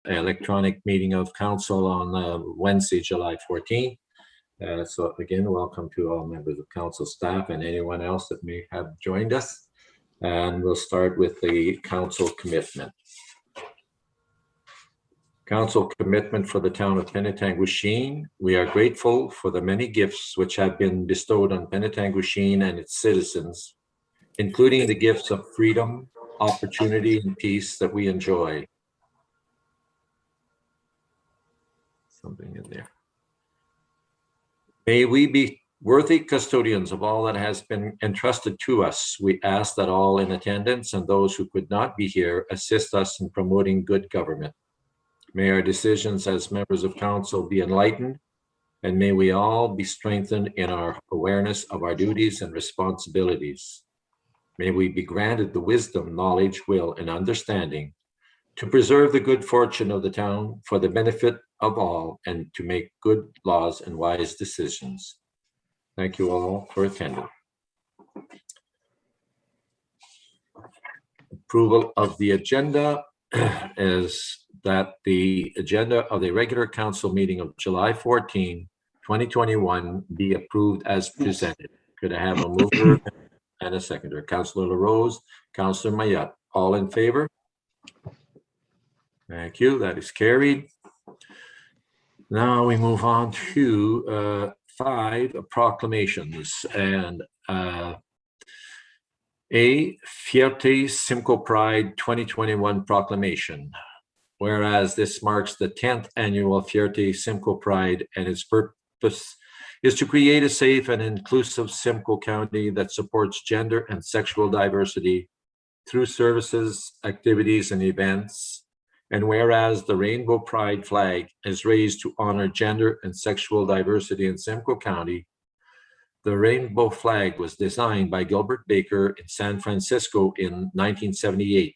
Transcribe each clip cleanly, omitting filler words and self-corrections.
electronic meeting of council on Wednesday, July 14th. So again, welcome to all members of council staff and anyone else that may have joined us. And we'll start with the council commitment. Council commitment for the town of Penetanguishene. We are grateful for the many gifts which have been bestowed on Penetanguishene and its citizens, including the gifts of freedom, opportunity, and peace that we enjoy. Something in there. May we be worthy custodians of all that has been entrusted to us. We ask that all in attendance and those who could not be here assist us in promoting good government. May our decisions as members of council be enlightened, and may we all be strengthened in our awareness of our duties and responsibilities. May we be granted the wisdom, knowledge, will, and understanding to preserve the good fortune of the town for the benefit of all and to make good laws and wise decisions. Thank you all for attending. Approval of the agenda is that the agenda of the regular council meeting of July 14, 2021 be approved as presented. Could I have a mover and a seconder? Councillor LaRose, Councillor Mayotte, all in favor? Thank you, that is carried. Now we move on to 5 proclamations, and A, Fierté Simcoe Pride 2021 proclamation. Whereas this marks the 10th annual Fierté Simcoe Pride, and its purpose is to create a safe and inclusive Simcoe County that supports gender and sexual diversity through services, activities, and events. And whereas the Rainbow Pride flag is raised to honor gender and sexual diversity in Simcoe County, the rainbow flag was designed by Gilbert Baker in San Francisco in 1978.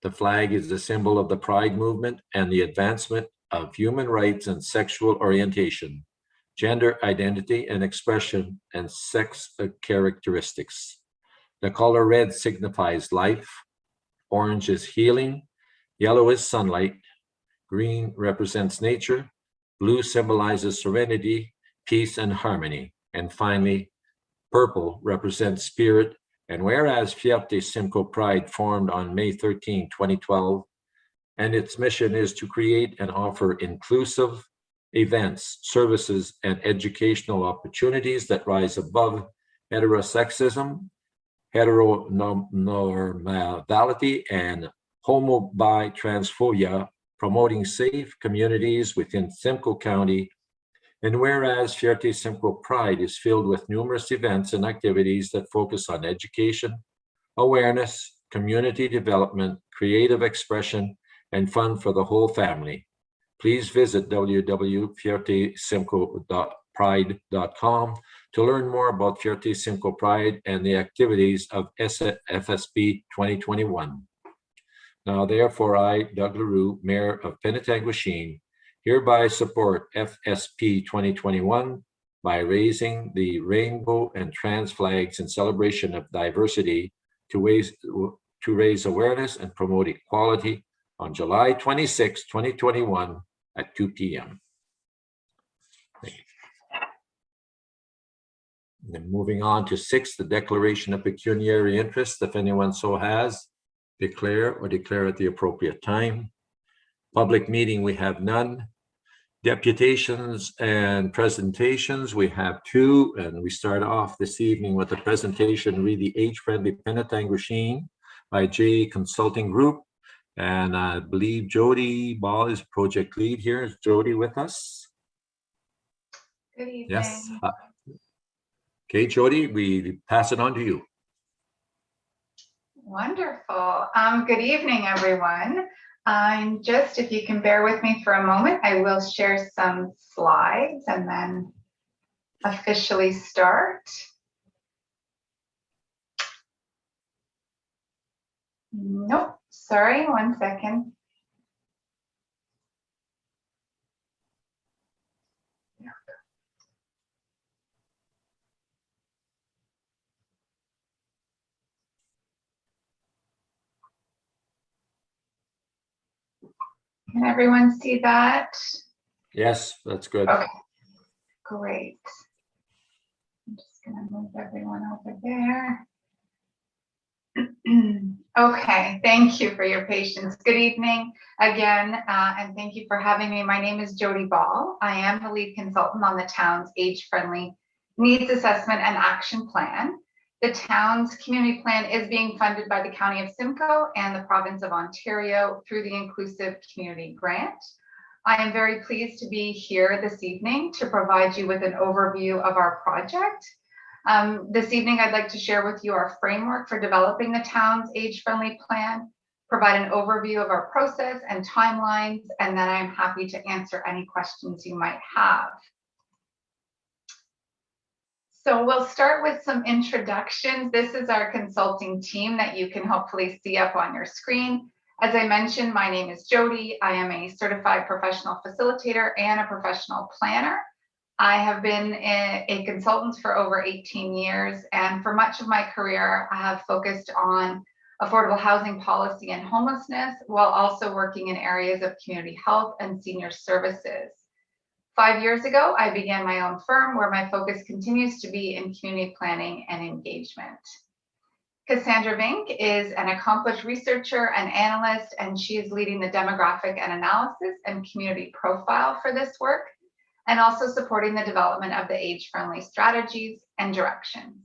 The flag is the symbol of the Pride movement and the advancement of human rights and sexual orientation, gender identity and expression, and sex characteristics. The color red signifies life, orange is healing, yellow is sunlight, green represents nature, blue symbolizes serenity, peace, and harmony, and finally, purple represents spirit. And whereas Fierté Simcoe Pride formed on May 13, 2012, and its mission is to create and offer inclusive events, services, and educational opportunities that rise above heterosexism, heteronormality, and homo bi transphobia, promoting safe communities within Simcoe County. And whereas Fierté Simcoe Pride is filled with numerous events and activities that focus on education, awareness, community development, creative expression, and fun for the whole family. Please visit www.fiertesimcoepride.com to learn more about Fierté Simcoe Pride and the activities of FSP 2021. Now, therefore, I, Doug LaRue, Mayor of Penetanguishene, hereby support FSP 2021 by raising the rainbow and trans flags in celebration of diversity to raise awareness and promote equality on July 26, 2021 at 2 p.m. And moving on to 6, the declaration of pecuniary interest, if anyone so has, declare at the appropriate time. Public meeting, we have none. Deputations and presentations, we have 2, and we start off this evening with a presentation, Read the Age-Friendly Penetanguishene by J Consulting Group. And I believe Jody Ball is project lead here. Is Jody with us? Good evening. Yes. Okay, Jody, we pass it on to you. Wonderful. Good evening, everyone. If you can bear with me for a moment, I will share some slides and then officially start. Nope, sorry, one second. Can everyone see that? Yes, that's good. Okay, great. I'm just going to move everyone over there. Okay, thank you for your patience. Good evening again, and thank you for having me. My name is Jody Ball. I am the lead consultant on the town's age-friendly needs assessment and action plan. The town's community plan is being funded by the County of Simcoe and the Province of Ontario through the Inclusive Community Grant. I am very pleased to be here this evening to provide you with an overview of our project. This evening, I'd like to share with you our framework for developing the town's age-friendly plan, provide an overview of our process and timelines, and then I'm happy to answer any questions you might have. So we'll start with some introductions. This is our consulting team that you can hopefully see up on your screen. As I mentioned, my name is Jody. I am a certified professional facilitator and a professional planner. I have been a consultant for over 18 years, and for much of my career, I have focused on affordable housing policy and homelessness, while also working in areas of community health and senior services. 5 years ago, I began my own firm where my focus continues to be in community planning and engagement. Cassandra Vink is an accomplished researcher and analyst, and she is leading the demographic and analysis and community profile for this work, and also supporting the development of the age-friendly strategies and directions.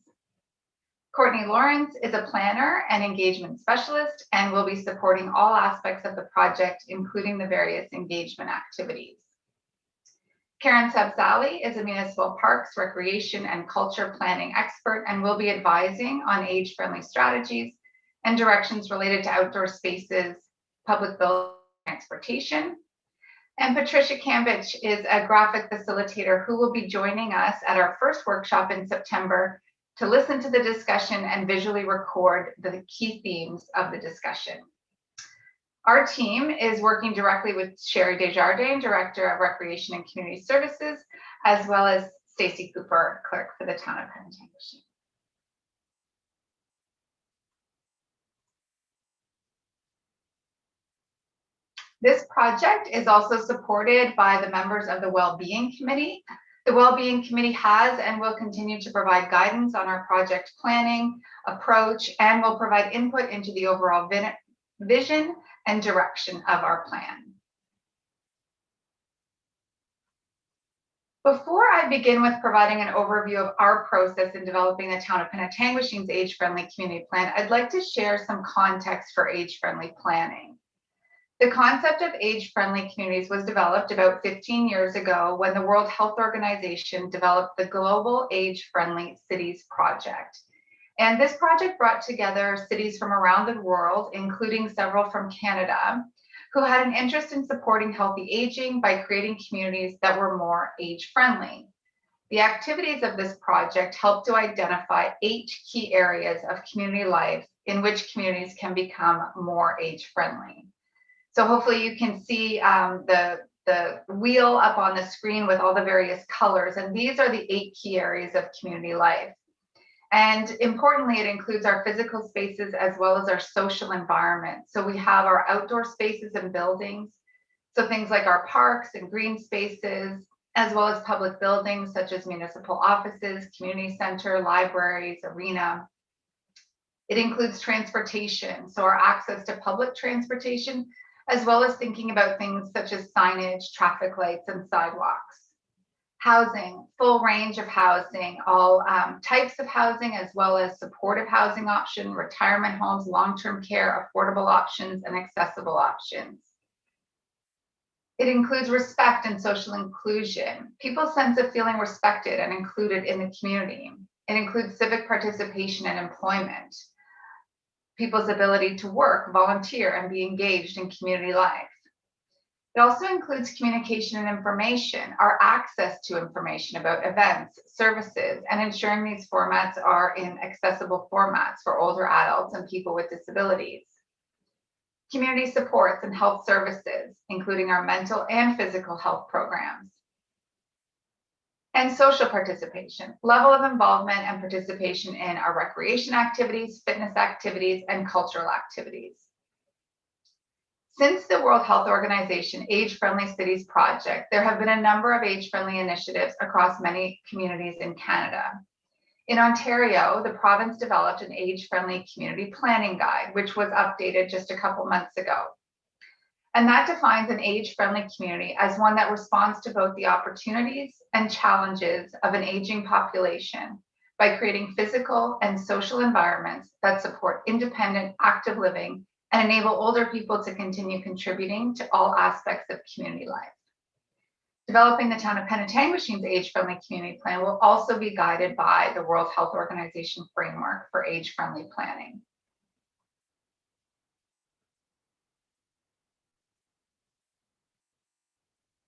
Courtney Lawrence is a planner and engagement specialist and will be supporting all aspects of the project, including the various engagement activities. Karen Sabsali is a municipal parks, recreation, and culture planning expert and will be advising on age-friendly strategies and directions related to outdoor spaces, public building, transportation. And Patricia Cambich is a graphic facilitator who will be joining us at our first workshop in September to listen to the discussion and visually record the key themes of the discussion. Our team is working directly with Sherry Desjardins, Director of Recreation and Community Services, as well as Stacey Cooper, Clerk for the Town of Penetanguishene. This project is also supported by the members of the Wellbeing Committee. The Wellbeing Committee has and will continue to provide guidance on our project planning approach and will provide input into the overall vision and direction of our plan. Before I begin with providing an overview of our process in developing the Town of Penetanguishene's age-friendly community plan, I'd like to share some context for age-friendly planning. The concept of age-friendly communities was developed about 15 years ago when the World Health Organization developed the Global Age-Friendly Cities Project. And this project brought together cities from around the world, including several from Canada, who had an interest in supporting healthy aging by creating communities that were more age-friendly. The activities of this project helped to identify 8 key areas of community life in which communities can become more age-friendly. So hopefully you can see the wheel up on the screen with all the various colors, and these are the 8 key areas of community life. And importantly, it includes our physical spaces as well as our social environment. So we have our outdoor spaces and buildings, so things like our parks and green spaces, as well as public buildings such as municipal offices, community center, libraries, arena. It includes transportation, so our access to public transportation, as well as thinking about things such as signage, traffic lights, and sidewalks. Housing, full range of housing, all types of housing, as well as supportive housing option, retirement homes, long-term care, affordable options, and accessible options. It includes respect and social inclusion, people's sense of feeling respected and included in the community. It includes civic participation and employment, people's ability to work, volunteer, and be engaged in community life. It also includes communication and information, our access to information about events, services, and ensuring these formats are in accessible formats for older adults and people with disabilities. Community supports and health services, including our mental and physical health programs. And social participation, level of involvement and participation in our recreation activities, fitness activities, and cultural activities. Since the World Health Organization Age-Friendly Cities Project, there have been a number of age-friendly initiatives across many communities in Canada. In Ontario, the province developed an age-friendly community planning guide, which was updated just a couple months ago. And that defines an age-friendly community as one that responds to both the opportunities and challenges of an aging population by creating physical and social environments that support independent, active living and enable older people to continue contributing to all aspects of community life. Developing the town of Penetanguishene's age-friendly community plan will also be guided by the World Health Organization framework for age-friendly planning.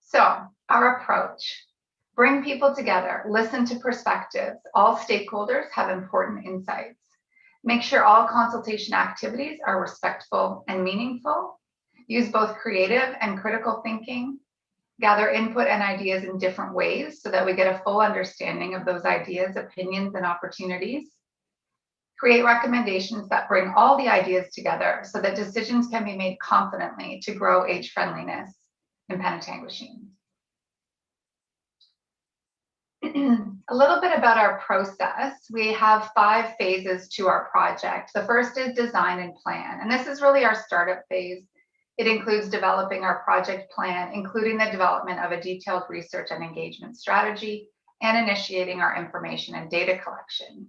So, our approach: bring people together, listen to perspectives. All stakeholders have important insights. Make sure all consultation activities are respectful and meaningful. Use both creative and critical thinking. Gather input and ideas in different ways so that we get a full understanding of those ideas, opinions, and opportunities. Create recommendations that bring all the ideas together so that decisions can be made confidently to grow age friendliness in Penetanguishene. A little bit about our process. We have 5 phases to our project. The first is design and plan, and this is really our startup phase. It includes developing our project plan, including the development of a detailed research and engagement strategy, and initiating our information and data collection.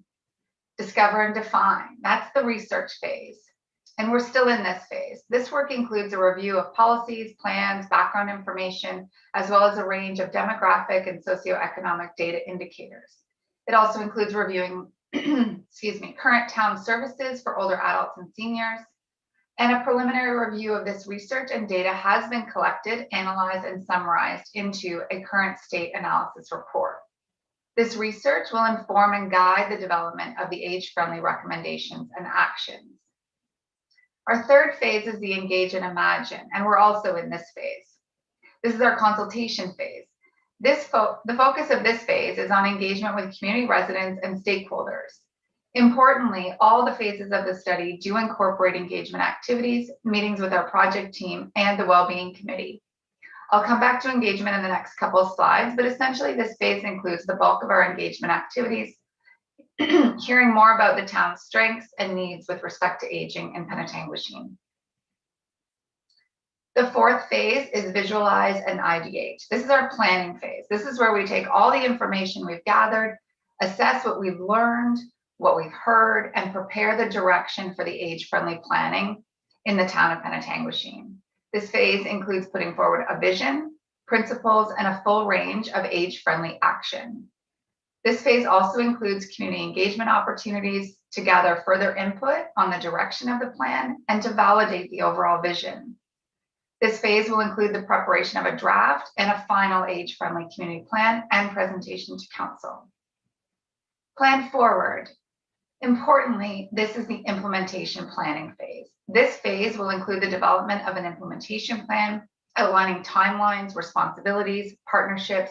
Discover and define, that's the research phase. And we're still in this phase. This work includes a review of policies, plans, background information, as well as a range of demographic and socioeconomic data indicators. It also includes reviewing current town services for older adults and seniors. And a preliminary review of this research and data has been collected, analyzed, and summarized into a current state analysis report. This research will inform and guide the development of the age-friendly recommendations and actions. Our third phase is the engage and imagine, and we're also in this phase. This is our consultation phase. The focus of this phase is on engagement with community residents and stakeholders. Importantly, all the phases of the study do incorporate engagement activities, meetings with our project team, and the Wellbeing Committee. I'll come back to engagement in the next couple of slides, but essentially this phase includes the bulk of our engagement activities, hearing more about the town's strengths and needs with respect to aging in Penetanguishene. The fourth phase is visualize and ideate. This is our planning phase. This is where we take all the information we've gathered, assess what we've learned, what we've heard, and prepare the direction for the age-friendly planning in the town of Penetanguishene. This phase includes putting forward a vision, principles, and a full range of age-friendly action. This phase also includes community engagement opportunities to gather further input on the direction of the plan and to validate the overall vision. This phase will include the preparation of a draft and a final age-friendly community plan and presentation to council. Plan forward. Importantly, this is the implementation planning phase. This phase will include the development of an implementation plan, outlining timelines, responsibilities, partnerships,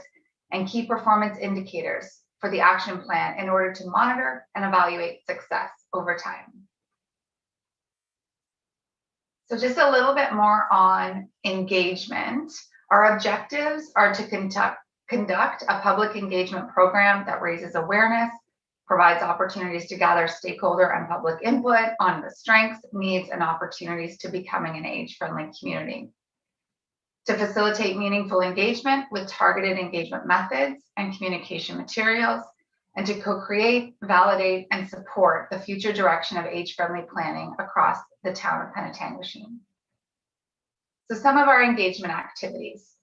and key performance indicators for the action plan in order to monitor and evaluate success over time. So just a little bit more on engagement. Our objectives are to conduct a public engagement program that raises awareness, provides opportunities to gather stakeholder and public input on the strengths, needs, and opportunities to becoming an age-friendly community. To facilitate meaningful engagement with targeted engagement methods and communication materials, and to co-create, validate, and support the future direction of age-friendly planning across the town of Penetanguishene. So some of our engagement activities.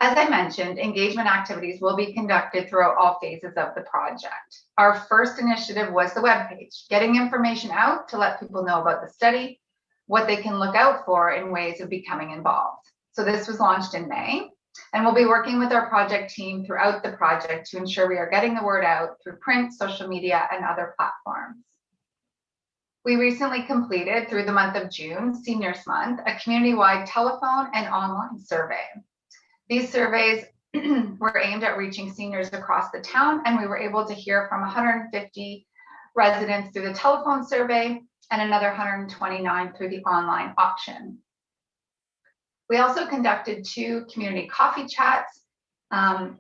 As I mentioned, engagement activities will be conducted throughout all phases of the project. Our first initiative was the webpage, getting information out to let people know about the study, what they can look out for in ways of becoming involved. So this was launched in May, and we'll be working with our project team throughout the project to ensure we are getting the word out through print, social media, and other platforms. We recently completed, through the month of June, Seniors Month, a community-wide telephone and online survey. These surveys were aimed at reaching seniors across the town, and we were able to hear from 150 residents through the telephone survey and another 129 through the online auction. We also conducted 2 community coffee chats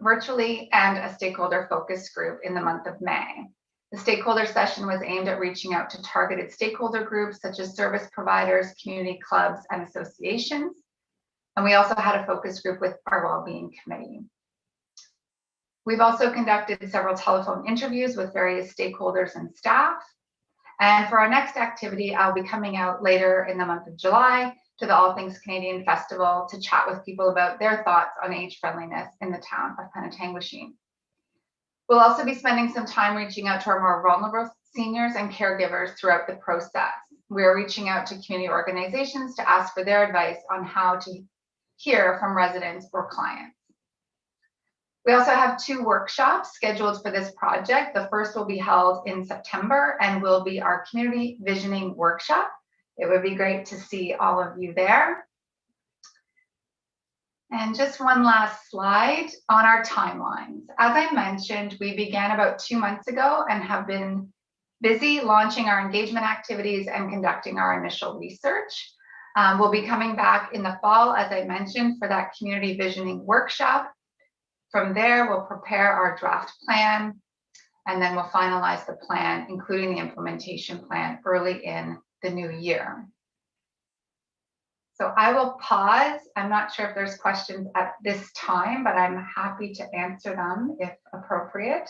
virtually and a stakeholder focus group in the month of May. The stakeholder session was aimed at reaching out to targeted stakeholder groups such as service providers, community clubs, and associations. And we also had a focus group with our Wellbeing Committee. We've also conducted several telephone interviews with various stakeholders and staff. And for our next activity, I'll be coming out later in the month of July to the All Things Canadian Festival to chat with people about their thoughts on age friendliness in the town of Penetanguishene. We'll also be spending some time reaching out to our more vulnerable seniors and caregivers throughout the process. We're reaching out to community organizations to ask for their advice on how to hear from residents or clients. We also have 2 workshops scheduled for this project. The first will be held in September and will be our community visioning workshop. It would be great to see all of you there. And just one last slide on our timelines. As I mentioned, we began about 2 months ago and have been busy launching our engagement activities and conducting our initial research. We'll be coming back in the fall, as I mentioned, for that community visioning workshop. From there, we'll prepare our draft plan, and then we'll finalize the plan, including the implementation plan, early in the new year. So I will pause. I'm not sure if there's questions at this time, but I'm happy to answer them if appropriate.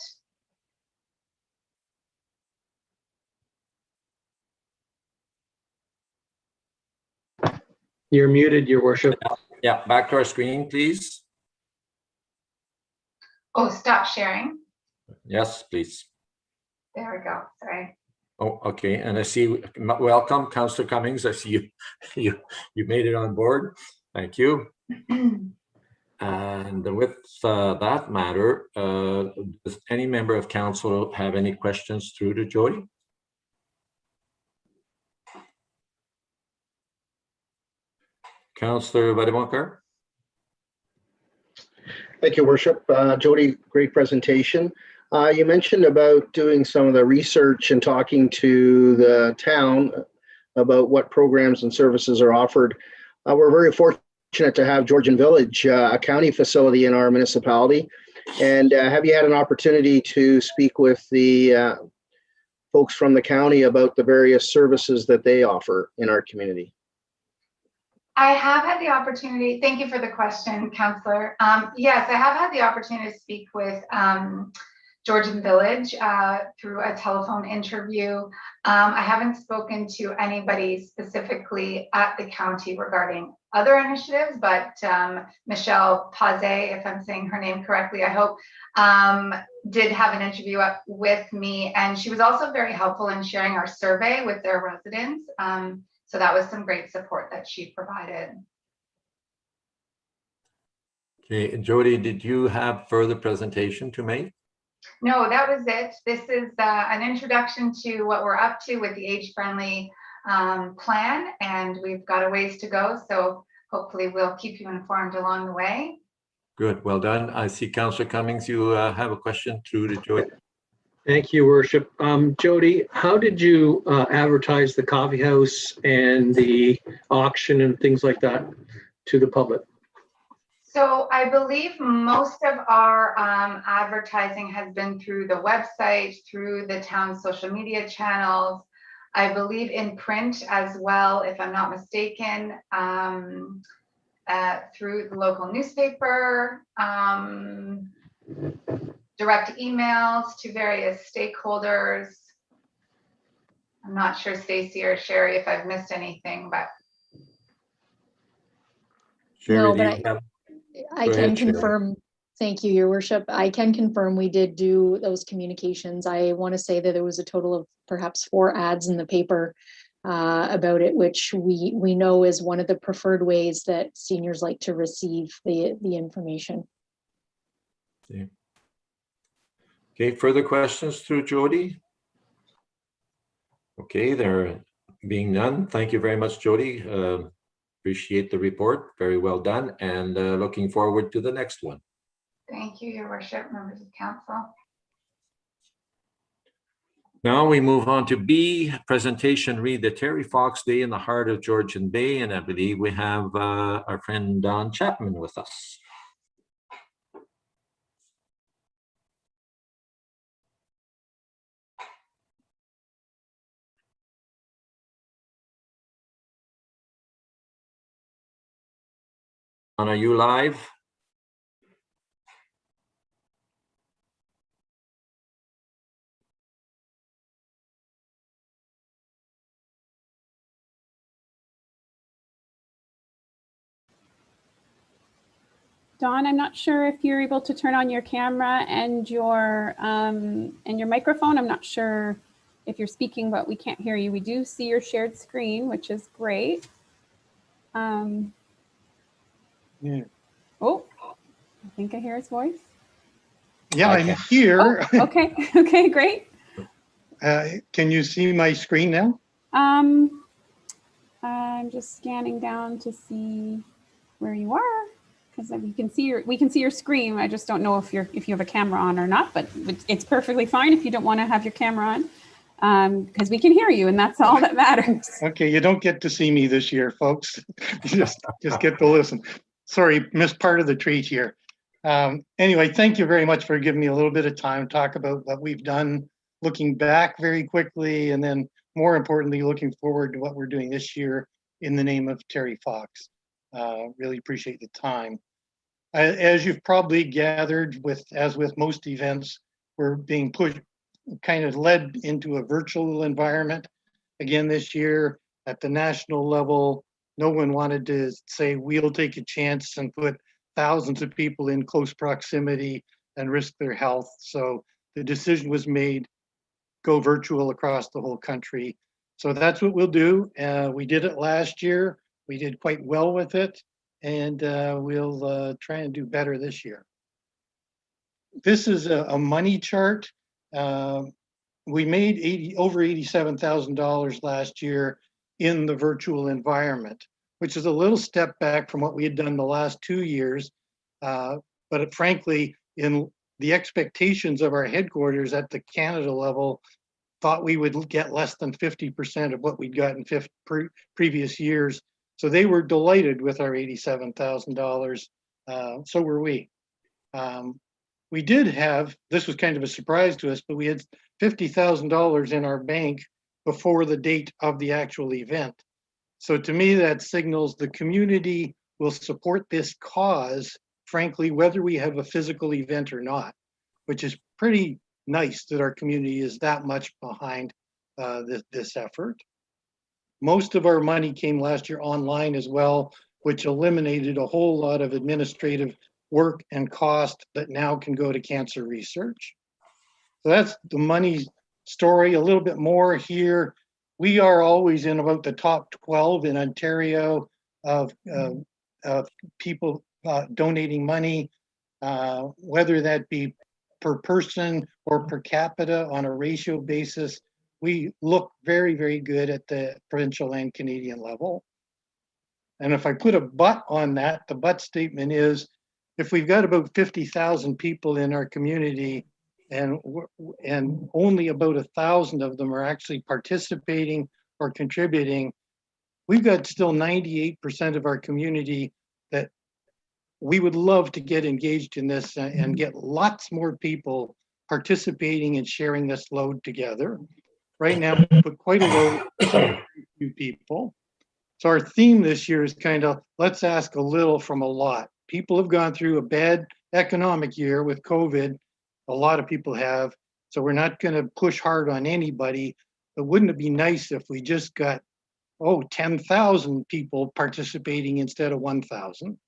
You're muted, Your Worship. Yeah, back to our screen, please. Oh, stop sharing. Yes, please. There we go. Sorry. Oh, okay. And I see, welcome, Councillor Cummings. I see you made it on board. Thank you. And with that matter, does any member of council have any questions through to Jody? Councillor Vaidemaker. Thank you, Worship. Jody, great presentation. You mentioned about doing some of the research and talking to the town about what programs and services are offered. We're very fortunate to have Georgian Village, a county facility in our municipality. And have you had an opportunity to speak with the folks from the county about the various services that they offer in our community? I have had the opportunity, thank you for the question, Councillor. Yes, I have had the opportunity to speak with Georgian Village through a telephone interview. I haven't spoken to anybody specifically at the county regarding other initiatives, but Michelle Pazé, if I'm saying her name correctly, I hope, did have an interview with me, and she was also very helpful in sharing our survey with their residents. So that was some great support that she provided. Okay, Jody, did you have further presentation to make? No, that was it. This is an introduction to what we're up to with the age-friendly plan, and we've got a ways to go. So hopefully we'll keep you informed along the way. Good, well done. I see Councillor Cummings, you have a question through to Jody. Thank you, Worship. Jody, how did you advertise the coffee house and the auction and things like that to the public? So I believe most of our advertising has been through the website, through the town's social media channels. I believe in print as well, if I'm not mistaken, through the local newspaper, direct emails to various stakeholders. I'm not sure, Stacy or Sherry, if I've missed anything, but. Sherry, No, but I can confirm. Thank you, Your Worship. I can confirm we did do those communications. I want to say that there was a total of perhaps 4 ads in the paper about it, which we know is one of the preferred ways that seniors like to receive the information. Okay. Okay, further questions through Jody? Okay, there being none. Thank you very much, Jody. Appreciate the report. Very well done, and looking forward to the next one. Thank you, Your Worship, members of council. Now we move on to B, presentation, read the Terry Fox Day in the heart of Georgian Bay. And I believe we have our friend Don Chapman with us. Don, are you live? Dawn, I'm not sure if you're able to turn on your camera and your microphone. I'm not sure if you're speaking, but we can't hear you. We do see your shared screen, which is great. Yeah. Oh, I think I hear his voice. Yeah, I'm Okay. here. Oh, okay, okay, great. Can you see my screen now? I'm just scanning down to see where you are, because we can see your screen. I just don't know if you have a camera on or not, but it's perfectly fine if you don't want to have your camera on, because we can hear you, and that's all that matters. Okay, you don't get to see me this year, folks. You just get to listen. Sorry, missed part of the treat here. Anyway, thank you very much for giving me a little bit of time to talk about what we've done, looking back very quickly, and then more importantly, looking forward to what we're doing this year in the name of Terry Fox. Really appreciate the time. As you've probably gathered, as with most events, we're being pushed, kind of led into a virtual environment again this year. At the national level, no one wanted to say we'll take a chance and put thousands of people in close proximity and risk their health. So the decision was made, go virtual across the whole country. So that's what we'll do. We did it last year. We did quite well with it, and we'll try and do better this year. This is a money chart. We made over $87,000 last year in the virtual environment, which is a little step back from what we had done the last 2 years. But frankly, in the expectations of our headquarters at the Canada level, thought we would get less than 50% of what we'd got in previous years. So they were delighted with our $87,000. So were we. We did have, this was kind of a surprise to us, but we had $50,000 in our bank before the date of the actual event. So to me, that signals the community will support this cause, frankly, whether we have a physical event or not, which is pretty nice that our community is that much behind this effort. Most of our money came last year online as well, which eliminated a whole lot of administrative work and cost that now can go to cancer research. So that's the money story. A little bit more here. We are always in about the top 12 in Ontario of people donating money, whether that be per person or per capita on a ratio basis. We look very, very good at the provincial and Canadian level. And if I put a but on that, the but statement is, if we've got about 50,000 people in our community and only about 1,000 of them are actually participating or contributing, we've got still 98% of our community that we would love to get engaged in this and get lots more people participating and sharing this load together. Right now, we put quite a load on a few people. So our theme this year is kind of, let's ask a little from a lot. People have gone through a bad economic year with COVID. A lot of people have. So we're not going to push hard on anybody. But wouldn't it be nice if we just got, 10,000 people participating instead of 1,000?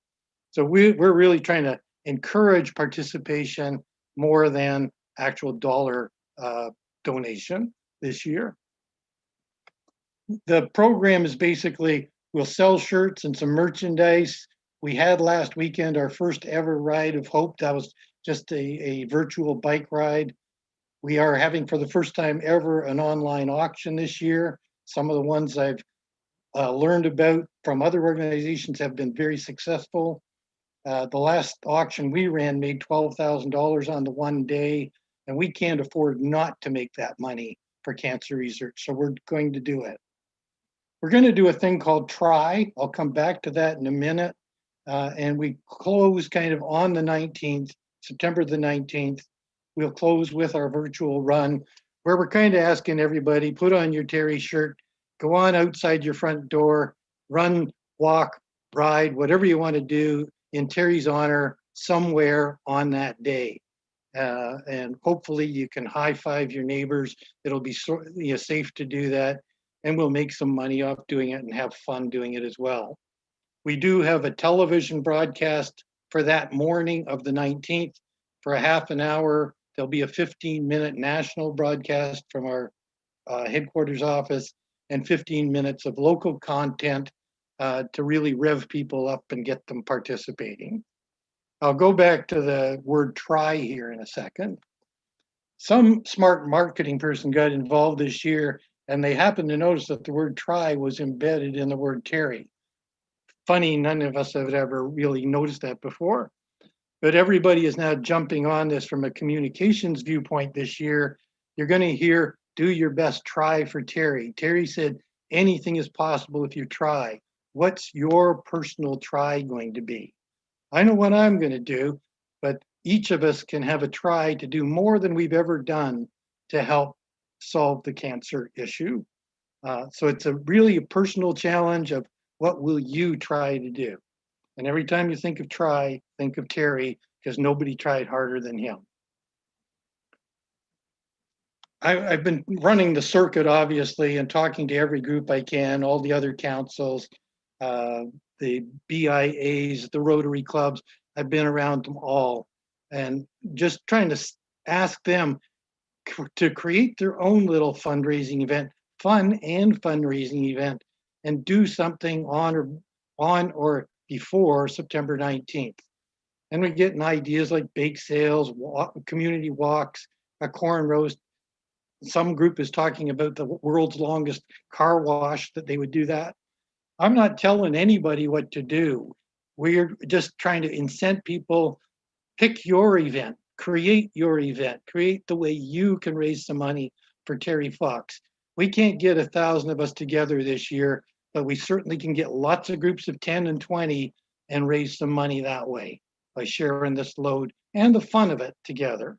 So we're really trying to encourage participation more than actual dollar donation this year. The program is basically, we'll sell shirts and some merchandise. We had last weekend our first ever Ride of Hope. That was just a virtual bike ride. We are having for the first time ever an online auction this year. Some of the ones I've learned about from other organizations have been very successful. The last auction we ran made $12,000 on the one day, and we can't afford not to make that money for cancer research. So we're going to do it. We're going to do a thing called TRY. I'll come back to that in a minute. And we close kind of on the 19th, September the 19th. We'll close with our virtual run where we're kind of asking everybody, put on your Terry shirt, go on outside your front door, run, walk, ride, whatever you want to do in Terry's honor somewhere on that day. And hopefully you can high five your neighbors. It'll be safe to do that. And we'll make some money off doing it and have fun doing it as well. We do have a television broadcast for that morning of the 19th for a half an hour. There'll be a 15-minute national broadcast from our headquarters office and 15 minutes of local content to really rev people up and get them participating. I'll go back to the word try here in a second. Some smart marketing person got involved this year and they happened to notice that the word try was embedded in the word Terry. Funny, none of us have ever really noticed that before. But everybody is now jumping on this from a communications viewpoint this year. You're going to hear, do your best try for Terry. Terry said, anything is possible if you try. What's your personal try going to be? I know what I'm going to do, but each of us can have a try to do more than we've ever done to help solve the cancer issue. So it's really a personal challenge of what will you try to do? And every time you think of try, think of Terry, because nobody tried harder than him. I've been running the circuit, obviously, and talking to every group I can, all the other councils, the BIAs, the Rotary clubs. I've been around them all and just trying to ask them to create their own little fundraising event, fun and fundraising event, and do something on or before September 19th. And we're getting ideas like bake sales, community walks, a corn roast. Some group is talking about the world's longest car wash, that they would do that. I'm not telling anybody what to do. We're just trying to incent people, pick your event, create your event, create the way you can raise some money for Terry Fox. We can't get 1,000 of us together this year, but we certainly can get lots of groups of 10 and 20 and raise some money that way by sharing this load and the fun of it together.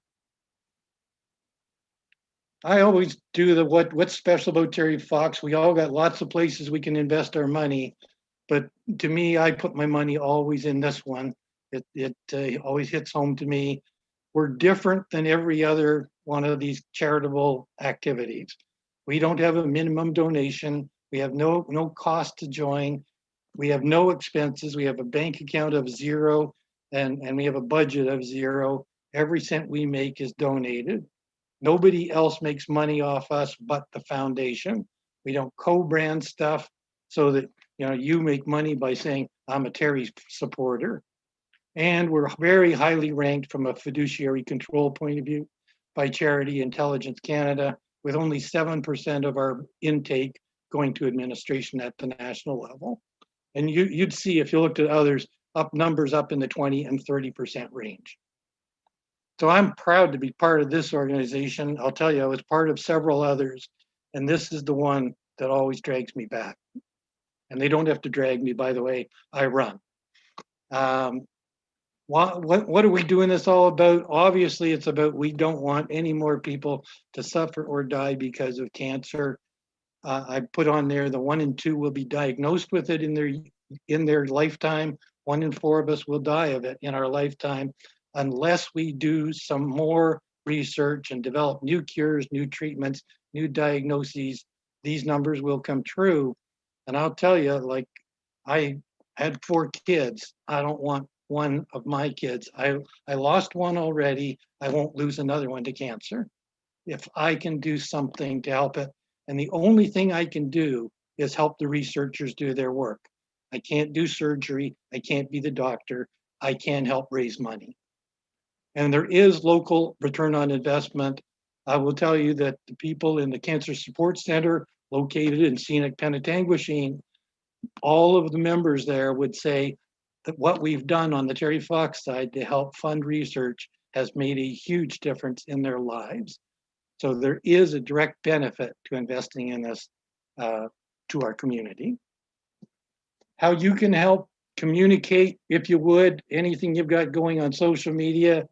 I always do the what's special about Terry Fox. We all got lots of places we can invest our money, but to me, I put my money always in this one. It always hits home to me. We're different than every other one of these charitable activities. We don't have a minimum donation. We have no cost to join. We have no expenses. We have a bank account of $0 and we have a budget of $0. Every cent we make is donated. Nobody else makes money off us but the foundation. We don't co-brand stuff so that you make money by saying, I'm a Terry supporter. And we're very highly ranked from a fiduciary control point of view by Charity Intelligence Canada, with only 7% of our intake going to administration at the national level. And you'd see, if you looked at others, numbers up in the 20 and 30% range. So I'm proud to be part of this organization. I'll tell you, I was part of several others, and this is the one that always drags me back. And they don't have to drag me, by the way, I run. What are we doing this all about? Obviously, it's about we don't want any more people to suffer or die because of cancer. I put on there the 1 in 2 will be diagnosed with it in their lifetime. 1 in 4 of us will die of it in our lifetime, unless we do some more research and develop new cures, new treatments, new diagnoses. These numbers will come true. And I'll tell you, like, I had 4 kids. I don't want one of my kids. I lost one already. I won't lose another one to cancer. If I can do something to help it, and the only thing I can do is help the researchers do their work. I can't do surgery. I can't be the doctor. I can help raise money. And there is local return on investment. I will tell you that the people in the Cancer Support Center located in scenic Penetanguishene, all of the members there would say that what we've done on the Terry Fox side to help fund research has made a huge difference in their lives. So there is a direct benefit to investing in this to our community. How you can help communicate, if you would, anything you've got going on social media,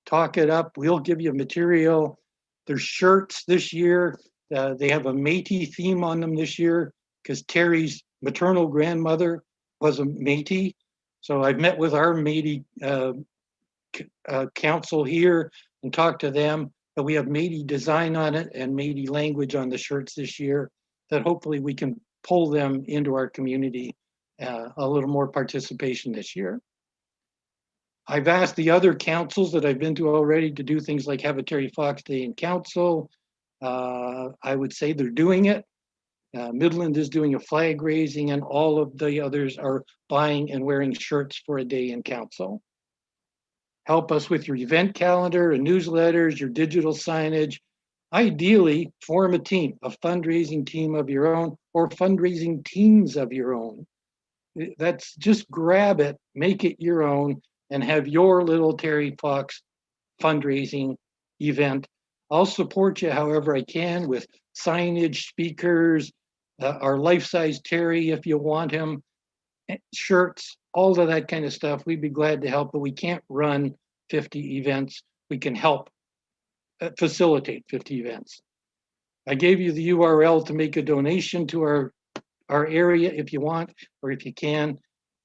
talk it up. We'll give you material. There's shirts this year. They have a Métis theme on them this year because Terry's maternal grandmother was a Métis. So I've met with our Métis council here and talked to them. But we have Métis design on it and Métis language on the shirts this year that hopefully we can pull them into our community, a little more participation this year. I've asked the other councils that I've been to already to do things like have a Terry Fox Day in council. I would say they're doing it. Midland is doing a flag raising and all of the others are buying and wearing shirts for a day in council. Help us with your event calendar and newsletters, your digital signage. Ideally, form a team, a fundraising team of your own or fundraising teams of your own. That's just grab it, make it your own, and have your little Terry Fox fundraising event. I'll support you however I can with signage, speakers, our life-size Terry if you want him, shirts, all of that kind of stuff. We'd be glad to help, but we can't run 50 events. We can help facilitate 50 events. I gave you the URL to make a donation to our area if you want or if you can.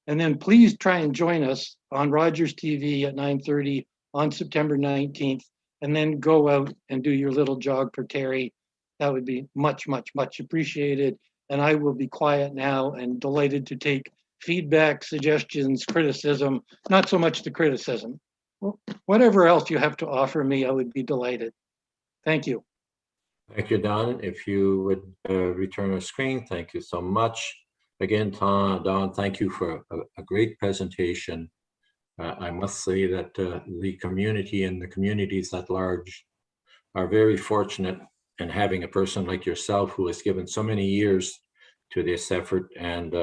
And then please try and join us on Rogers TV at 9:30 on September 19th, and then go out and do your little jog for Terry. That would be much, much, much appreciated. And I will be quiet now and delighted to take feedback, suggestions, criticism, not so much the criticism. Whatever else you have to offer me, I would be delighted. Thank you. Thank you, Don. If you would return our screen, thank you so much. Again, Don, thank you for a great presentation. I must say that the community and the communities at large are very fortunate in having a person like yourself who has given so many years to this effort. And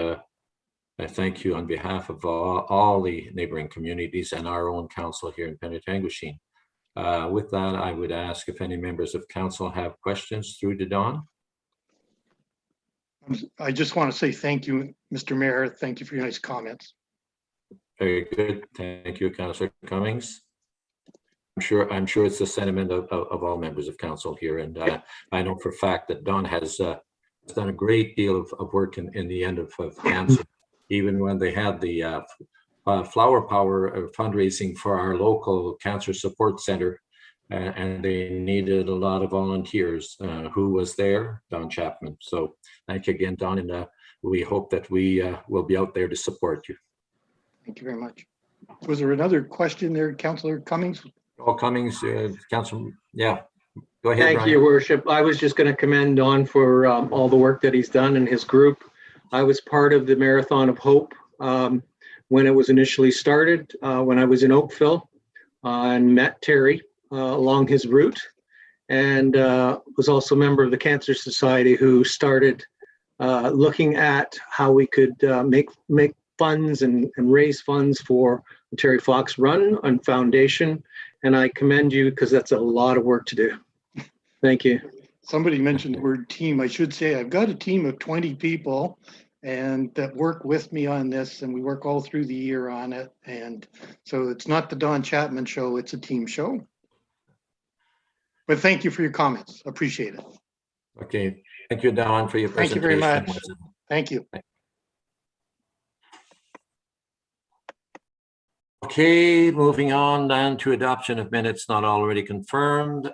I thank you on behalf of all the neighboring communities and our own council here in Penetanguishene. With that, I would ask if any members of council have questions through to Don. I just want to say thank you, Mr. Mayor. Thank you for your nice comments. Very good. Thank you, Councillor Cummings. I'm sure it's the sentiment of all members of council here. And I know for a fact that Don has done a great deal of work in the end of cancer, even when they had the Flower Power fundraising for our local cancer support center. And they needed a lot of volunteers. Who was there? Don Chapman. So thank you again, Don, and we hope that we will be out there to support you. Thank you very much. Was there another question there, Councillor Cummings? Oh, Cummings, Council, yeah. Go ahead, Thank Brian. you, Your Worship. I was just going to commend Don for all the work that he's done and his group. I was part of the Marathon of Hope when it was initially started, when I was in Oakville and met Terry along his route, and was also a member of the Cancer Society who started looking at how we could make funds and raise funds for the Terry Fox Run and Foundation. And I commend you because that's a lot of work to do. Thank you. Somebody mentioned the word team. I should say I've got a team of 20 people and that work with me on this, and we work all through the year on it. And so it's not the Don Chapman show, it's a team show. But thank you for your comments. Appreciate it. Okay, thank you, Don, for your Thank you presentation. very much. Thank you. Okay, moving on then to adoption of minutes not already confirmed.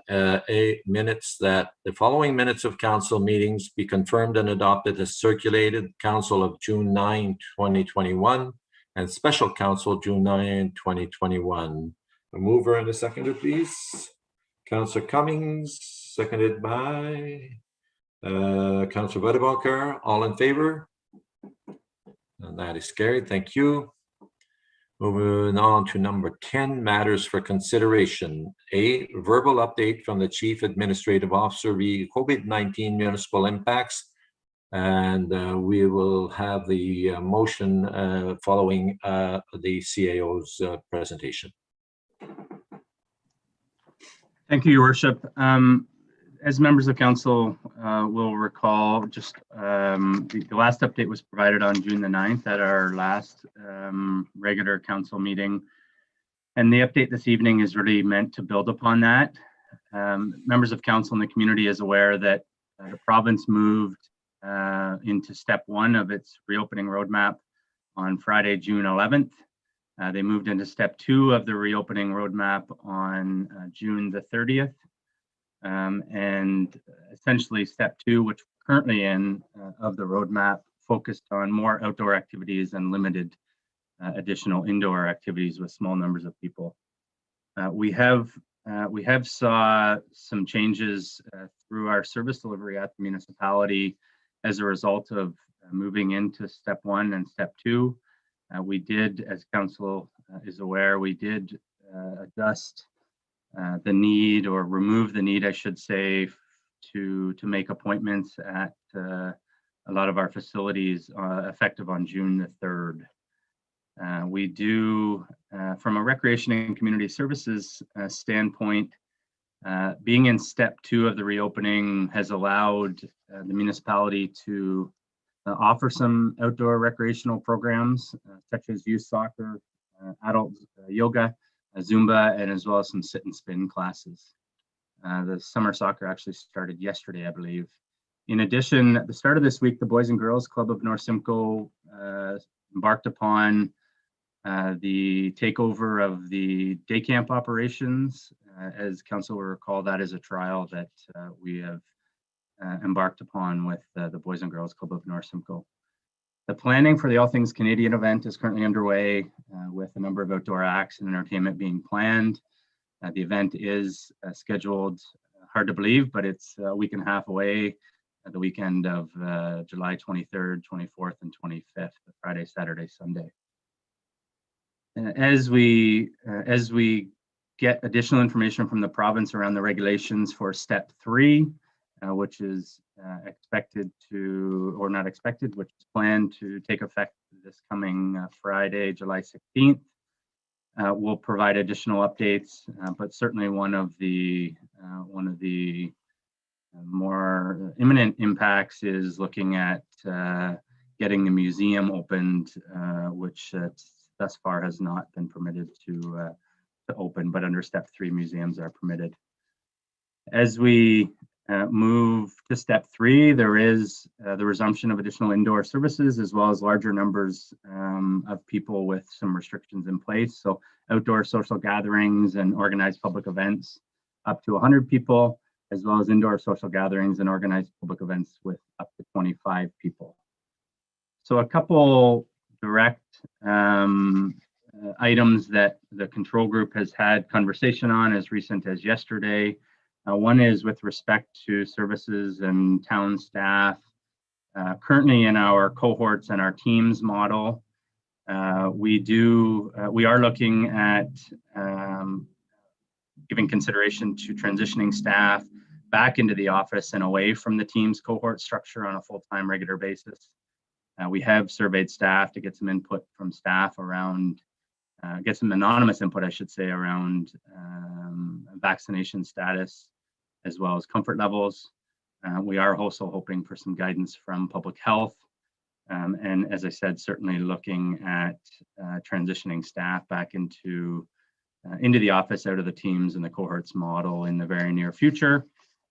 Minutes that the following minutes of council meetings be confirmed and adopted as circulated. Council of June 9, 2021 and special council June 9, 2021. A mover and a seconder, please. Councillor Cummings, seconded by Councillor Buddebonker. All in favor? And that is carried. Thank you. Moving on to number 10, matters for consideration. A verbal update from the Chief Administrative Officer re COVID-19 municipal impacts. And we will have the motion following the CAO's presentation. Thank you, Your Worship. as members of council will recall, just the last update was provided on June the 9th at our last regular council meeting. And the update this evening is really meant to build upon that. Members of council and the community is aware that the province moved into step 1 of its reopening roadmap on Friday, June 11th. They moved into step 2 of the reopening roadmap on June the 30th. And essentially step 2, which we're currently in, of the roadmap, focused on more outdoor activities and limited additional indoor activities with small numbers of people. We have saw some changes through our service delivery at the municipality as a result of moving into step 1 and step 2. We did, as council is aware, we did adjust the need, or remove the need, I should say, to make appointments at a lot of our facilities effective on June the 3rd. We do, from a recreation and community services standpoint, being in step 2 of the reopening has allowed the municipality to offer some outdoor recreational programs such as youth soccer, adult yoga, Zumba, and as well as some sit and spin classes. The summer soccer actually started yesterday, I believe. In addition, at the start of this week, the Boys and Girls Club of North Simcoe embarked upon the takeover of the day camp operations. As council will recall, that is a trial that we have embarked upon with the Boys and Girls Club of North Simcoe. The planning for the All Things Canadian event is currently underway with a number of outdoor acts and entertainment being planned. The event is scheduled, hard to believe, but it's a week and a half away, the weekend of July 23rd, 24th, and 25th, Friday, Saturday, Sunday. As we get additional information from the province around the regulations for step 3, which is expected to, or not expected, which is planned to take effect this coming Friday, July 16th. We'll provide additional updates, but certainly one of the more imminent impacts is looking at getting the museum opened, which thus far has not been permitted to open, but under step 3, museums are permitted. As we move to step 3, there is the resumption of additional indoor services, as well as larger numbers of people with some restrictions in place. So outdoor social gatherings and organized public events up to 100 people, as well as indoor social gatherings and organized public events with up to 25 people. So a couple direct items that the control group has had conversation on as recent as yesterday. One is with respect to services and town staff. Currently in our cohorts and our teams model, we are looking at giving consideration to transitioning staff back into the office and away from the teams cohort structure on a full-time regular basis. We have surveyed staff to get some input from staff around, get some anonymous input, I should say, around vaccination status, as well as comfort levels. We are also hoping for some guidance from public health. And as I said, certainly looking at transitioning staff back into the office, out of the teams and the cohorts model in the very near future.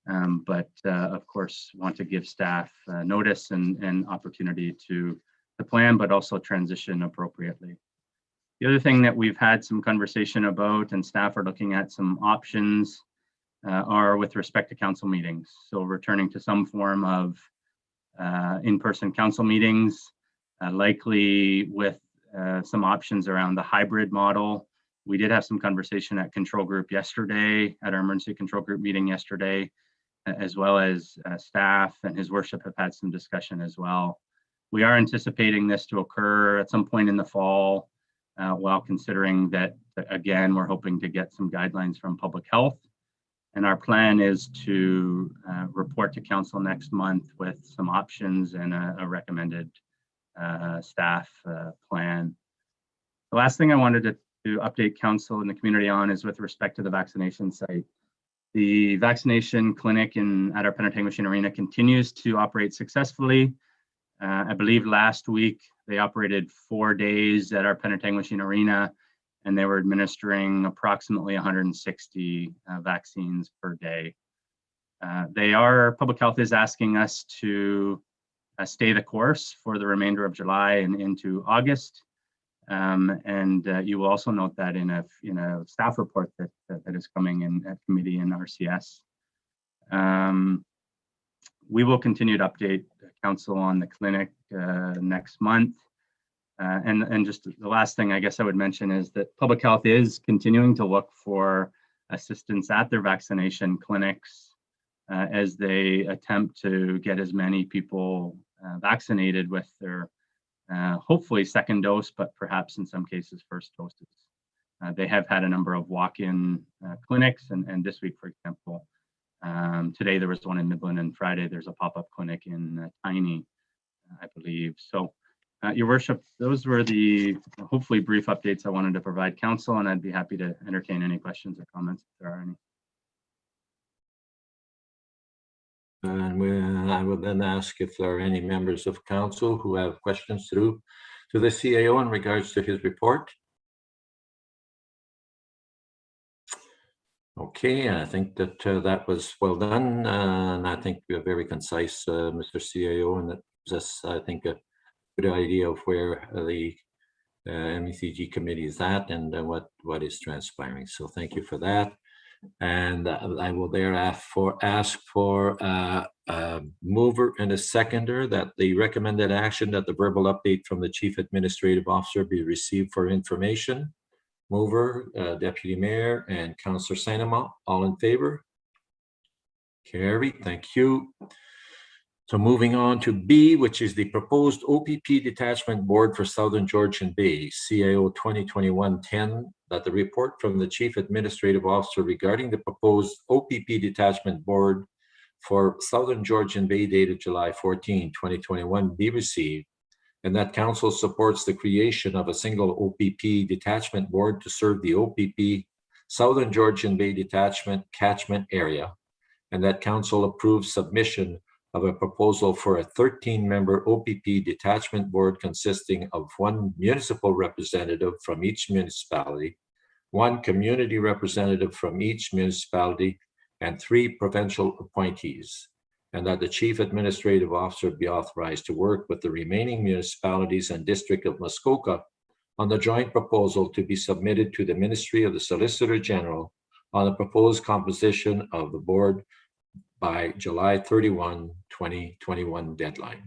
But of course, want to give staff notice and opportunity to plan, but also transition appropriately. The other thing that we've had some conversation about, and staff are looking at some options, are with respect to council meetings. So returning to some form of in-person council meetings, likely with some options around the hybrid model. We did have some conversation at control group yesterday, at our emergency control group meeting yesterday, as well as staff and his worship have had some discussion as well. We are anticipating this to occur at some point in the fall, while considering that, again, we're hoping to get some guidelines from public health. And our plan is to report to council next month with some options and a recommended staff plan. The last thing I wanted to update council and the community on is with respect to the vaccination site. The vaccination clinic at our Penetanguishene Arena continues to operate successfully. I believe last week they operated 4 days at our Penetanguishene Arena, and they were administering approximately 160 vaccines per day. Public Health is asking us to stay the course for the remainder of July and into August. You will also note that in a staff report that is coming in at committee and RCS. We will continue to update council on the clinic next month. And just the last thing I guess I would mention is that Public Health is continuing to look for assistance at their vaccination clinics as they attempt to get as many people vaccinated with their hopefully second dose, but perhaps in some cases first doses. They have had a number of walk-in clinics, and this week, for example, today there was one in Midland, and Friday there's a pop-up clinic in Tiny, I believe. So, Your Worship, those were the hopefully brief updates I wanted to provide council, and I'd be happy to entertain any questions or comments if there are any. And I will then ask if there are any members of council who have questions to the CAO in regards to his report. Okay, I think that that was well done, and I think we are very concise, Mr. CAO, and that gives us, I think, a good idea of where the MECG committee is at and what is transpiring. So thank you for that. And I will therefore ask for a mover and a seconder that the recommended action that the verbal update from the Chief Administrative Officer be received for information. Mover, Deputy Mayor, and Councillor Saint-Amand, all in favor? Carried, thank you. So moving on to B, which is the proposed OPP Detachment Board for Southern Georgian Bay, CAO 2021-10, that the report from the Chief Administrative Officer regarding the proposed OPP Detachment Board for Southern Georgian Bay dated July 14, 2021 be received, and that Council supports the creation of a single OPP Detachment Board to serve the OPP Southern Georgian Bay Detachment catchment area, and that Council approves submission of a proposal for a 13-member OPP Detachment Board consisting of 1 municipal representative from each municipality, 1 community representative from each municipality, and 3 provincial appointees, and that the Chief Administrative Officer be authorized to work with the remaining municipalities and District of Muskoka on the joint proposal to be submitted to the Ministry of the Solicitor General on the proposed composition of the board by July 31, 2021 deadline.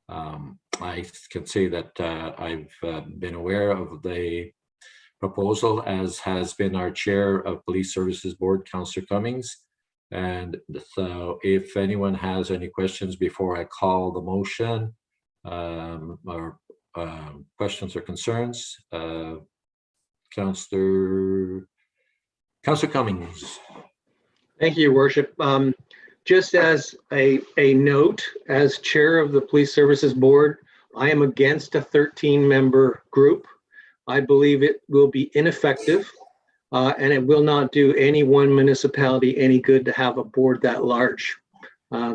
I can say that I've been aware of the proposal, as has been our Chair of Police Services Board, Councillor Cummings. And so if anyone has any questions before I call the motion, or questions or concerns, Councillor Cummings. Thank you, Your Worship. Just as a note, as Chair of the Police Services Board, I am against a 13-member group. I believe it will be ineffective, and it will not do any one municipality any good to have a board that large.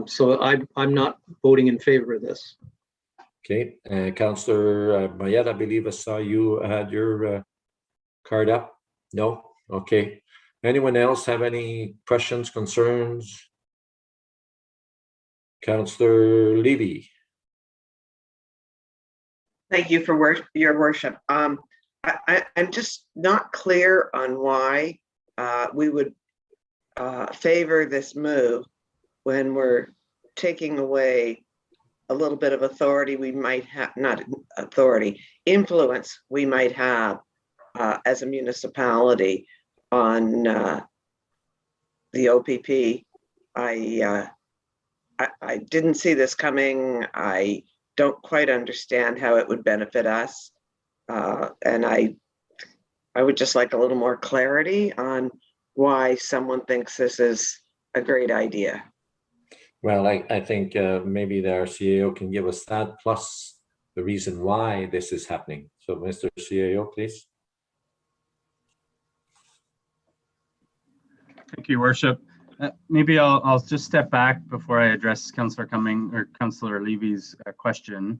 So I'm not voting in favor of this. Okay, Councillor Mayette, I believe I saw you had your card up. No? Okay. Anyone else have any questions, concerns? Councillor Levy. Thank you for your worship. I'm just not clear on why we would favor this move when we're taking away a little bit of authority we might have, not authority, influence we might have as a municipality on the OPP. I didn't see this coming. I don't quite understand how it would benefit us. And I would just like a little more clarity on why someone thinks this is a great idea. Well, I think maybe the CAO can give us that, plus the reason why this is happening. So, Mr. CAO, please. Thank you, Your Worship. Maybe I'll just step back before I address Councillor Cumming or Councillor Levy's question,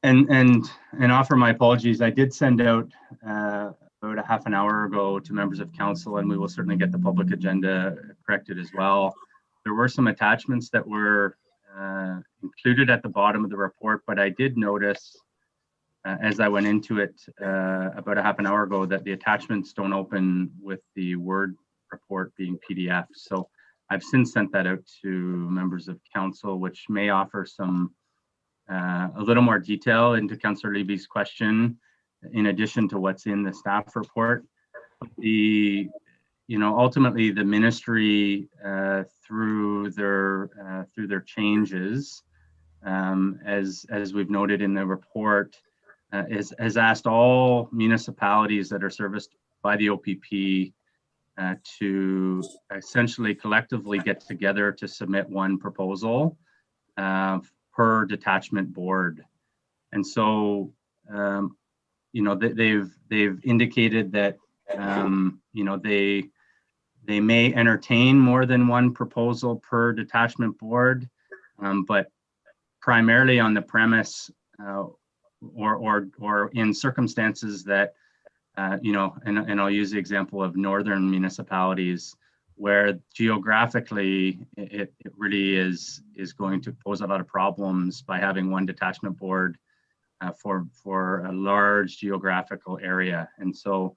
and offer my apologies. I did send out about a half an hour ago to members of council, and we will certainly get the public agenda corrected as well. There were some attachments that were included at the bottom of the report, but I did notice as I went into it about a half an hour ago that the attachments don't open with the Word report being PDF. So I've since sent that out to members of council, which may offer some a little more detail into Councillor Levy's question, in addition to what's in the staff report. Ultimately the ministry through their changes, as we've noted in the report, has asked all municipalities that are serviced by the OPP to essentially collectively get together to submit one proposal per detachment board. And so, they've indicated that, they may entertain more than one proposal per detachment board, but primarily on the premise or in circumstances that, and I'll use the example of northern municipalities where geographically it really is going to pose a lot of problems by having one detachment board for a large geographical area. And so,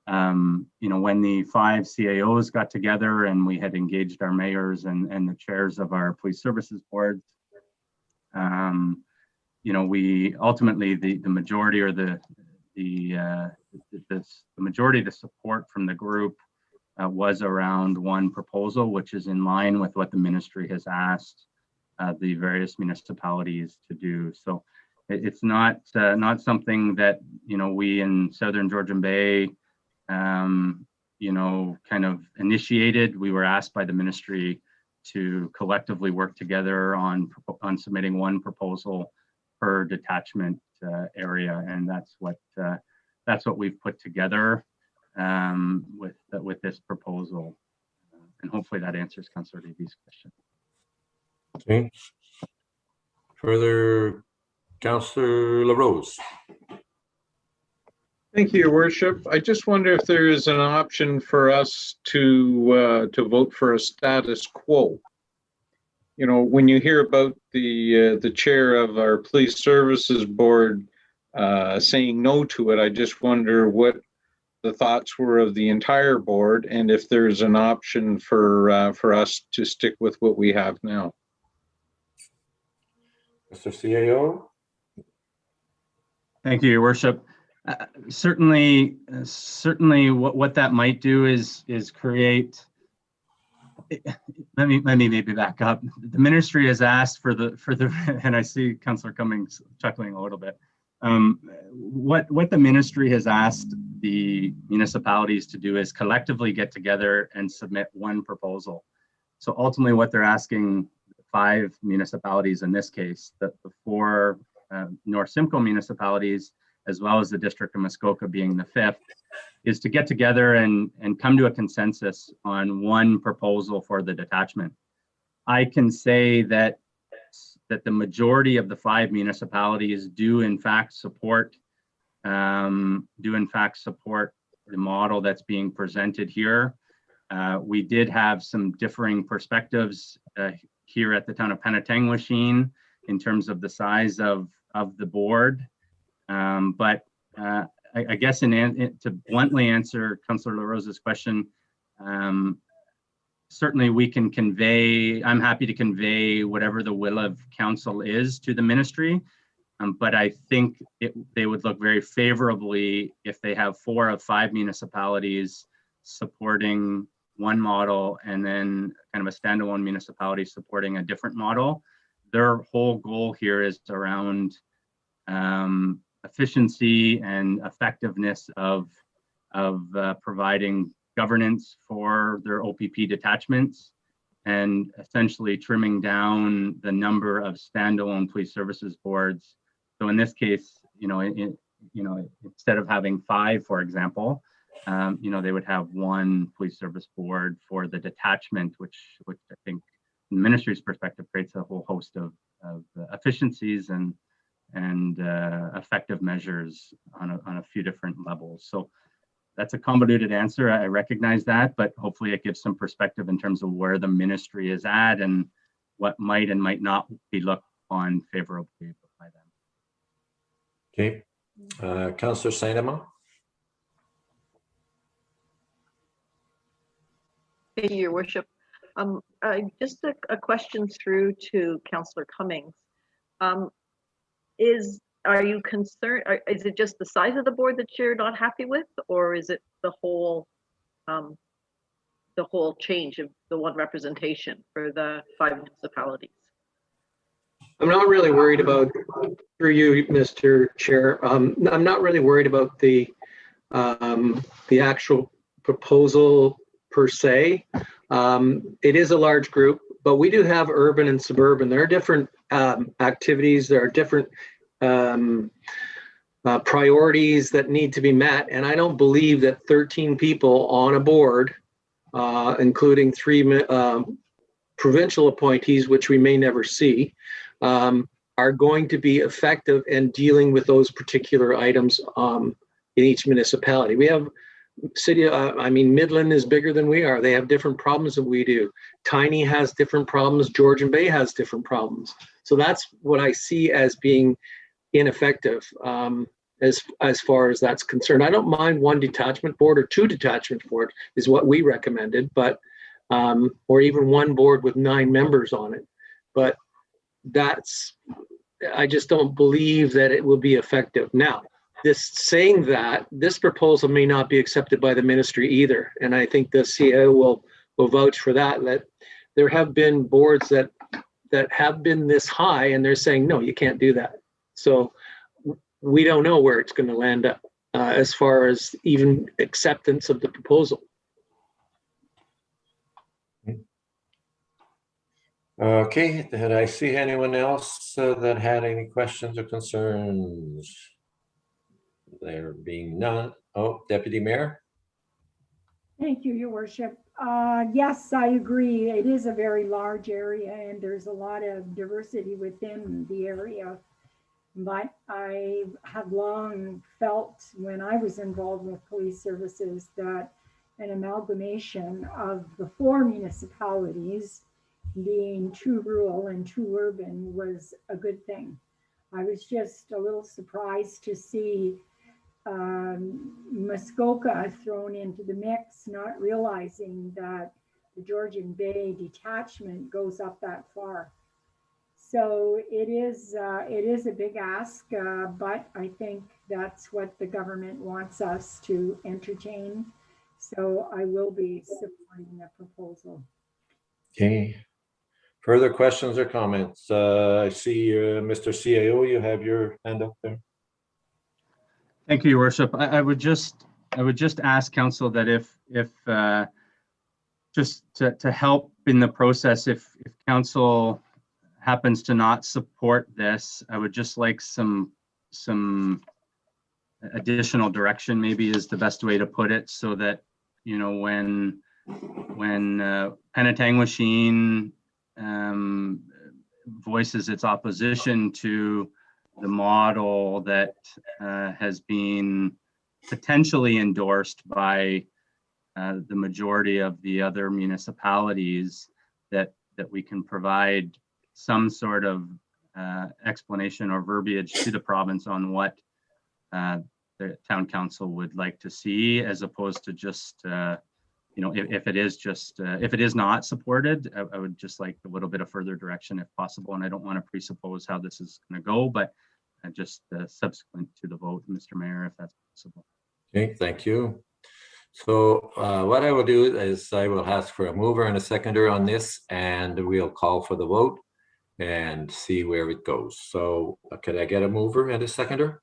when the 5 CAOs got together and we had engaged our mayors and the chairs of our police services boards, we ultimately the majority or the majority of the support from the group was around one proposal, which is in line with what the ministry has asked the various municipalities to do. So it's not something that we in Southern Georgian Bay kind of initiated. We were asked by the ministry to collectively work together on submitting one proposal per detachment area, and that's what we've put together with this proposal, and hopefully that answers Councillor Levy's question. Okay. Further, Councillor LaRose. Thank you, Your Worship. I just wonder if there is an option for us to vote for a status quo. When you hear about the chair of our police services board saying no to it, I just wonder what the thoughts were of the entire board, and if there's an option for us to stick with what we have now. Mr. CAO. Thank you, Your Worship. Certainly, what that might do is create. Let me maybe back up. The ministry has asked for the, and I see Councillor Cummings chuckling a little bit. What the ministry has asked the municipalities to do is collectively get together and submit one proposal. So ultimately, what they're asking 5 municipalities in this case, the 4 North Simcoe municipalities, as well as the District of Muskoka being the 5th, is to get together and come to a consensus on one proposal for the detachment. I can say that the majority of the 5 municipalities do in fact support the model that's being presented here. We did have some differing perspectives here at the town of Penetanguishene in terms of the size of the board. But I guess to bluntly answer Councillor LaRose's question, certainly we can convey, I'm happy to convey whatever the will of council is to the ministry, but I think they would look very favorably if they have 4 of 5 municipalities supporting one model and then kind of a standalone municipality supporting a different model. Their whole goal here is around efficiency and effectiveness of providing governance for their OPP detachments, and essentially trimming down the number of standalone police services boards. So in this case, instead of having 5, for example, they would have one police service board for the detachment, which I think from the ministry's perspective creates a whole host of efficiencies and effective measures on a few different levels. So that's a convoluted answer. I recognize that, but hopefully it gives some perspective in terms of where the ministry is at and what might and might not be looked on favorably by them. Okay, Councillor Saint-Amand. Thank you, Your Worship. Just a question through to Councillor Cummings. Are you concerned? Is it just the size of the board that you're not happy with, or is it the whole change of the one representation for the 5 municipalities? I'm not really worried about, through you, Mr. Chair. I'm not really worried about the actual proposal per se. It is a large group, but we do have urban and suburban. There are different activities. There are different priorities that need to be met. And I don't believe that 13 people on a board, including 3 provincial appointees, which we may never see, are going to be effective in dealing with those particular items in each municipality. We have Midland is bigger than we are. They have different problems than we do. Tiny has different problems. Georgian Bay has different problems. So that's what I see as being ineffective as far as that's concerned. I don't mind 1 detachment board or 2 detachment board is what we recommended, but or even 1 board with 9 members on it. But I just don't believe that it will be effective. Now, saying that, this proposal may not be accepted by the ministry either. And I think the CAO will vouch for that there have been boards that have been this high and they're saying, no, you can't do that. So we don't know where it's going to land up as far as even acceptance of the proposal. Okay, did I see anyone else that had any questions or concerns? There being none. Oh, Deputy Mayor. Thank you, Your Worship. Yes, I agree. It is a very large area and there's a lot of diversity within the area. But I have long felt when I was involved with police services that an amalgamation of the 4 municipalities being 2 rural and 2 urban was a good thing. I was just a little surprised to see Muskoka thrown into the mix, not realizing that the Georgian Bay detachment goes up that far. So it is a big ask, but I think that's what the government wants us to entertain. So I will be supporting the proposal. Okay. Further questions or comments? I see Mr. CAO, you have your hand up there. Thank you, Your Worship. I would just ask council that if just to help in the process, if council happens to not support this, I would just like some additional direction, maybe is the best way to put it, so that, when Penetanguishene voices its opposition to the model that has been potentially endorsed by the majority of the other municipalities, that we can provide some sort of explanation or verbiage to the province on what the town council would like to see, as opposed to just if it is not supported, I would just like a little bit of further direction if possible. And I don't want to presuppose how this is going to go, but just subsequent to the vote, Mr. Mayor, if that's possible. Okay, thank you. So what I will do is I will ask for a mover and a seconder on this, and we'll call for the vote and see where it goes. So could I get a mover and a seconder?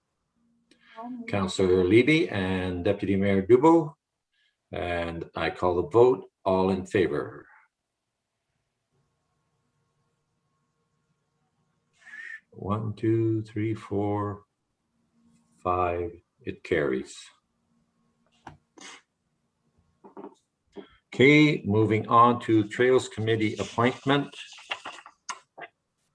Councillor Levy and Deputy Mayor Dubo. And I call the vote. All in favor? One, two, three, 4, 5. It carries. Okay, moving on to Trails Committee appointment.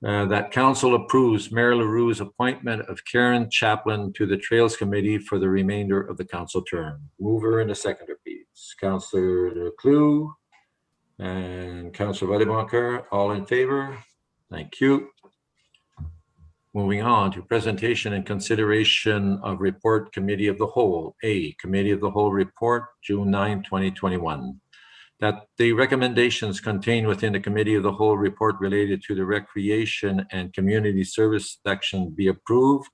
That council approves Mayor LaRue's appointment of Karen Chaplin to the Trails Committee for the remainder of the council term. Mover and a seconder, please. Councillor Leclerc and Councillor Vadeboncoeur, all in favor? Thank you. Moving on to presentation and consideration of report Committee of the Whole. A, Committee of the Whole report, June 9, 2021. That the recommendations contained within the Committee of the Whole report related to the Recreation and Community Service section be approved.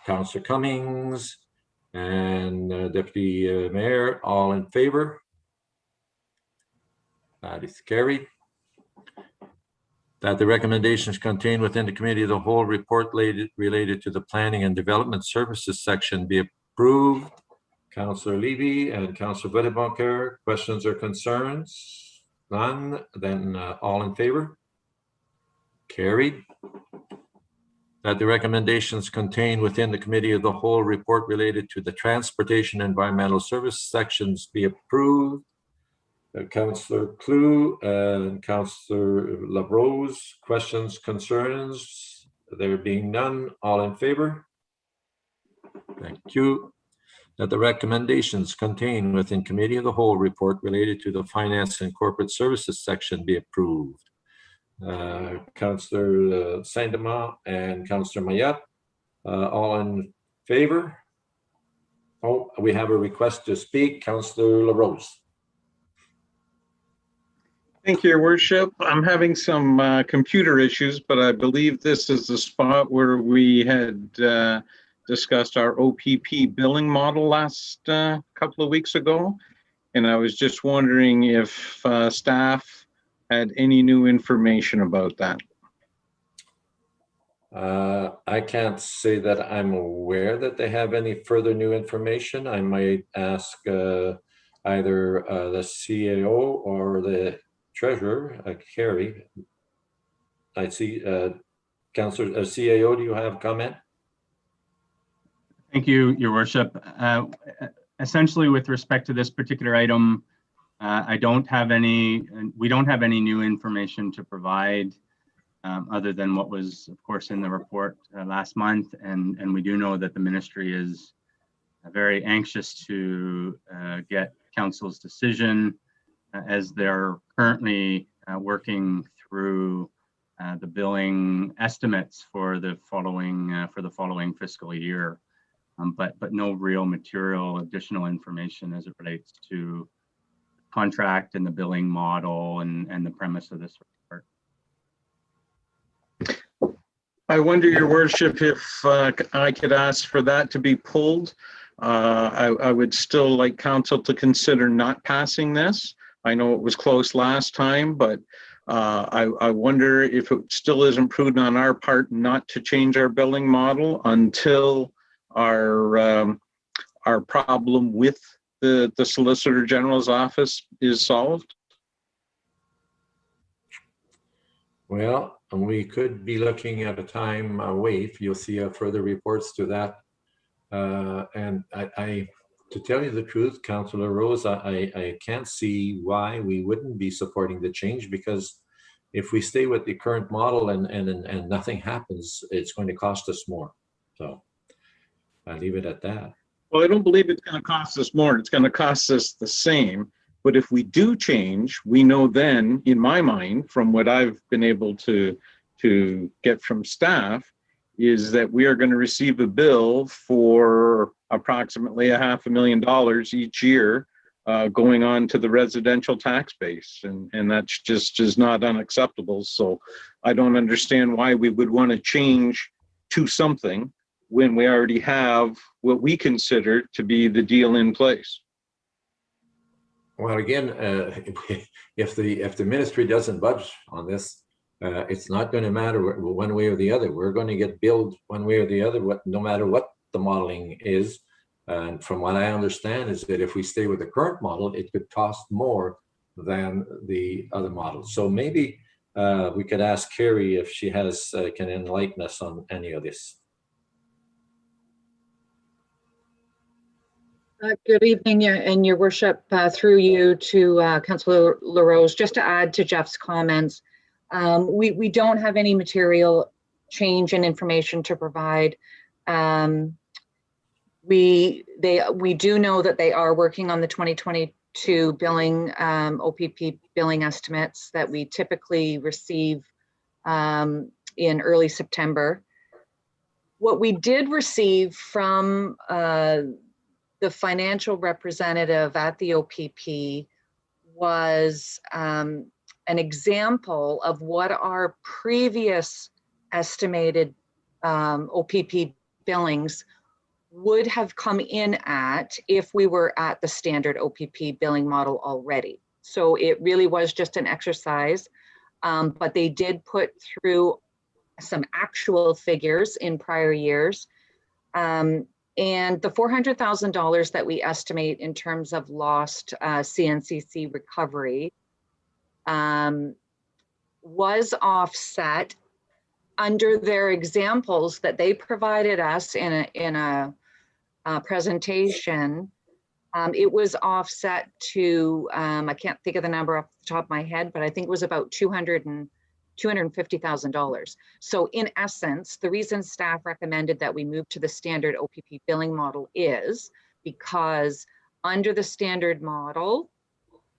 Councillor Cummings and Deputy Mayor, all in favor? That is carried. That the recommendations contained within the Committee of the Whole report related to the Planning and Development Services section be approved. Councillor Levy and Councillor Vadeboncoeur, questions or concerns? None. Then all in favor? Carried. That the recommendations contained within the Committee of the Whole report related to the Transportation Environmental Service sections be approved. Councillor Clou and Councillor LaRose, questions, concerns? There being none, all in favor? Thank you. That the recommendations contained within Committee of the Whole report related to the Finance and Corporate Services section be approved. Councillor Saint-Amand and Councillor Mayette, all in favor? Oh, we have a request to speak. Councillor LaRose. Thank you, Your Worship. I'm having some computer issues, but I believe this is the spot where we had discussed our OPP billing model last couple of weeks ago. And I was just wondering if staff had any new information about that. I can't say that I'm aware that they have any further new information. I might ask either the CAO or the Treasurer, Carrie. I see Councillor CAO, do you have a comment? Thank you, Your Worship. Essentially, with respect to this particular item, we don't have any new information to provide other than what was, of course, in the report last month. And we do know that the ministry is very anxious to get council's decision as they're currently working through the billing estimates for the following fiscal year. But no real material additional information as it relates to contract and the billing model and the premise of this report. I wonder, Your Worship, if I could ask for that to be pulled. I would still like council to consider not passing this. I know it was close last time, but I wonder if it still isn't prudent on our part not to change our billing model until our problem with the Solicitor General's office is solved. Well, we could be looking at a time away if you'll see further reports to that. And I, to tell you the truth, Councillor Rose, I can't see why we wouldn't be supporting the change, because if we stay with the current model and nothing happens, it's going to cost us more. So I'll leave it at that. Well, I don't believe it's going to cost us more. It's going to cost us the same. But if we do change, we know then, in my mind, from what I've been able to get from staff, is that we are going to receive a bill for approximately $500,000 each year going on to the residential tax base. And that's just not unacceptable. So I don't understand why we would want to change to something when we already have what we consider to be the deal in place. Well, again, if the ministry doesn't budge on this, it's not going to matter one way or the other. We're going to get billed one way or the other, no matter what the modeling is. And from what I understand is that if we stay with the current model, it could cost more than the other models. So maybe we could ask Carrie if she can enlighten us on any of this. Good evening, and your worship, through you to Councillor LaRose. Just to add to Jeff's comments, we don't have any material change in information to provide. We do know that they are working on the 2022 billing, OPP billing estimates that we typically receive in early September. What we did receive from the financial representative at the OPP was an example of what our previous estimated OPP billings would have come in at if we were at the standard OPP billing model already. So it really was just an exercise, but they did put through some actual figures in prior years. And the $400,000 that we estimate in terms of lost CNCC recovery was offset under their examples that they provided us in a presentation. It was offset to, I can't think of the number off the top of my head, but I think it was about $250,000. So in essence, the reason staff recommended that we move to the standard OPP billing model is because under the standard model,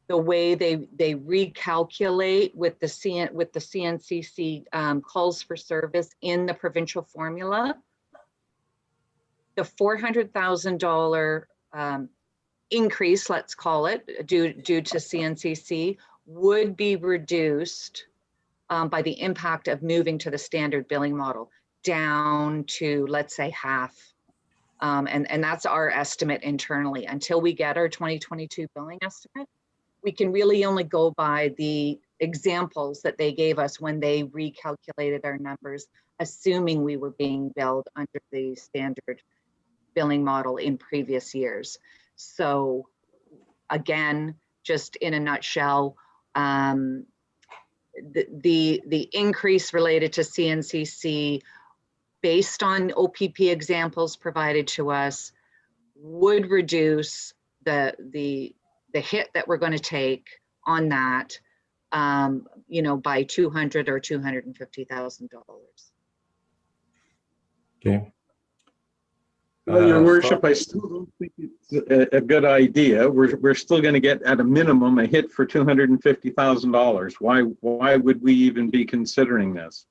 the way they recalculate with the CNCC calls for service in the provincial formula, the $400,000 increase, let's call it, due to CNCC would be reduced by the impact of moving to the standard billing model down to, let's say, half. And that's our estimate internally. Until we get our 2022 billing estimate, we can really only go by the examples that they gave us when they recalculated our numbers, assuming we were being billed under the standard billing model in previous years. So again, just in a nutshell, the increase related to CNCC based on OPP examples provided to us would reduce the hit that we're going to take on that, you know, by $200,000 or $250,000. Okay. Well, Your Worship, I still don't think it's a good idea. We're still going to get, at a minimum, a hit for $250,000. Why would we even be considering this?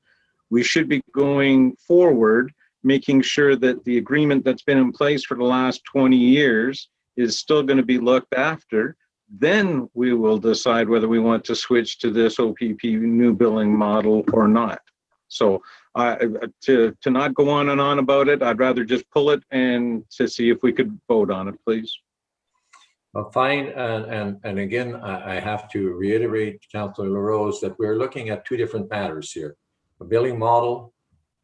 We should be going forward, making sure that the agreement that's been in place for the last 20 years is still going to be looked after. Then we will decide whether we want to switch to this OPP new billing model or not. So to not go on and on about it, I'd rather just pull it and to see if we could vote on it, please. Well, fine, and again, I have to reiterate, Councillor LaRose, that we're looking at two different matters here. A billing model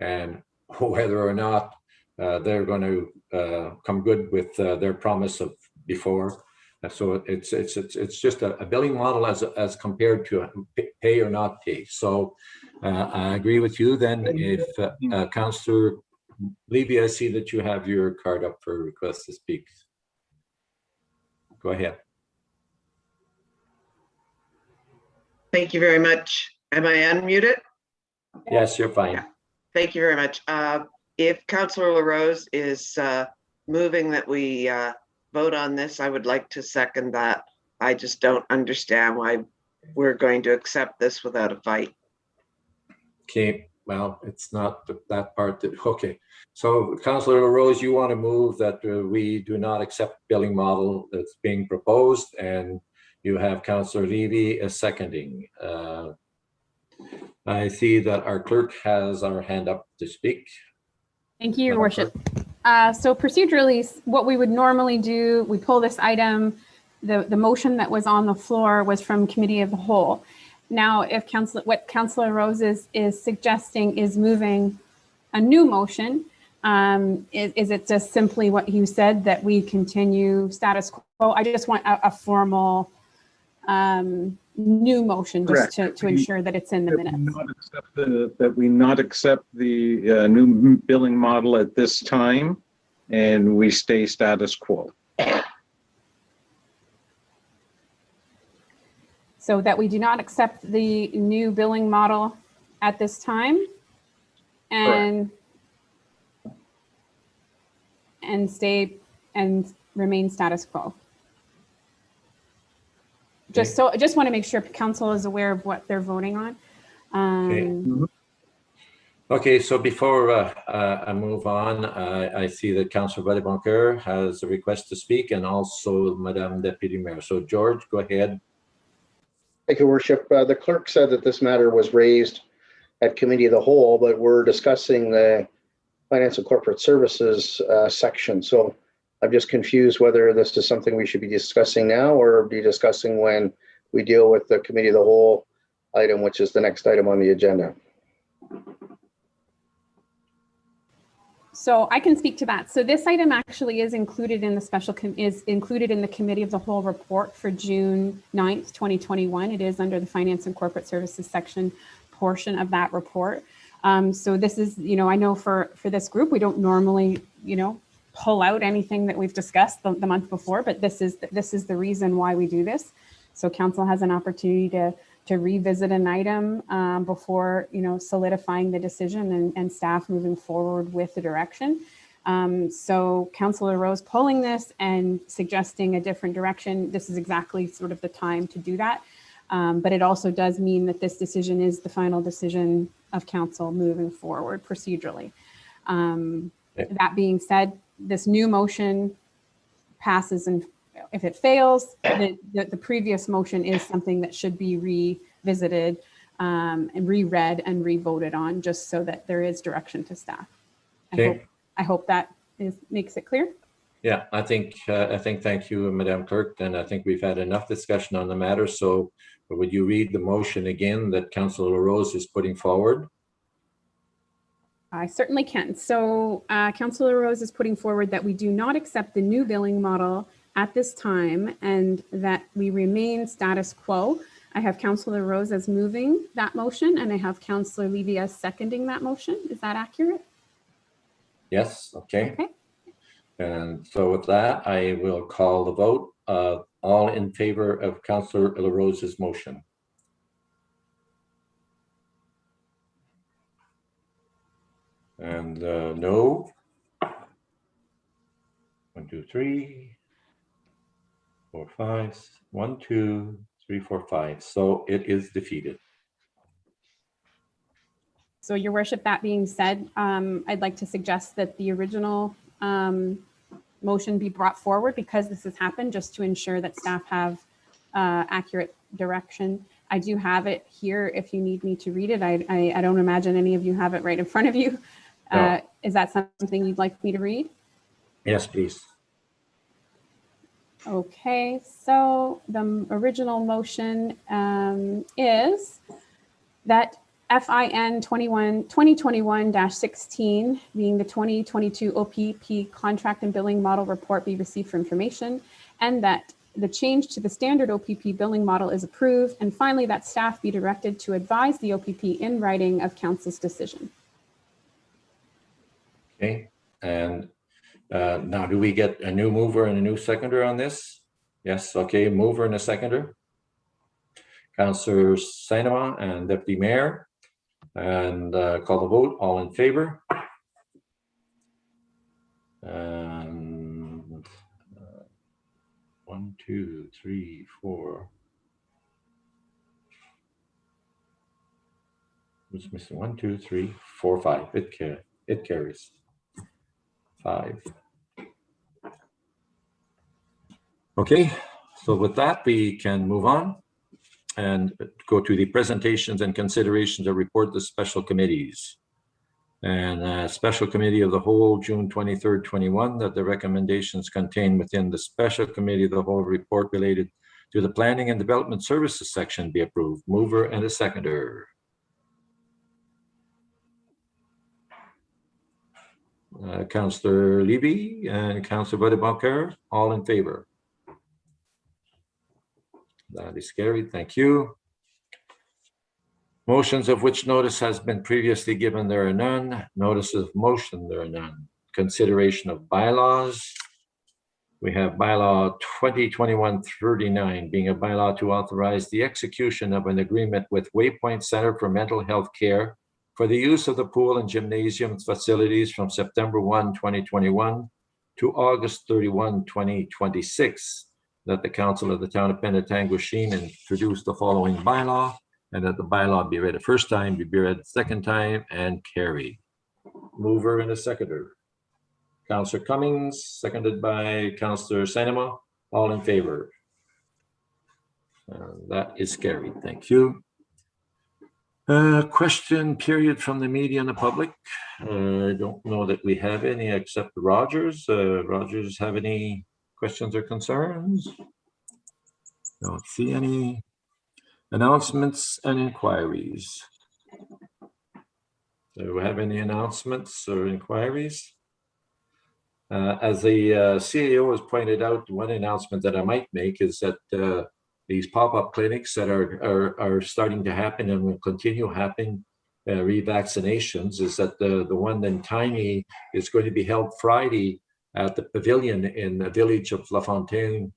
and whether or not they're going to come good with their promise of before. So it's just a billing model as compared to pay or not pay. So I agree with you. Then if Councillor Levy, I see that you have your card up for request to speak. Go ahead. Thank you very much. Am I unmuted? Yes, you're fine. Yeah. Thank you very much. If Councillor LaRose is moving that we vote on this, I would like to second that. I just don't understand why we're going to accept this without a fight. Okay, well, it's not that part that, okay. So Councillor LaRose, you want to move that we do not accept billing model that's being proposed, and you have Councillor Levy seconding. I see that our clerk has our hand up to speak. Thank you, Your Worship. So procedurally, what we would normally do, we pull this item, the motion that was on the floor was from Committee of the Whole. Now, if what Councillor Rose is suggesting is moving a new motion, is it just simply what you said, that we continue status quo? I just want a formal new motion just to ensure that it's in the minutes. That we not accept the new billing model at this time, and we stay status quo. So that we do not accept the new billing model at this time and remain status quo. Just so I just want to make sure council is aware of what they're voting on. Okay, so before I move on, I see that Councillor Vallée-Boncoeur has a request to speak, and also Madame Deputy Mayor. So George, go ahead. Thank you, Worship. The clerk said that this matter was raised at Committee of the Whole, but we're discussing the Finance and Corporate Services section. So I'm just confused whether this is something we should be discussing now or be discussing when we deal with the Committee of the Whole item, which is the next item on the agenda. So I can speak to that. So this item actually is included in the included in the Committee of the Whole report for June 9th, 2021. It is under the Finance and Corporate Services section portion of that report. So this is, I know for this group, we don't normally, pull out anything that we've discussed the month before, but this is the reason why we do this. So council has an opportunity to revisit an item before, solidifying the decision and staff moving forward with the direction. So Councillor Rose pulling this and suggesting a different direction, this is exactly sort of the time to do that. But it also does mean that this decision is the final decision of council moving forward procedurally. That being said, this new motion passes, and if it fails, the previous motion is something that should be revisited and reread and re-voted on, just so that there is direction to staff. Okay. I hope that makes it clear. Yeah, I think thank you, Madam Clerk, and I think we've had enough discussion on the matter. So would you read the motion again that Councillor Rose is putting forward? I certainly can. So Councillor Rose is putting forward that we do not accept the new billing model at this time and that we remain status quo. I have Councillor Rose as moving that motion, and I have Councillor Levy as seconding that motion. Is that accurate? Yes, okay. And so with that, I will call the vote. All in favor of Councillor Rose's motion? And no. 1, 2, 3, 4, 5. 1, 2, 3, 4, 5. So it is defeated. So Your Worship, that being said, I'd like to suggest that the original motion be brought forward because this has happened, just to ensure that staff have accurate direction. I do have it here if you need me to read it. I don't imagine any of you have it right in front of you. No. Is that something you'd like me to read? Yes, please. Okay, so the original motion is that FIN 2021-16, being the 2022 OPP contract and billing model report, be received for information, and that the change to the standard OPP billing model is approved, and finally that staff be directed to advise the OPP in writing of council's decision. Okay, and now do we get a new mover and a new seconder on this? Yes, okay, mover and a seconder. Councillor Sainama and Deputy Mayor. And call the vote. All in favor? And 1, 2, 3, 4. Who's missing? 1, 2, 3, 4, 5. It carries. 5. Okay, so with that, we can move on and go to the presentations and considerations of report to special committees. And Special Committee of the Whole, June 23rd, 21, that the recommendations contained within the Special Committee of the Whole report related to the Planning and Development Services section be approved. Mover and a seconder. Councillor Levy and Councillor Vallée-Boncoeur, all in favor? That is carried. Thank you. Motions of which notice has been previously given, there are none. Notices of motion, there are none. Consideration of bylaws. We have bylaw 2021-39 being a bylaw to authorize the execution of an agreement with Waypoint Center for Mental Health Care for the use of the pool and gymnasium facilities from September 1, 2021 to August 31, 2026. That the council of the town of Penetanguishene introduce the following bylaw, and that the bylaw be read a first time, be read a second time, and carried. Mover and a seconder. Councillor Cummings, seconded by Councillor Sanema. All in favor? That is carried. Thank you. Question period from the media and the public. I don't know that we have any except Rogers. Rogers, have any questions or concerns? Don't see any. Announcements and inquiries. Do we have any announcements or inquiries? As the CAO has pointed out, one announcement that I might make is that these pop-up clinics that are starting to happen and will continue happening, revaccinations, is that the one in Tiny is going to be held Friday at the pavilion in the village of LaFontaine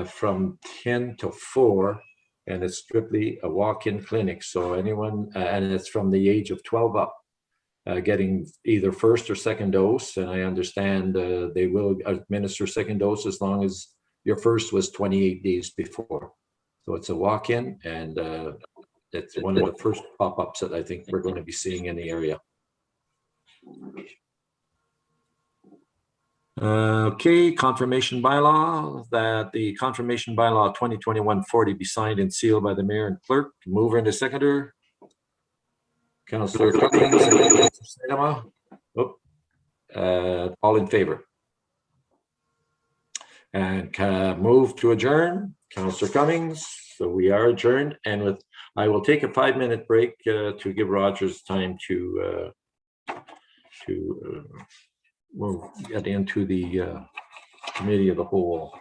from 10 to 4, and it's strictly a walk-in clinic. So anyone, and it's from the age of 12 up, getting either first or second dose. And I understand they will administer second dose as long as your first was 28 days before. So it's a walk-in, and it's one of the first pop-ups that I think we're going to be seeing in the area. Okay, confirmation bylaw, that the confirmation bylaw 2021-40 be signed and sealed by the mayor and clerk. Mover and a seconder. Councillor Cummings and Councillor Sanema. All in favor? And move to adjourn. Councillor Cummings. So we are adjourned, and with I will take a 5-minute break to give Rogers time to move get into the committee of the whole.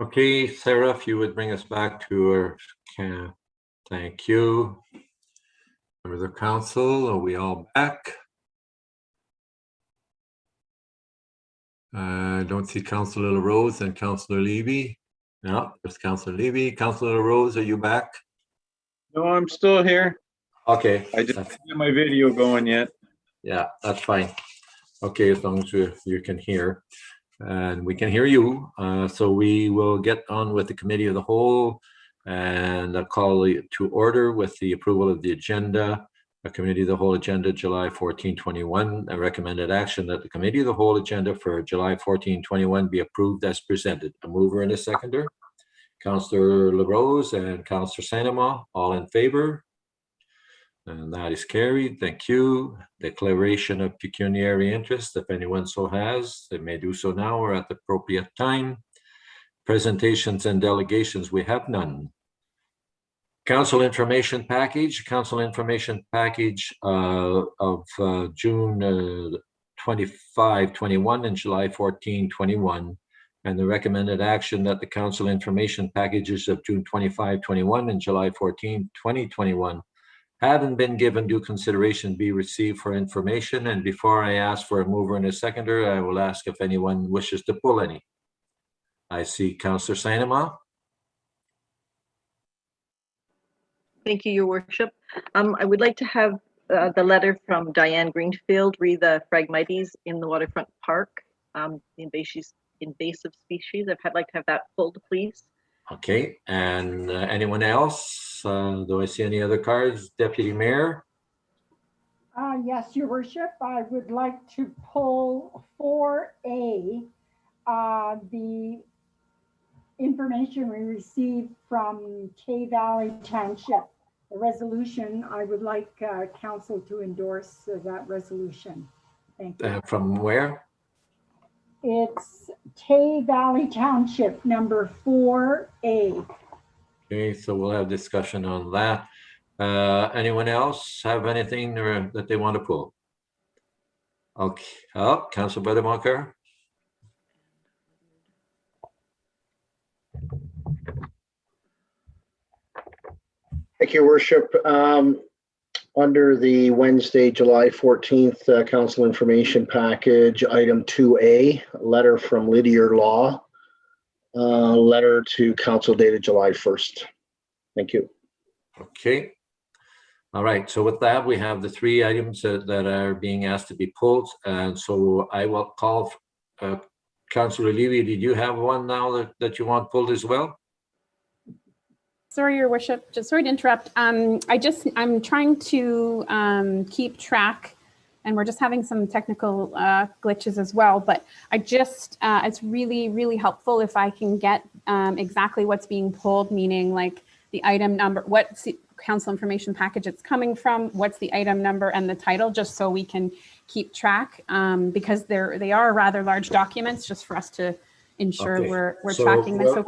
Okay, Sarah, if you would bring us back to our, thank you. Members of council, are we all back? I don't see Councillor LaRose and Councillor Levy. No, there's Councillor Levy. Councillor LaRose, are you back? No, I'm still here. Okay. I just didn't get my video going yet. Yeah, that's fine. Okay, as long as you can hear. And we can hear you. So we will get on with the committee of the whole and I'll call it to order with the approval of the agenda. A committee of the whole agenda, July 14, 21. A recommended action that the committee of the whole agenda for July 14, 21 be approved as presented. A mover and a seconder. Councillor LaRose and Councillor Sanema, all in favor? And that is carried. Thank you. Declaration of pecuniary interest, if anyone so has, they may do so now or at the appropriate time. Presentations and delegations, we have none. Council information package, of June 25, 21 and July 14, 21. And the recommended action that the council information packages of June 25, 21 and July 14, 2021 having been given due consideration be received for information. And before I ask for a mover and a seconder, I will ask if anyone wishes to pull any. I see Councillor Sanema. Thank you, Your Worship. I would like to have the letter from Diane Greenfield, re the Phragmites in the Waterfront Park, the invasive species. I'd like to have that pulled, please. Okay, and anyone else? Do I see any other cards? Deputy Mayor? Yes, Your Worship, I would like to pull 4A, the information we received from Tay Valley Township. The resolution, I would like council to endorse that resolution. Thank you. From where? It's Tay Valley Township, number 4A. Okay, so we'll have discussion on that. Anyone else have anything that they want to pull? Okay, Councilor Buddemacher. Thank you, Worship. Under the Wednesday, July 14th Council Information Package, item 2A, letter from Lydia Law, letter to Council dated July 1st. Thank you. Okay. All right. So with that, we have the three items that are being asked to be pulled. And so I will call Councillor Levy. Did you have one now that you want pulled as well? Sorry, Your Worship, just sorry to interrupt. I'm trying to keep track, and we're just having some technical glitches as well, but it's really, really helpful if I can get exactly what's being pulled, meaning like the item number, what's the council information package it's coming from, what's the item number and the title, just so we can keep track, because they are rather large documents, just for us to ensure Okay. we're So tracking this. Okay.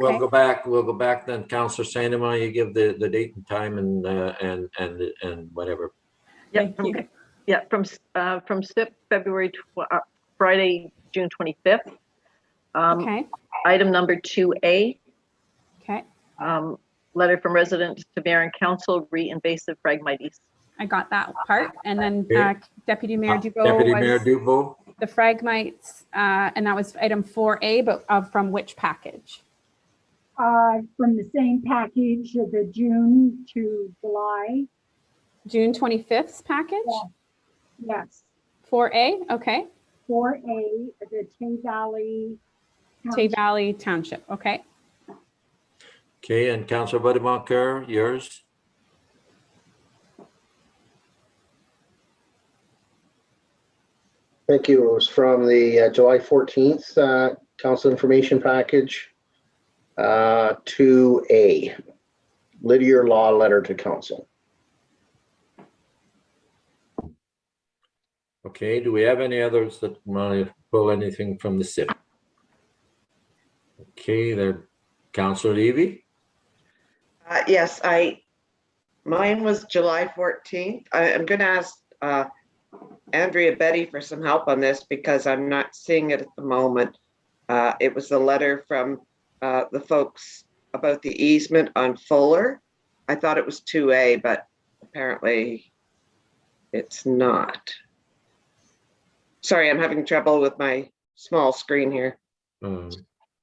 We'll go back then. Councillor Sanema, you give the date and time and whatever. Yep. Okay. Yeah, from Friday, June 25th. Okay. Item number 2A. Okay. Letter from residents to mayor and council, re-invasive Phragmites. I got that part. And then Okay. Deputy Mayor Dubo Deputy Mayor was Dubo. the Phragmites, and that was item 4A, but from which package? From the same package, the June to July. June 25th package? Yes. 4A, okay. 4A, the Tay Valley. Tay Valley Township, okay. Okay, and Councillor Buddemacher, yours? Thank you. It was from the July 14th Council Information Package, 2A, Lydia Law letter to council. Okay, do we have any others that want to pull anything from the SIP? Okay, there, Councillor Levy. Yes, mine was July 14th. I'm going to ask Andrea Betty for some help on this because I'm not seeing it at the moment. It was a letter from the folks about the easement on Fuller. I thought it was 2A, but apparently it's not. Sorry, I'm having trouble with my small screen here.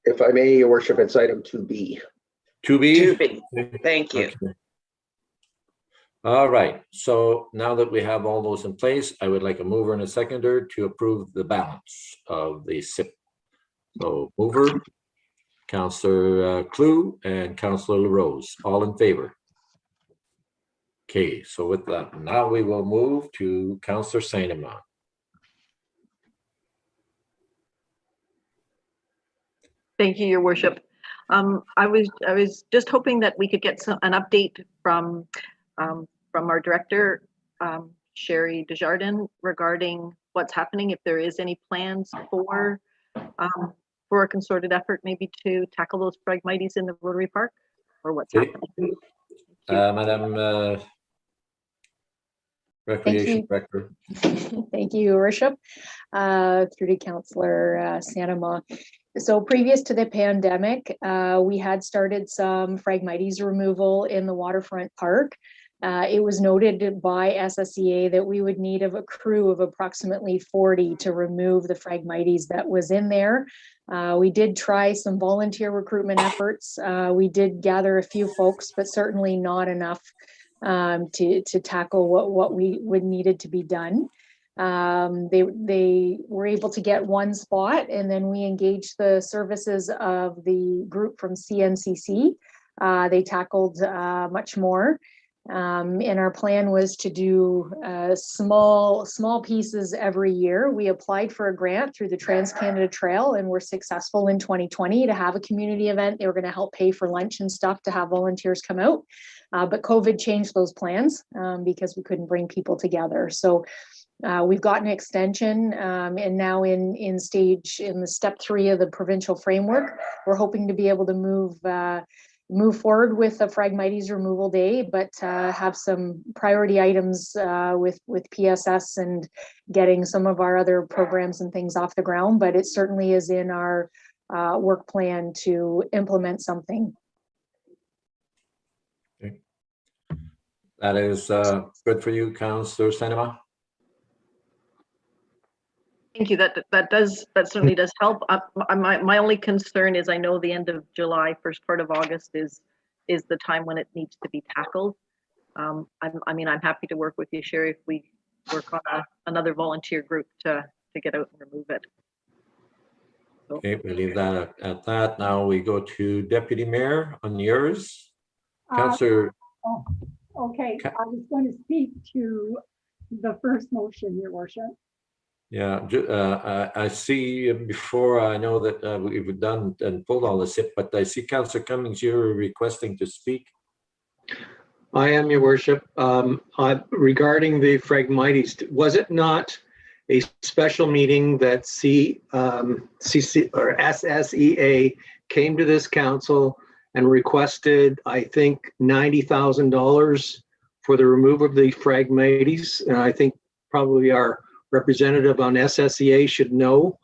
If I may, Your Worship, it's item 2B. 2B? 2B. Thank you. Okay. All right, so now that we have all those in place, I would like a mover and a seconder to approve the balance of the SIP. So mover, Councillor Clue and Councillor LaRose, all in favor. Okay, so with that, now we will move to Councillor Saint-Amand. Thank you, Your Worship. I was just hoping that we could get an update from our director, Sherry Desjardins, regarding what's happening, if there is any plans for a concerted effort maybe to tackle those Phragmites in the Rotary Park, or what's happening. Madam Recreation Director. Thank you, Your Worship. Through to Councillor Saint-Amand. So previous to the pandemic, we had started some Phragmites removal in the waterfront park. It was noted by SSEA that we would need a crew of approximately 40 to remove the Phragmites that was in there. We did try some volunteer recruitment efforts. We did gather a few folks, but certainly not enough to tackle what we would needed to be done. They were able to get one spot, and then we engaged the services of the group from CNCC. They tackled much more. And our plan was to do small pieces every year. We applied for a grant through the Trans-Canada Trail and were successful in 2020 to have a community event. They were going to help pay for lunch and stuff to have volunteers come out. But COVID changed those plans because we couldn't bring people together. So we've got an extension, and now in the step 3 of the provincial framework, we're hoping to be able to move forward with a Phragmites removal day, but have some priority items with PSS and getting some of our other programs and things off the ground. But it certainly is in our work plan to implement something. Okay. That is good for you, Councillor Saint-Amand. Thank you. That certainly does help. My only concern is I know the end of July, first part of August is the time when it needs to be tackled. I'm happy to work with you, Sherry, if we work on another volunteer group to get out and remove it. So. Okay, we leave that at that. Now we go to Deputy Mayor on yours. Councillor. Okay, I was going to speak to the first motion, Your Worship. Yeah, I see before, I know that we've done and pulled all the SIP, but I see Councillor Cummings, you're requesting to speak. I am, Your Worship. Regarding the Phragmites, was it not a special meeting that CC or SSEA came to this council and requested, I think, $90,000 for the removal of the Phragmites? And I think probably our representative on SSEA should know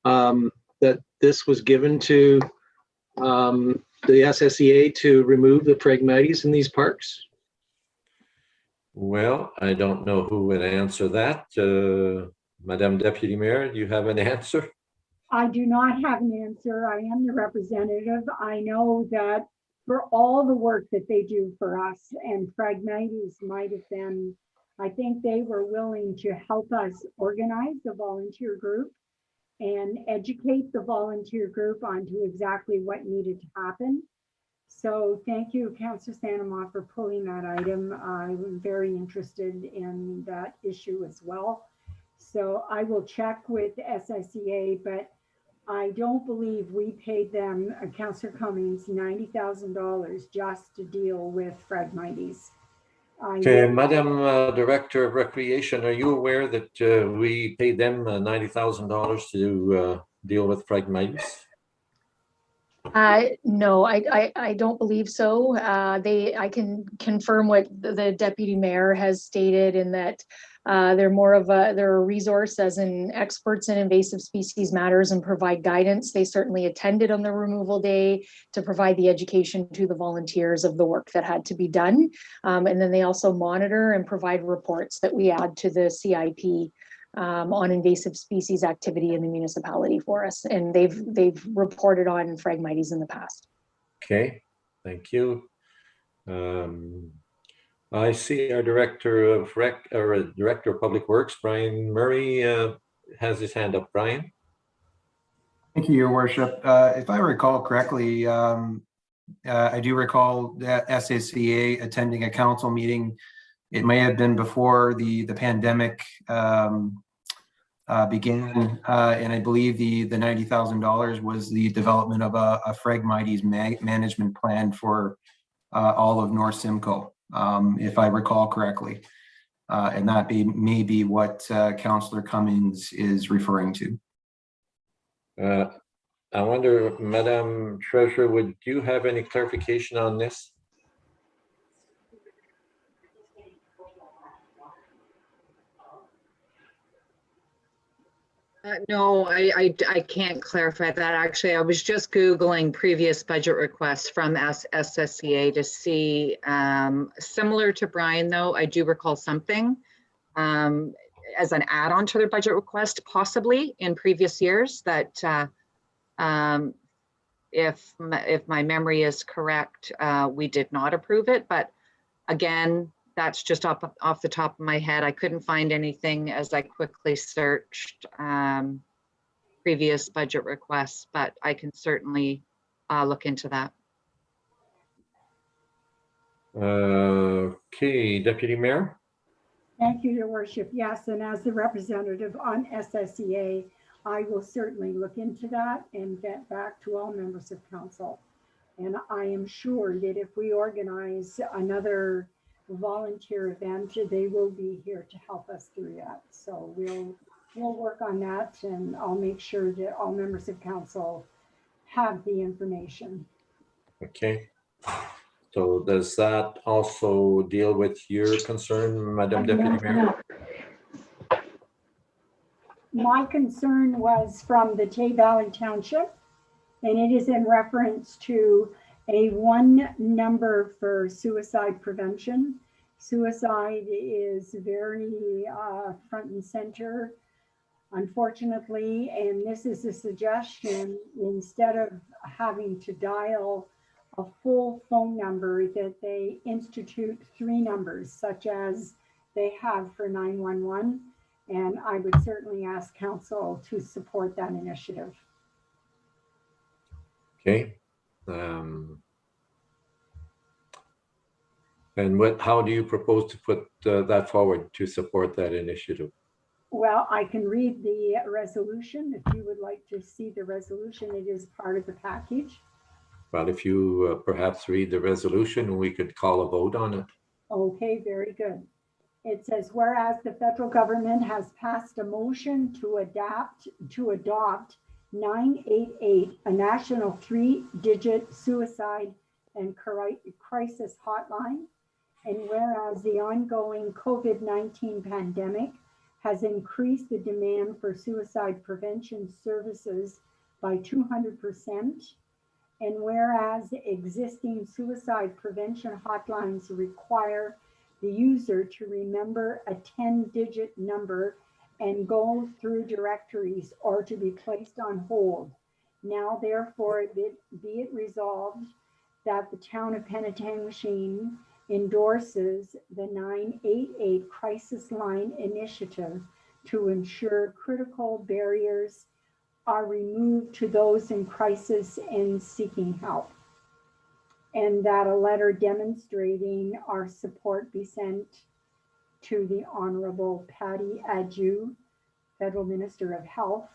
that this was given to the SSEA to remove the Phragmites in these parks? Well, I don't know who would answer that. Madam Deputy Mayor, do you have an answer? I do not have an answer. I am the representative. I know that for all the work that they do for us, and Phragmites might have been, I think they were willing to help us organize the volunteer group and educate the volunteer group onto exactly what needed to happen. So thank you, Councillor Saint-Amand, for pulling that item. I'm very interested in that issue as well. So I will check with SSEA, but I don't believe we paid them, Councillor Cummings, $90,000 just to deal with Phragmites. Okay, Madam Director of Recreation, are you aware that we paid them $90,000 to deal with Phragmites? No, I don't believe so. I can confirm what the Deputy Mayor has stated, in that They're a resource as in experts in invasive species matters and provide guidance. They certainly attended on the removal day to provide the education to the volunteers of the work that had to be done. And then they also monitor and provide reports that we add to the CIP on invasive species activity in the municipality for us. And they've reported on Phragmites in the past. Okay, thank you. I see our Director of Public Works, Brian Murray, has his hand up. Brian? Thank you, Your Worship. If I recall correctly, I do recall that SSCA attending a council meeting. It may have been before the pandemic began, and I believe the $90,000 was the development of a Phragmites management plan for all of North Simcoe, if I recall correctly. And that may be what Councillor Cummings is referring to. I wonder, Madam Treasurer, would you have any clarification on this? No, I can't clarify that. Actually, I was just Googling previous budget requests from SSCA to see, similar to Brian though, I do recall something as an add-on to their budget request, possibly in previous years that if my memory is correct, we did not approve it, but again, that's just off the top of my head. I couldn't find anything as I quickly searched previous budget requests, but I can certainly look into that. Okay, Deputy Mayor. Thank you, Your Worship. Yes, and as the representative on SSCA, I will certainly look into that and get back to all members of council. And I am sure that if we organize another volunteer event, they will be here to help us through that. So we'll work on that, and I'll make sure that all members of council have the information. Okay. So does that also deal with your concern, Madam Deputy Mayor? My concern was from the Tay Valley Township, and it is in reference to a one number for suicide prevention. Suicide is very front and center, unfortunately, and this is a suggestion, instead of having to dial a full phone number, that they institute 3 numbers, such as they have for 911. And I would certainly ask council to support that initiative. Okay. And how do you propose to put that forward to support that initiative? Well, I can read the resolution. If you would like to see the resolution, it is part of the package. Well, if you perhaps read the resolution, we could call a vote on it. Okay, very good. It says, whereas the federal government has passed a motion to adopt 988, a national 3-digit suicide and crisis hotline. And whereas the ongoing COVID-19 pandemic has increased the demand for suicide prevention services by 200%. And whereas existing suicide prevention hotlines require the user to remember a 10-digit number and go through directories or to be placed on hold. Now, therefore, be it resolved that the town of Penetanguishene endorses the 988 Crisis Line Initiative to ensure critical barriers are removed to those in crisis and seeking help. And that a letter demonstrating our support be sent to the Honorable Patty Adju, Federal Minister of Health,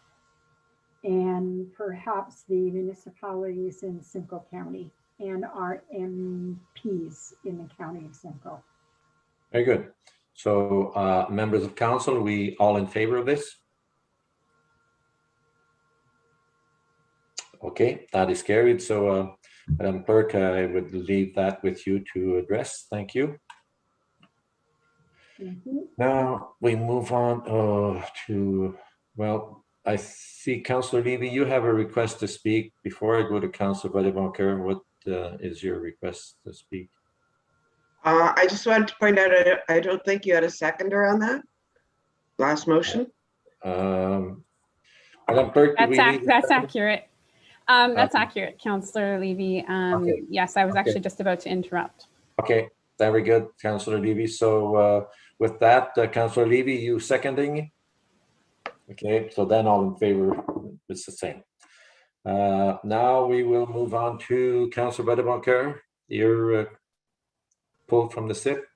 and perhaps the municipalities in Simcoe County and our MPs in the County of Simcoe. Very good. So members of council, are we all in favor of this? Okay, that is carried. So Madam Clerk, I would leave that with you to address. Thank you. Now we move on to, well, I see Councillor Levy, you have a request to speak. Before I go to Councillor Buddenbacher, what is your request to speak? I just wanted to point out, I don't think you had a seconder on that last motion. Madam Clerk, do we need- That's accurate. That's Okay. accurate, Councillor Levy. Okay. Yes, I was actually Okay. just about to interrupt. Okay, very good, Councillor Levy. So with that, Councillor Levy, you seconding? Okay, so then all in favor, it's the same. Now we will move on to Councillor Buddenbacher. You're pulled from the SIP.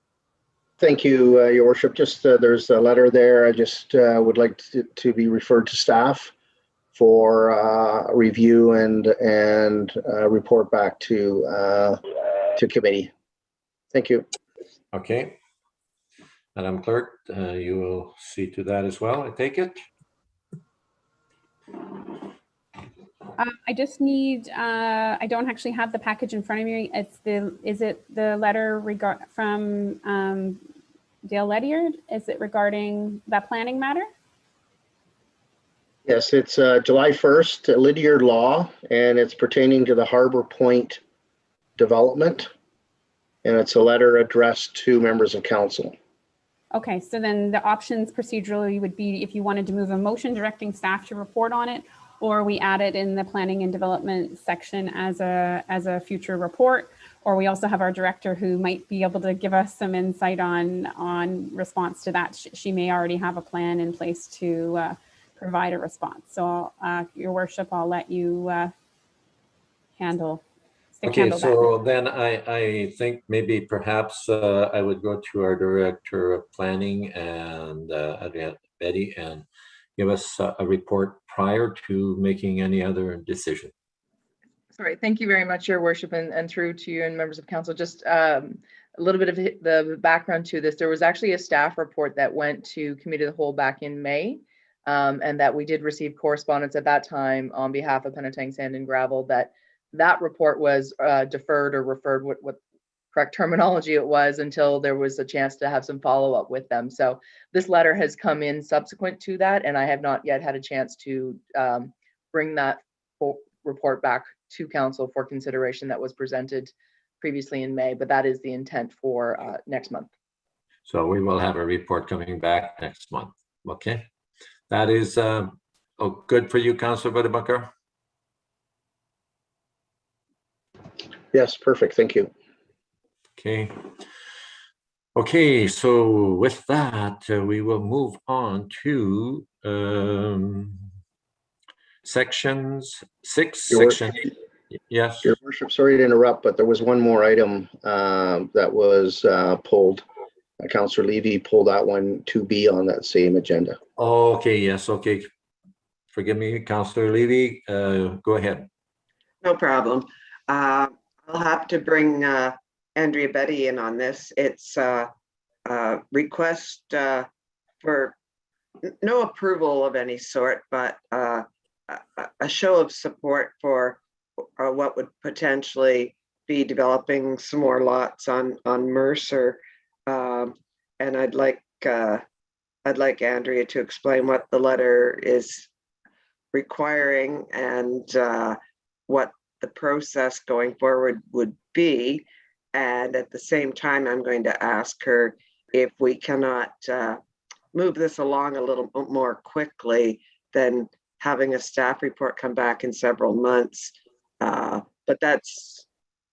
Thank you, Your Worship. Just there's a letter there. I just would like to be referred to staff for review and report back to committee. Thank you. Okay. Madam Clerk, you will see to that as well, I take it? I just need, I don't actually have the package in front of me. Is it the letter from Dale Ledyard? Is it regarding that planning matter? Yes, it's July 1st, Lydiard Law, and it's pertaining to the Harbor Point development. And it's a letter addressed to members of council. Okay, so then the options procedurally would be if you wanted to move a motion directing staff to report on it, or we add it in the planning and development section as a future report, or we also have our director who might be able to give us some insight on response to that. She may already have a plan in place to provide a response. So Your Worship, I'll let you handle Okay, that. so then I think maybe perhaps I would go to our Director of Planning and Betty and give us a report prior to making any other decision. Sorry, thank you very much, Your Worship, and through to you and members of council. Just a little bit of the background to this. There was actually a staff report that went to Committee of the Whole back in May, and that we did receive correspondence at that time on behalf of Penetang Sand and Gravel that report was deferred or referred, what correct terminology it was, until there was a chance to have some follow-up with them. So this letter has come in subsequent to that, and I have not yet had a chance to bring that report back to council for consideration that was presented previously in May, but that is the intent for next month. So we will have a report coming back next month. Okay, that is good for you, Councillor Buddenbacher? Yes, perfect. Thank you. Okay. Okay, so with that, we will move on to sections 6, section 8. Yes. Your Worship, sorry to interrupt, but there was one more item that was pulled. Councillor Levy pulled that one to be on that same agenda. Okay, yes, okay. Forgive me, Councillor Levy, go ahead. No problem. I'll have to bring Andrea Betty in on this. It's a request for no approval of any sort, but a show of support for what would potentially be developing some more lots on Mercer. And I'd like Andrea to explain what the letter is requiring and what the process going forward would be. And at the same time, I'm going to ask her if we cannot move this along a little bit more quickly than having a staff report come back in several months. But that's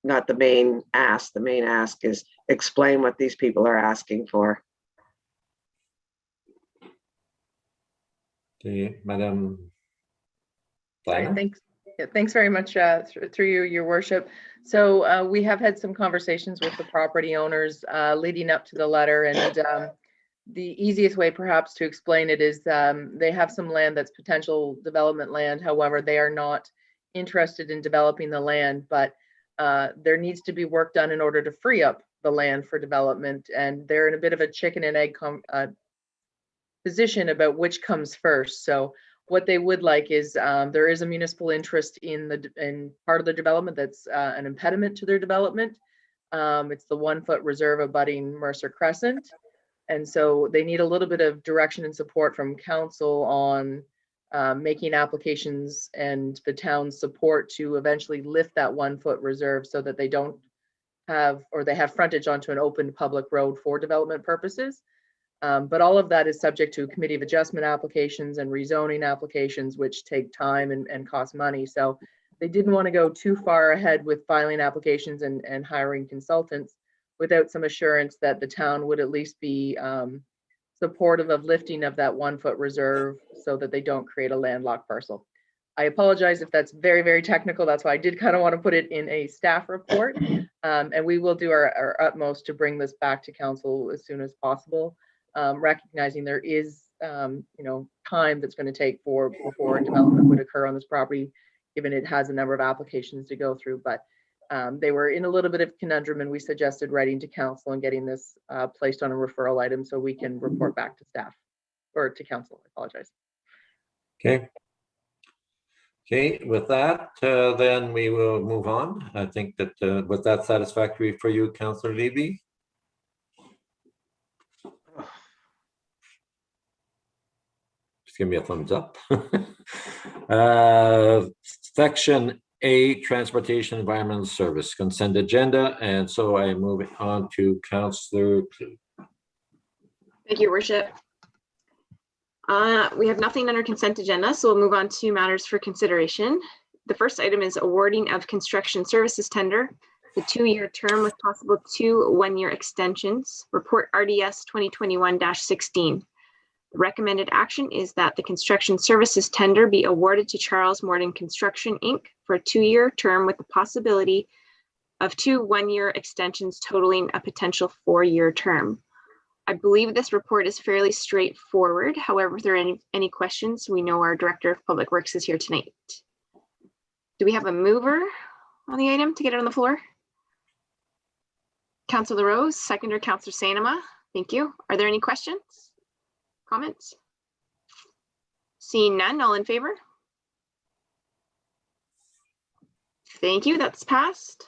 not the main ask. The main ask is explain what these people are asking for. Okay, Madam. Thanks very much through you, Your Worship. So we have had some conversations with the property owners leading up to the letter, and the easiest way perhaps to explain it is they have some land that's potential development land. However, they are not interested in developing the land, but there needs to be work done in order to free up the land for development. And they're in a bit of a chicken and egg position about which comes first. So what they would like is there is a municipal interest in part of the development that's an impediment to their development. It's the 1 foot reserve abutting Mercer Crescent. And so they need a little bit of direction and support from council on making applications and the town's support to eventually lift that 1 foot reserve so that they don't have, or they have frontage onto an open public road for development purposes. But all of that is subject to committee of adjustment applications and rezoning applications, which take time and cost money. So they didn't want to go too far ahead with filing applications and hiring consultants without some assurance that the town would at least be supportive of lifting of that 1 foot reserve so that they don't create a landlocked parcel. I apologize if that's very, very technical. That's why I did kind of want to put it in a staff report. And we will do our utmost to bring this back to council as soon as possible, recognizing there is, time that's going to take before development would occur on this property, given it has a number of applications to go through. But they were in a little bit of conundrum, and we suggested writing to council and getting this placed on a referral item so we can report back to staff or to council. I apologize. Okay. Okay, with that, then we will move on. I think that was that satisfactory for you, Councillor Levy? Just give me a thumbs up. Section A, Transportation Environmental Service, consent agenda. And so I move it on to Councillor Klug. Thank you, Your Worship. We have nothing under consent agenda, so we'll move on to matters for consideration. The first item is awarding of construction services tender, the 2-year term with possible 2 one-year extensions. Report RDS 2021-16. The recommended action is that the construction services tender be awarded to Charles Morton Construction, Inc. for a 2-year term with the possibility of 2 one-year extensions totaling a potential 4-year term. I believe this report is fairly straightforward. However, if there are any questions, we know our Director of Public Works is here tonight. Do we have a mover on the item to get it on the floor? Councillor Rose, seconder Councillor Sanema. Thank you. Are there any questions? Comments? Seeing none, all in favor? Thank you, that's passed.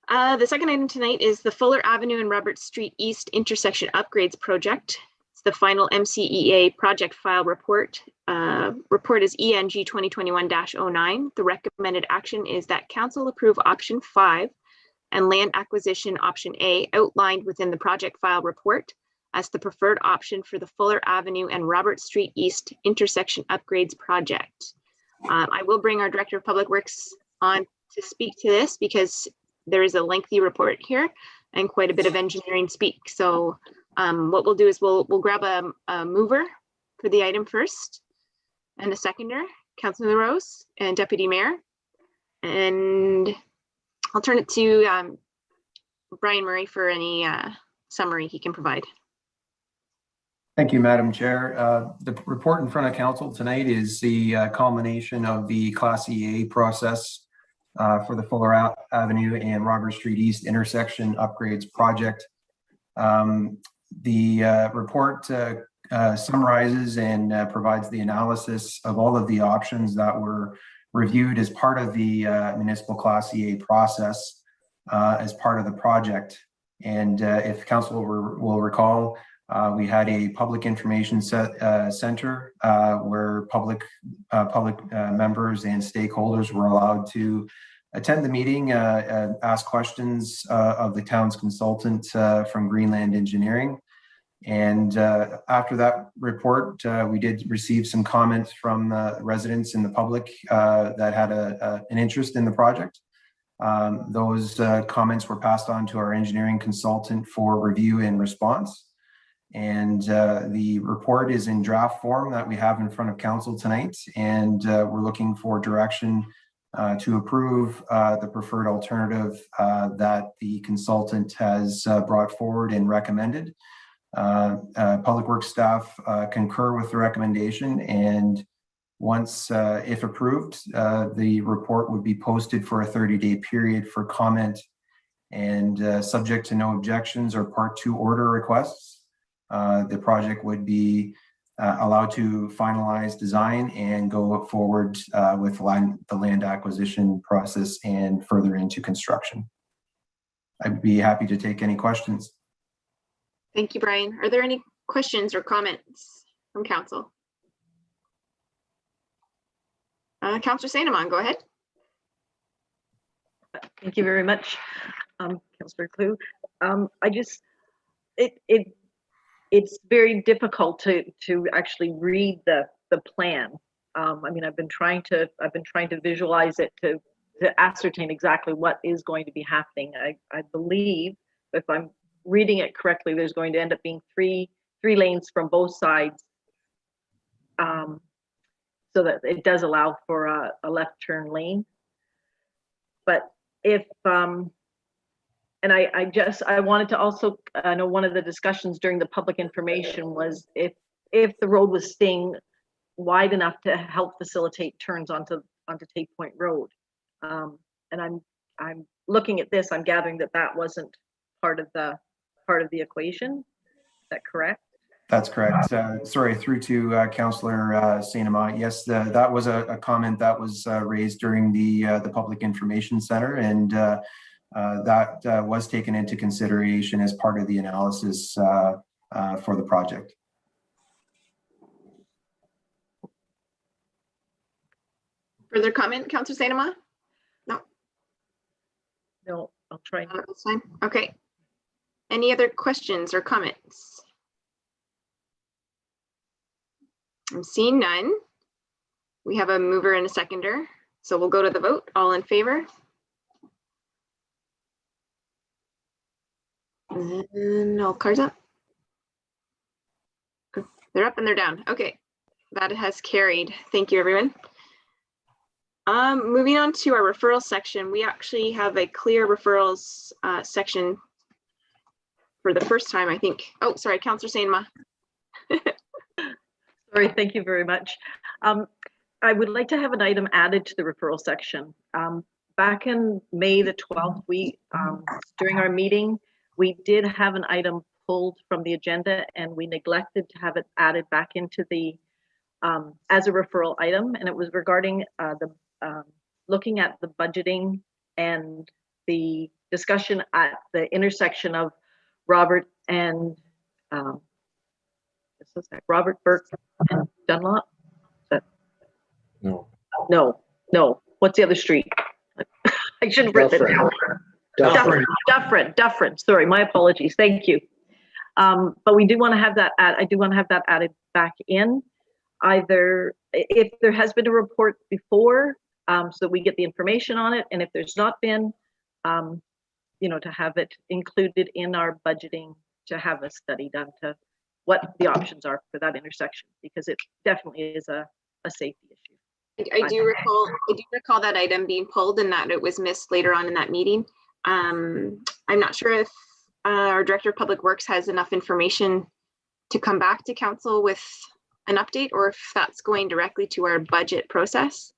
The second item tonight is the Fuller Avenue and Robert Street East intersection upgrades project. It's the final MCEA project file report. Report is ENG 2021-09. The recommended action is that council approve option 5 and land acquisition option A outlined within the project file report as the preferred option for the Fuller Avenue and Robert Street East intersection upgrades project. I will bring our Director of Public Works on to speak to this because there is a lengthy report here and quite a bit of engineering speak. So what we'll do is we'll grab a mover for the item first and a seconder, Councillor Rose and Deputy Mayor. And I'll turn it to Brian Murray for any summary he can provide. Thank you, Madam Chair. The report in front of council tonight is the culmination of the Class EA process for the Fuller Avenue and Robert Street East intersection upgrades project. The report summarizes and provides the analysis of all of the options that were reviewed as part of the municipal Class EA process as part of the project. And if council will recall, we had a public information center where public members and stakeholders were allowed to attend the meeting, ask questions of the town's consultant from Greenland Engineering. And after that report, we did receive some comments from residents in the public that had an interest in the project. Those comments were passed on to our engineering consultant for review and response. And the report is in draft form that we have in front of council tonight. And we're looking for direction to approve the preferred alternative that the consultant has brought forward and recommended. Public Works staff concur with the recommendation, and once, if approved, the report would be posted for a 30-day period for comment, and subject to no objections or Part 2 order requests, the project would be allowed to finalize design and go forward with the land acquisition process and further into construction. I'd be happy to take any questions. Thank you, Brian. Are there any questions or comments from council? Councillor St. Amand, go ahead. Thank you very much, Councillor Clue. It's very difficult to actually read the plan. I mean, I've been trying to visualize it to ascertain exactly what is going to be happening. I believe, if I'm reading it correctly, there's going to end up being three lanes from both sides, so that it does allow for a left turn lane. But if and I wanted to also know, one of the discussions during the public information was if the road was staying wide enough to help facilitate turns onto Tate Point Road. And I'm looking at this, I'm gathering that wasn't part of the equation. Is that correct? That's correct. Sorry, through to Councillor St. Amand. Yes, that was a comment that was raised during the Public Information Center, and that was taken into consideration as part of the analysis for the project. Further comment, Councillor St. Amand? No. No, I'll try. That's fine. Okay. Any other questions or comments? I'm seeing none. We have a mover and a seconder, so we'll go to the vote. All in favor? And all cards up. They're up and they're down. Okay, that has carried. Thank you, everyone. Moving on to our referral section, we actually have a clear referrals section for the first time, I think. Oh, sorry, Councillor St. Amand. Sorry, thank you very much. I would like to have an item added to the referral section. Back in May the 12th, during our meeting, we did have an item pulled from the agenda, and we neglected to have it added back into the as a referral item, and it was regarding looking at the budgeting and the discussion at the intersection of Robert and Robert Burke and Dunlop. No. What's the other street? I should have written it down. Dufferin. Sorry, my apologies. Thank you. But we do want to have that. I do want to have that added back in. Either if there has been a report before, so that we get the information on it, and if there's not been, to have it included in our budgeting, to have a study done to what the options are for that intersection, because it definitely is a safety issue. I do recall that item being pulled and that it was missed later on in that meeting. I'm not sure if our Director of Public Works has enough information to come back to council with an update, or if that's going directly to our budget process.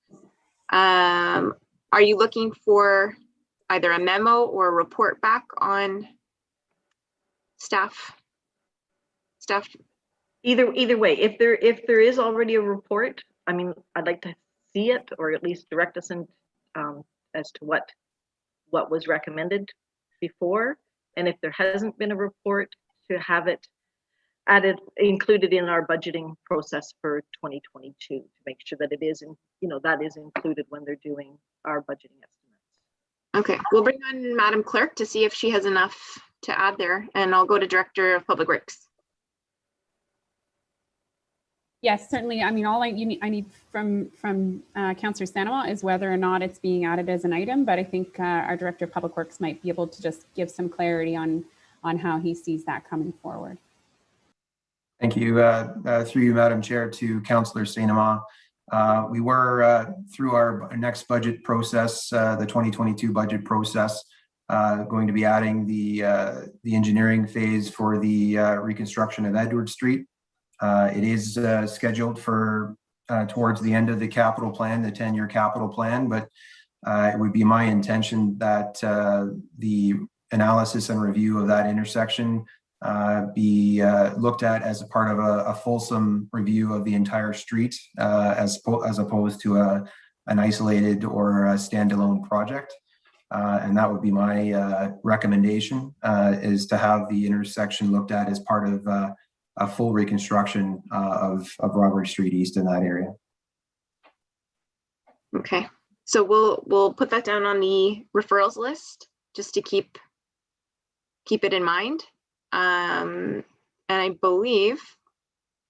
Are you looking for either a memo or a report back on staff? Either way, if there is already a report, I mean, I'd like to see it, or at least direct us in as to what was recommended before. And if there hasn't been a report, to have it included in our budgeting process for 2022, to make sure that it is, that is included when they're doing our budgeting estimates. Okay, we'll bring on Madam Clerk to see if she has enough to add there, and I'll go to Director of Public Works. Yes, certainly. I mean, all I need from Councillor St. Amand is whether or not it's being added as an item, but I think our Director of Public Works might be able to just give some clarity on how he sees that coming forward. Thank you. Through you, Madam Chair, to Councillor St. Amand. We were, through our next budget process, the 2022 budget process, going to be adding the engineering phase for the reconstruction of Edward Street. It is scheduled for towards the end of the capital plan, the 10-year capital plan, but it would be my intention that the analysis and review of that intersection be looked at as a part of a fulsome review of the entire street, as opposed to an isolated or a standalone project. And that would be my recommendation, is to have the intersection looked at as part of a full reconstruction of Robert Street East in that area. Okay, so we'll put that down on the referrals list just to keep it in mind. And I believe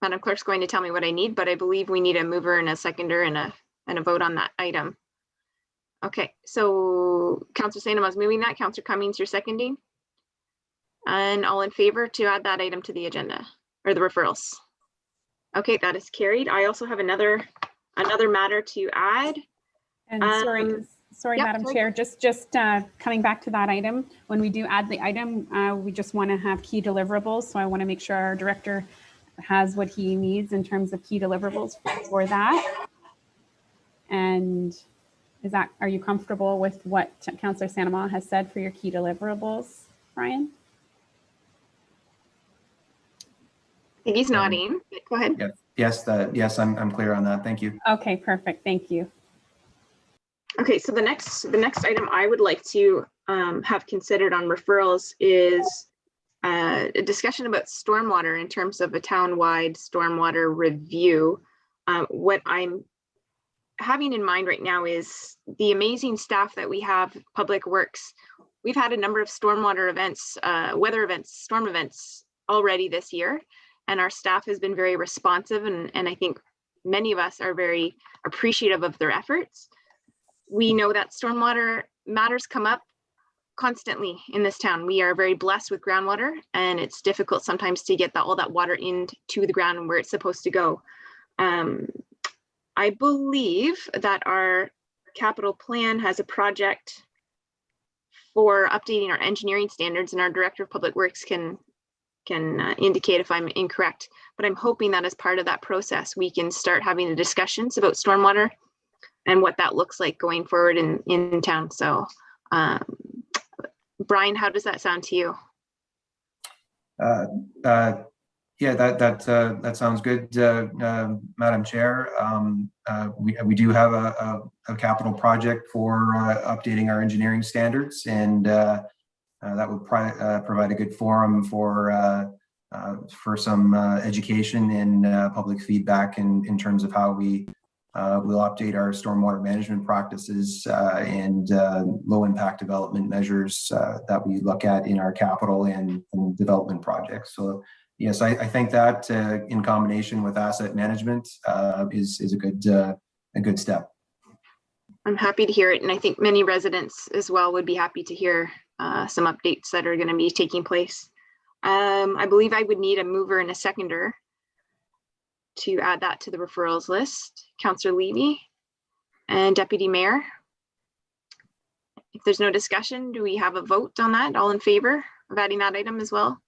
Madam Clerk's going to tell me what I need, but I believe we need a mover and a seconder and a vote on that item. Okay, so Councillor St. Amand's moving that. Councillor Cummings, you're seconding. And all in favor to add that item to the agenda or the referrals. Okay, that is carried. I also have another matter to add. And sorry, yep, Madam sorry. Chair, just coming back to that item, when we do add the item, we just want to have key deliverables. So I want to make sure our director has what he needs in terms of key deliverables for that. And are you comfortable with what Councillor St. has said for your key deliverables, Brian? I think he's nodding. Go ahead. Yes, I'm clear on that. Thank you. Okay, perfect. Thank you. Okay, so the next item I would like to have considered on referrals is a discussion about stormwater in terms of a town-wide stormwater review. What I'm having in mind right now is the amazing staff that we have, Public Works. We've had a number of stormwater events, weather events, storm events already this year, and our staff has been very responsive, and I think many of us are very appreciative of their efforts. We know that stormwater matters come up constantly in this town. We are very blessed with groundwater, and it's difficult sometimes to get all that water into the ground where it's supposed to go. I believe that our capital plan has a project for updating our engineering standards, and our Director of Public Works can indicate if I'm incorrect, but I'm hoping that as part of that process, we can start having the discussions about stormwater and what that looks like going forward in town. So, Brian, how does that sound to you? Yeah, that sounds good, Madam Chair. We do have a capital project for updating our engineering standards, and that would provide a good forum for some education and public feedback in terms of how we will update our stormwater management practices and low impact development measures that we look at in our capital and development projects. So yes, I think that in combination with asset management is a good step. I'm happy to hear it, and I think many residents as well would be happy to hear some updates that are going to be taking place. I believe I would need a mover and a seconder to add that to the referrals list. Councillor Levy and Deputy Mayor. If there's no discussion, do we have a vote on that? All in favor of adding that item as well?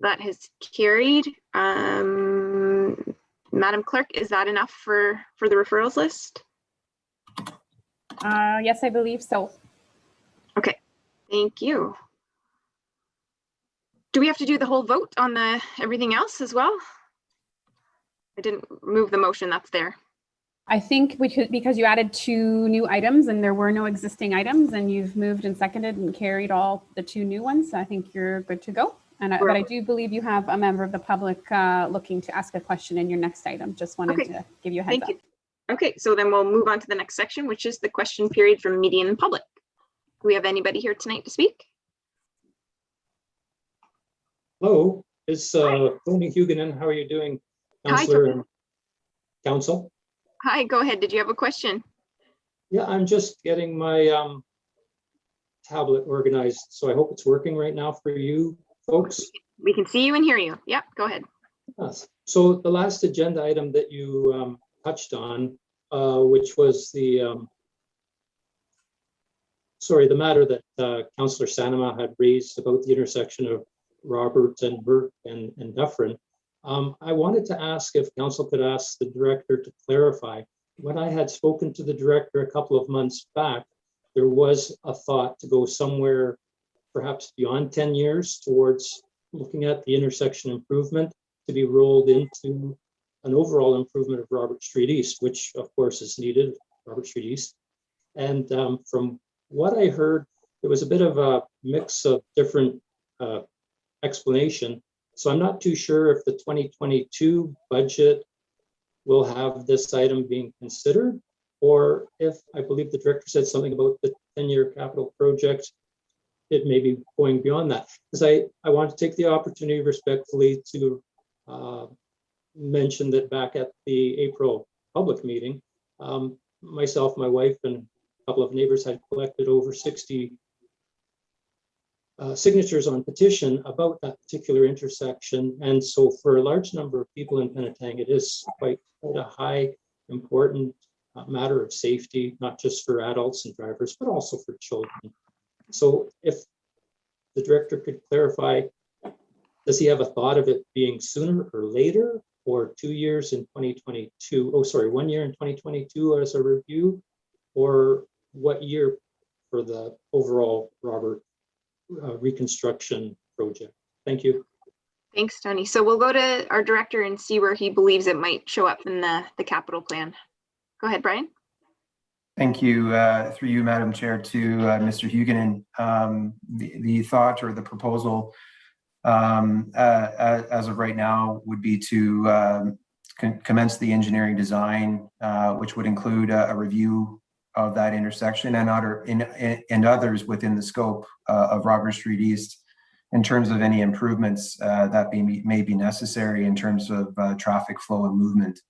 That has carried. Madam Clerk, is that enough for the referrals list? Yes, I believe so. Okay, thank you. Do we have to do the whole vote on everything else as well? I didn't move the motion that's there. I think we could, because you added 2 new items and there were no existing items, and you've moved and seconded and carried all the 2 new ones. So I think you're good to go. But I do believe you have a member of the public looking to ask a question in your next item. Just wanted to give you a heads up. Thank you. Okay, so then we'll move on to the next section, which is the question period from media and public. Do we have anybody here tonight to speak? Hello, it's Tony Huguenin. How are you doing, Councillor and Council? Hi, go ahead. Did you have a question? Yeah, I'm just getting my tablet organized, so I hope it's working right now for you folks. We can see you and hear you. Yep, go ahead. Yes. So the last agenda item that you touched on, which was the matter that Councillor Sanema had raised about the intersection of Roberts and Burke and Dufferin. I wanted to ask if Council could ask the Director to clarify. When I had spoken to the Director a couple of months back, there was a thought to go somewhere perhaps beyond 10 years towards looking at the intersection improvement to be rolled into an overall improvement of Robert Street East, which of course is needed, Robert Street East. And from what I heard, there was a bit of a mix of different explanation. So I'm not too sure if the 2022 budget will have this item being considered, or if, I believe the director said something about the 10-year capital project, it may be going beyond that. Because I want to take the opportunity respectfully to mention that back at the April public meeting, myself, my wife, and a couple of neighbors had collected over 60 signatures on petition about that particular intersection. And so for a large number of people in Penetang, it is quite a high, important matter of safety, not just for adults and drivers, but also for children. So if the director could clarify, does he have a thought of it being sooner or later, or 2 years in 2022? Oh, sorry, 1 year in 2022 as a review, or what year for the overall Robert reconstruction project? Thank you. Thanks, Tony. So we'll go to our director and see where he believes it might show up in the capital plan. Go ahead, Brian. Thank you, through you, Madam Chair, to Mr. Huguenin. The thought or the proposal as of right now would be to commence the engineering design, which would include a review of that intersection and others within the scope of Robert Street East in terms of any improvements that may be necessary in terms of traffic flow and movement.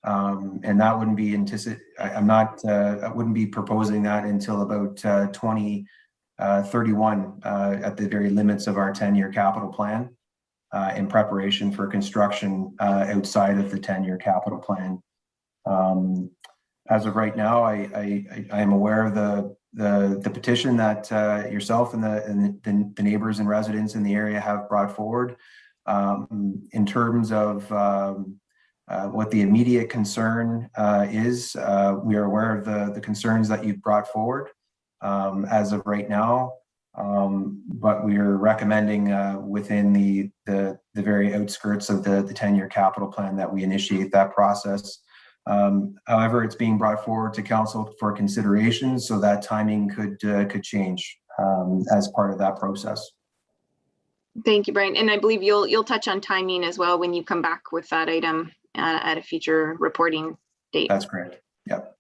And that wouldn't be I wouldn't be proposing that until about 2031 at the very limits of our 10-year capital plan in preparation for construction outside of the 10-year capital plan. As of right now, I am aware of the petition that yourself and the neighbors and residents in the area have brought forward. In terms of what the immediate concern is, we are aware of the concerns that you've brought forward as of right now, but we are recommending within the very outskirts of the 10-year capital plan that we initiate that process. However, it's being brought forward to council for consideration, so that timing could change as part of that process. Thank you, Brian. And I believe you'll touch on timing as well when you come back with that item at a future reporting date. That's correct. Yep.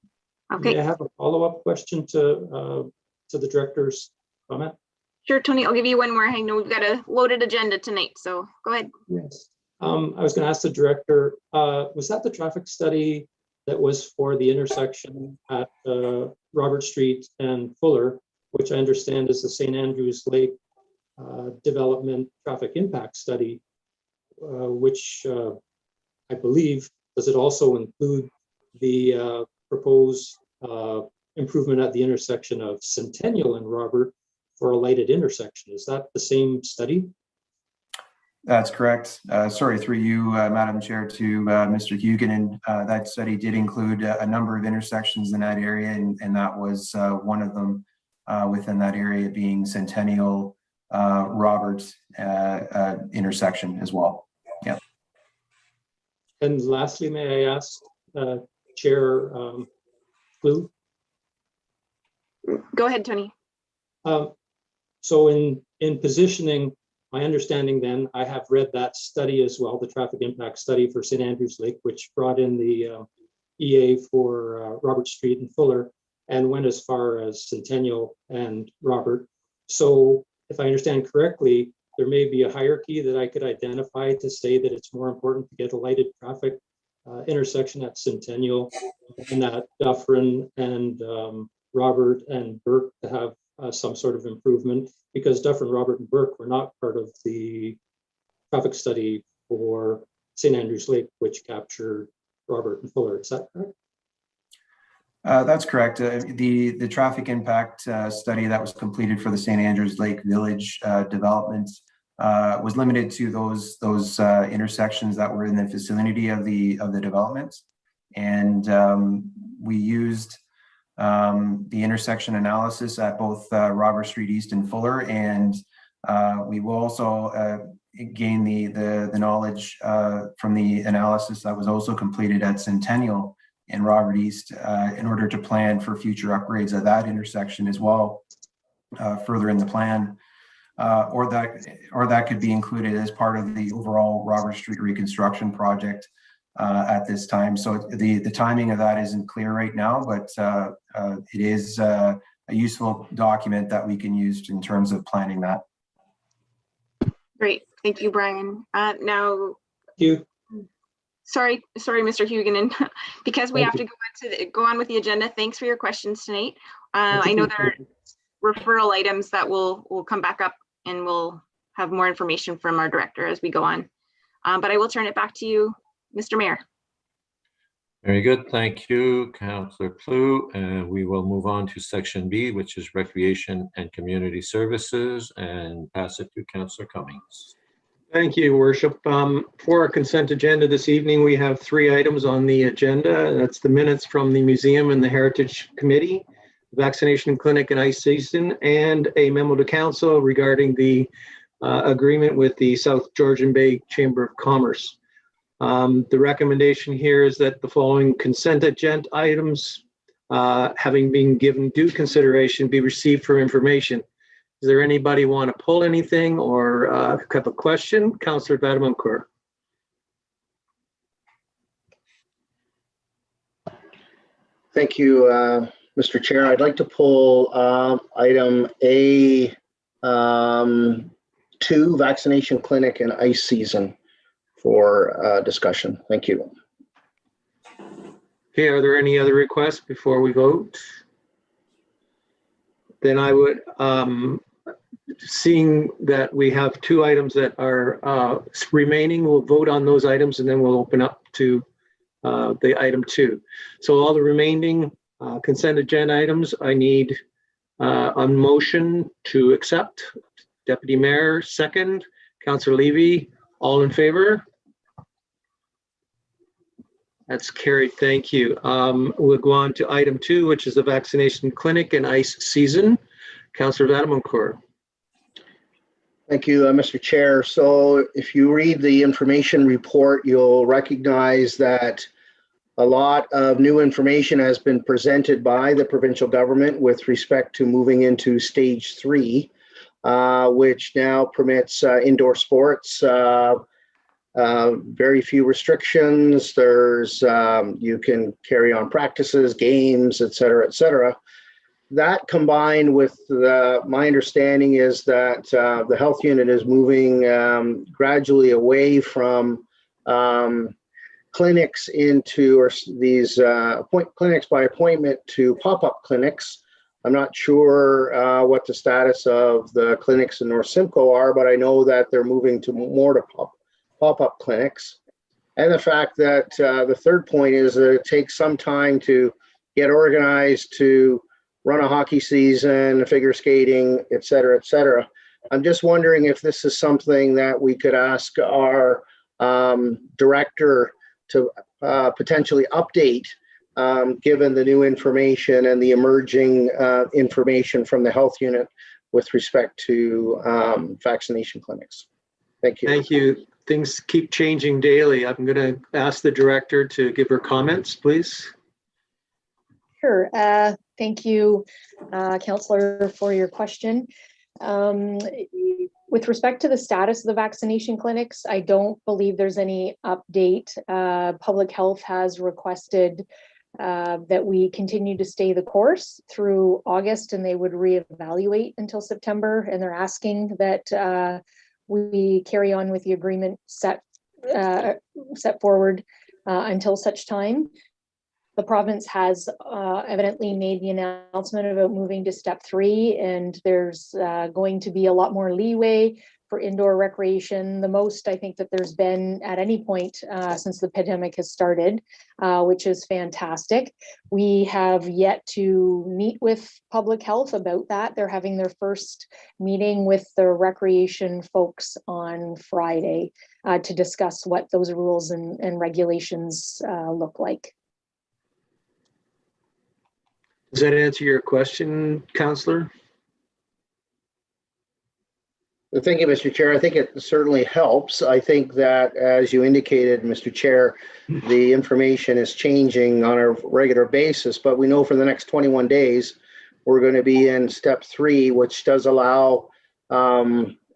Okay. May I have a follow-up question to the director's comment? Sure, Tony. I'll give you one more. I know we've got a loaded agenda tonight, so go ahead. Yes. I was going to ask the director, was that the traffic study that was for the intersection at Robert Street and Fuller, which I understand is the St. Andrews Lake development traffic impact study, which I believe, does it also include the proposed improvement at the intersection of Centennial and Robert for a lighted intersection? Is that the same study? That's correct. Sorry, through you, Madam Chair, to Mr. Huguenin. That study did include a number of intersections in that area, and that was one of them within that area being Centennial Roberts intersection as well. Yeah. And lastly, may I ask Chair Blue? Go ahead, Tony. So in positioning, my understanding then, I have read that study as well, the traffic impact study for St. Andrews Lake, which brought in the EA for Robert Street and Fuller and went as far as Centennial and Robert. So if I understand correctly, there may be a hierarchy that I could identify to say that it's more important to get a lighted traffic intersection at Centennial and at Dufferin and Robert and Burke to have some sort of improvement, because Dufferin, Robert, and Burke were not part of the traffic study for St. Andrews Lake, which captured Robert and Fuller. Is that correct? That's correct. The traffic impact study that was completed for the St. Andrews Lake Village development was limited to those intersections that were in the vicinity of the development, and we used the intersection analysis at both Robert Street East and Fuller, and we will also gain the knowledge from the analysis that was also completed at Centennial and Robert East in order to plan for future upgrades of that intersection as well, further in the plan. Or that could be included as part of the overall Robert Street reconstruction project at this time. So the timing of that isn't clear right now, but it is a useful document that we can use in terms of planning that. Great, thank you, Brian. Now, You. sorry, Mr. Huguenin, because we have to go on with the agenda. Thanks for your questions tonight. I know there are referral items that will come back up, and we'll have more information from our director as we go on. But I will turn it back to you, Mr. Mayor. Very good. Thank you, Councillor Klug. We will move on to section B, which is recreation and community services, and pass it to Councillor Cummings. Thank you, Worship. For our consent agenda this evening, we have 3 items on the agenda. That's the minutes from the Museum and the Heritage Committee, vaccination clinic and ice season, and a memo to council regarding the agreement with the South Georgian Bay Chamber of Commerce. The recommendation here is that the following consent agenda items, having been given due consideration, be received for information. Is there anybody want to pull anything or have a question? Councillor Badamancourt. Thank you, Mr. Chair. I'd like to pull item A2, vaccination clinic and ice season for discussion. Thank you. Okay, are there any other requests before we vote? Then I would, seeing that we have 2 items that are remaining, we'll vote on those items and then we'll open up to the item 2. So all the remaining consent agenda items, I need a motion to accept. Deputy Mayor, second. Councillor Levy, all in favor? That's carried. Thank you. We'll go on to item 2, which is the vaccination clinic and ice season. Councillor Badamancourt. Thank you, Mr. Chair. So if you read the information report, you'll recognize that a lot of new information has been presented by the provincial government with respect to moving into stage 3, which now permits indoor sports. Very few restrictions. There's you can carry on practices, games, et cetera, et cetera. That combined with my understanding is that the health unit is moving gradually away from clinics into these clinics by appointment to pop-up clinics. I'm not sure what the status of the clinics in North Simcoe are, but I know that they're moving to more to pop-up clinics. And the fact that the third point is that it takes some time to get organized to run a hockey season, figure skating, et cetera, et cetera. I'm just wondering if this is something that we could ask our director to potentially update given the new information and the emerging information from the health unit with respect to vaccination clinics. Thank you. Thank you. Things keep changing daily. I'm going to ask the director to give her comments, please. Sure. Thank you, Councillor, for your question. With respect to the status of the vaccination clinics, I don't believe there's any update. Public Health has requested that we continue to stay the course through August, and they would reevaluate until September. And they're asking that we carry on with the agreement set forward until such time. The province has evidently made the announcement about moving to step 3, and there's going to be a lot more leeway for indoor recreation. The most I think that there's been at any point since the pandemic has started, which is fantastic. We have yet to meet with Public Health about that. They're having their first meeting with the recreation folks on Friday to discuss what those rules and regulations look like. Does that answer your question, Councillor? Thank you, Mr. Chair. I think it certainly helps. I think that, as you indicated, Mr. Chair, the information is changing on a regular basis, but we know for the next 21 days, we're going to be in step 3, which does allow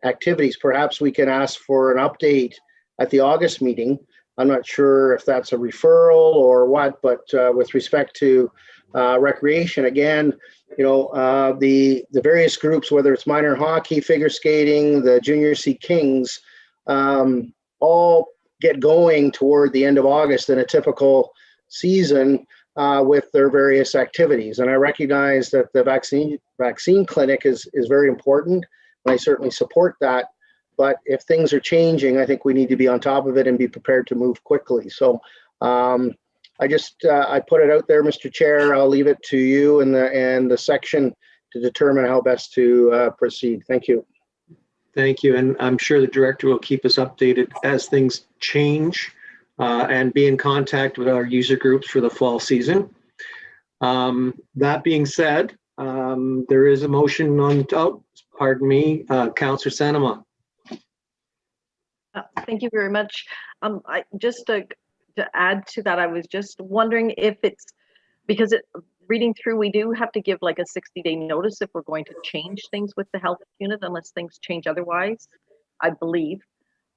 activities. Perhaps we can ask for an update at the August meeting. I'm not sure if that's a referral or what, but with respect to recreation, again, you know, the various groups, whether it's minor hockey, figure skating, the Junior C Kings, all get going toward the end of August in a typical season with their various activities. And I recognize that the vaccine clinic is very important, and I certainly support that. But if things are changing, I think we need to be on top of it and be prepared to move quickly. So I put it out there, Mr. Chair. I'll leave it to you and the section to determine how best to proceed. Thank you. Thank you. And I'm sure the director will keep us updated as things change and be in contact with our user groups for the fall season. That being said, there is a motion on, pardon me, Councillor Sanama. Thank you very much. Just to add to that, I was just wondering if it's, because reading through, we do have to give like a 60-day notice if we're going to change things with the health unit, unless things change otherwise, I believe.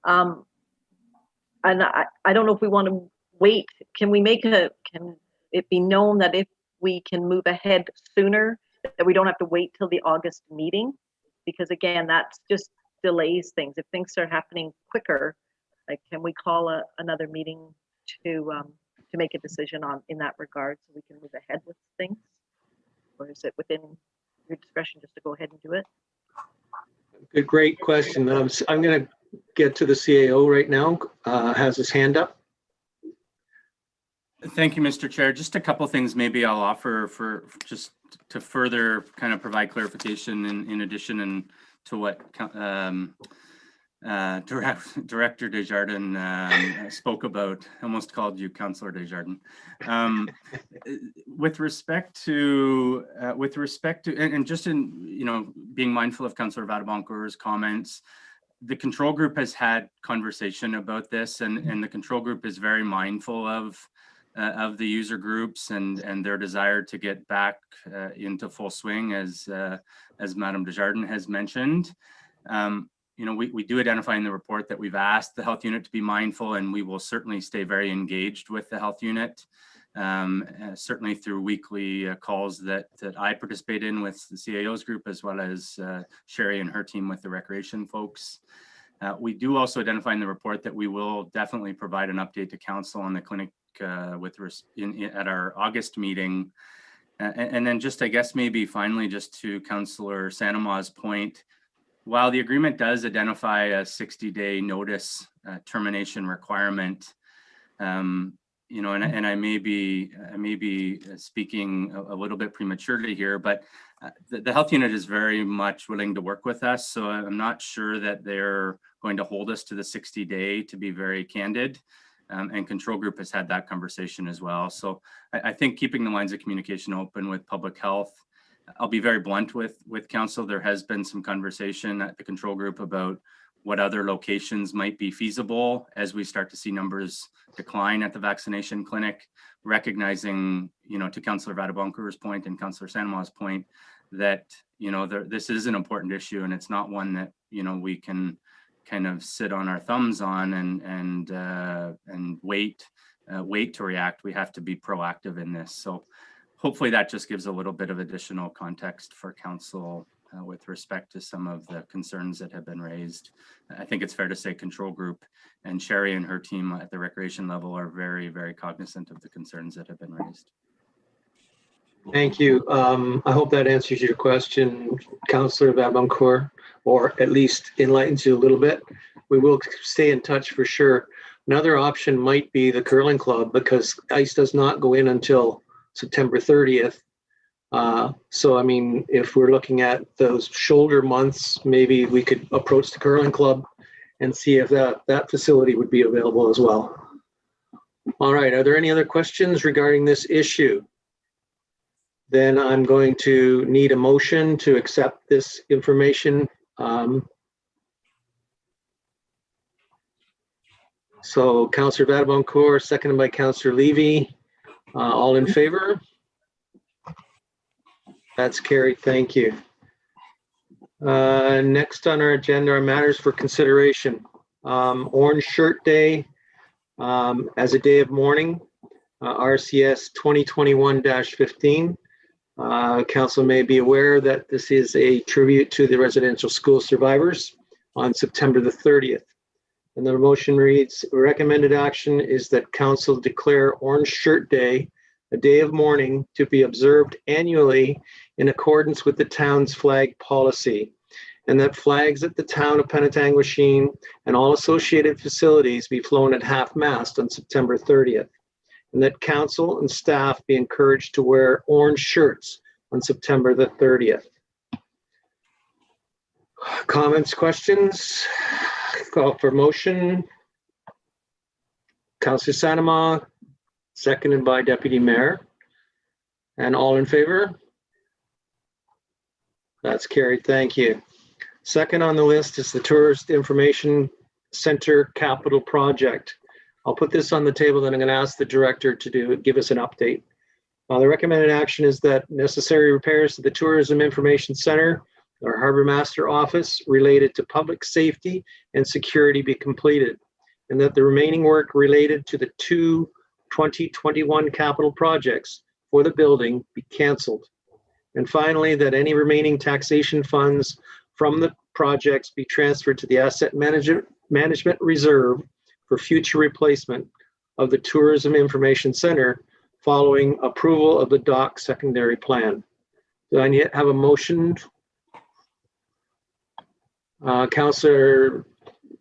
And I don't know if we want to wait. Can it be known that if we can move ahead sooner, that we don't have to wait till the August meeting? Because again, that's just delays things. If things are happening quicker, like, can we call another meeting to make a decision in that regard, so we can move ahead with things? Or is it within your discretion just to go ahead and do it? Good, great question. I'm going to get to the CAO right now. Has his hand up. Thank you, Mr. Chair. Just a couple things maybe I'll offer for just to further kind of provide clarification in addition to what Director Desjardins spoke about. I almost called you Councillor Desjardins. With respect to, and just in, you know, being mindful of Councillor Vadaboncourt's comments, the control group has had conversation about this, and the control group is very mindful of the user groups and their desire to get back into full swing, as Madame Desjardins has mentioned. You know, we do identify in the report that we've asked the health unit to be mindful, and we will certainly stay very engaged with the health unit, certainly through weekly calls that I participate in with the CAO's group, as well as Sherry and her team with the recreation folks. We do also identify in the report that we will definitely provide an update to council on the clinic at our August meeting. And then just, I guess, maybe finally, just to Councillor Sanama's point, while the agreement does identify a 60-day notice termination requirement, you know, and I may be speaking a little bit prematurely here, but the health unit is very much willing to work with us. So I'm not sure that they're going to hold us to the 60-day, to be very candid. And control group has had that conversation as well. So I think keeping the lines of communication open with public health. I'll be very blunt with council. There has been some conversation at the control group about what other locations might be feasible as we start to see numbers decline at the vaccination clinic, recognizing, you know, to Councillor Vadaboncourt's point and Councillor Sanama's point, that, you know, this is an important issue, and it's not one that, you know, we can kind of sit on our thumbs on and wait to react. We have to be proactive in this. So hopefully that just gives a little bit of additional context for council with respect to some of the concerns that have been raised. I think it's fair to say control group and Sherry and her team at the recreation level are very, very cognizant of the concerns that have been raised. Thank you. I hope that answers your question, Councillor Vadaboncourt, or at least enlightens you a little bit. We will stay in touch for sure. Another option might be the curling club, because ice does not go in until September 30th. So, I mean, if we're looking at those shoulder months, maybe we could approach the curling club and see if that facility would be available as well. All right, are there any other questions regarding this issue? Then I'm going to need a motion to accept this information So Councillor Vadaboncourt, seconded by Councillor Levy. All in favor? That's carried. Thank you. Next on our agenda are matters for consideration. Orange Shirt Day as a day of mourning, RCS 2021-15. Council may be aware that this is a tribute to the residential school survivors on September the 30th. And the motion reads, recommended action is that council declare Orange Shirt Day a day of mourning to be observed annually in accordance with the town's flag policy, and that flags at the town of Penetanguishene and all associated facilities be flown at half-mast on September 30th, and that council and staff be encouraged to wear orange shirts on September the 30th. Comments, questions? Call for motion. Councillor Sanama, seconded by Deputy Mayor. And all in favor? That's carried. Thank you. Second on the list is the Tourist Information Center Capital Project. I'll put this on the table, then I'm going to ask the director to give us an update. The recommended action is that necessary repairs to the Tourism Information Center or Harbor Master Office related to public safety and security be completed, and that the remaining work related to the two 2021 capital projects for the building be canceled. And finally, that any remaining taxation funds from the projects be transferred to the Asset Management Reserve for future replacement of the Tourism Information Center following approval of the dock secondary plan. Do I have a motion? Councillor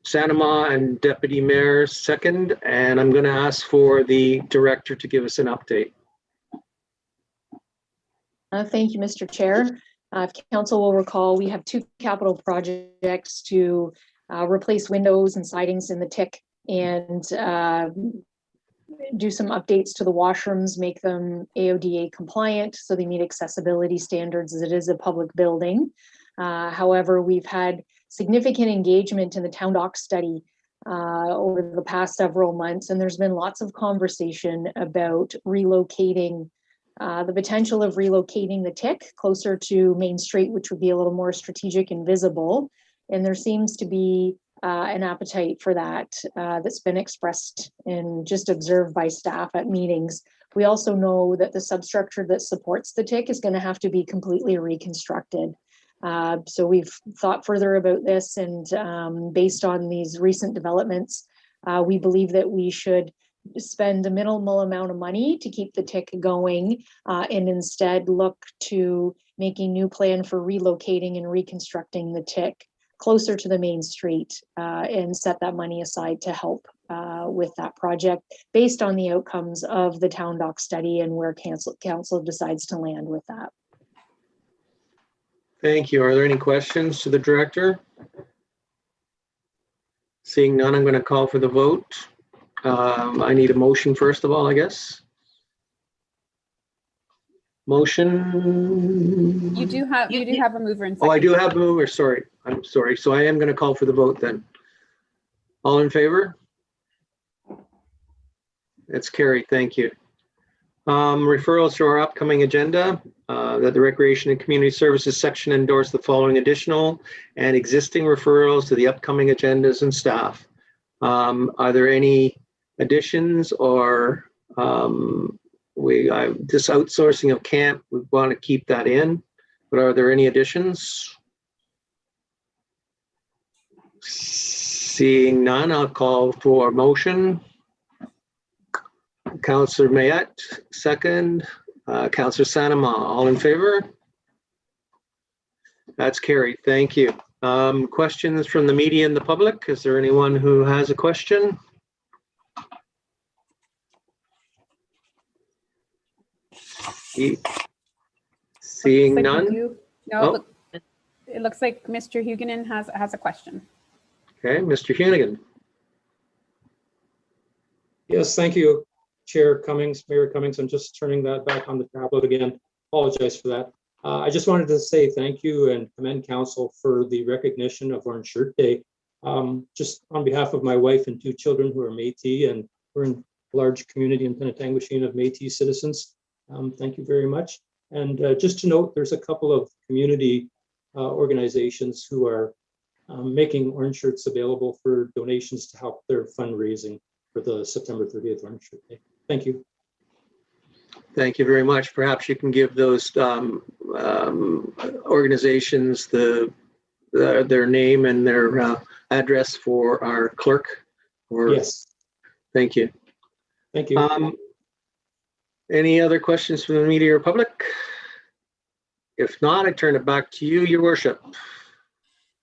Sanama and Deputy Mayor second, and I'm going to ask for the director to give us an update. Thank you, Mr. Chair. If council will recall, we have two capital projects to replace windows and sidings in the TIC and do some updates to the washrooms, make them AODA compliant so they meet accessibility standards as it is a public building. However, we've had significant engagement in the town dock study over the past several months, and there's been lots of conversation about relocating the potential of relocating the TIC closer to Main Street, which would be a little more strategic and visible. And there seems to be an appetite for that that's been expressed and just observed by staff at meetings. We also know that the substructure that supports the TIC is going to have to be completely reconstructed. So we've thought further about this, and based on these recent developments, we believe that we should spend a minimal amount of money to keep the TIC going and instead look to making new plan for relocating and reconstructing the TIC closer to the Main Street and set that money aside to help with that project based on the outcomes of the town dock study and where council decides to land with that. Thank you. Are there any questions to the director? Seeing none, I'm going to call for the vote. I need a motion first of all, I guess. Motion. You do have a mover and second. Oh, I do have a mover. Sorry. I'm sorry. So I am going to call for the vote then. All in favor? That's carried. Thank you. Referrals to our upcoming agenda, that the Recreation and Community Services section endorse the following additional and existing referrals to the upcoming agendas and staff. Are there any additions or this outsourcing of camp, we want to keep that in, but are there any additions? Seeing none, I'll call for a motion. Councillor Mayette, second. Councillor Sanama, all in favor? That's carried. Thank you. Questions from the media and the public? Is there anyone who has a question? Seeing none? No, it looks like Mr. Huguenin has a question. Okay, Mr. Huguenin. Yes, thank you, Chair Cummings, Mayor Cummings. I'm just turning that back on the tablet again. Apologize for that. I just wanted to say thank you and commend council for the recognition of Orange Shirt Day. Just on behalf of my wife and 2 children who are Métis, and we're in a large community in Penetanguishene of Métis citizens. Thank you very much. And just to note, there's a couple of community organizations who are making orange shirts available for donations to help their fundraising for the September 30th Orange Shirt Day. Thank you. Thank you very much. Perhaps you can give those organizations their name and their address for our clerk. Yes. Thank you. Thank you. Any other questions from the media or public? If not, I turn it back to you, Your Worship.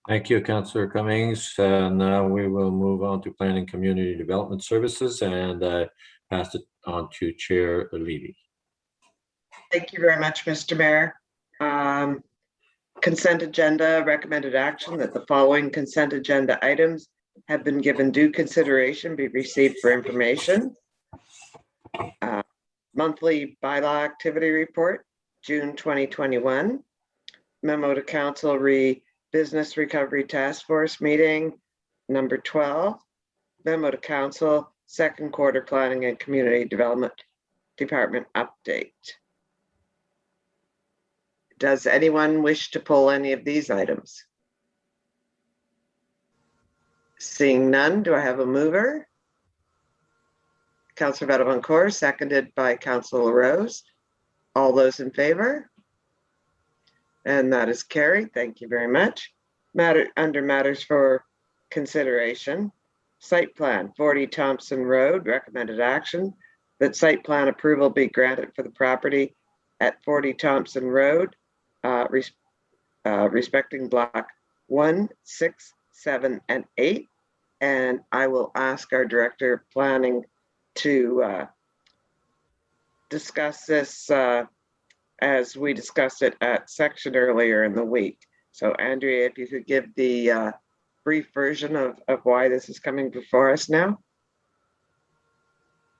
Thank you, Councillor Cummings. Now we will move on to Planning Community Development Services and pass it on to Chair Levy. Thank you very much, Mr. Mayor. Consent agenda, recommended action that the following consent agenda items have been given due consideration, be received for information. Monthly bylaw activity report, June 2021. Memo to Council Business Recovery Task Force meeting, number 12. Memo to Council, second quarter Planning and Community Development Department update. Does anyone wish to pull any of these items? Seeing none, do I have a mover? Councillor Vattavon-Court, seconded by Councillor Rose. All those in favor? And that is carried. Thank you very much. Under matters for consideration, site plan, 40 Thompson Road, recommended action that site plan approval be granted for the property at 40 Thompson Road, respecting block 1, 6, 7, and 8. And I will ask our Director of Planning to discuss this as we discussed it at section earlier in the week. So Andrea, if you could give the brief version of why this is coming before us now.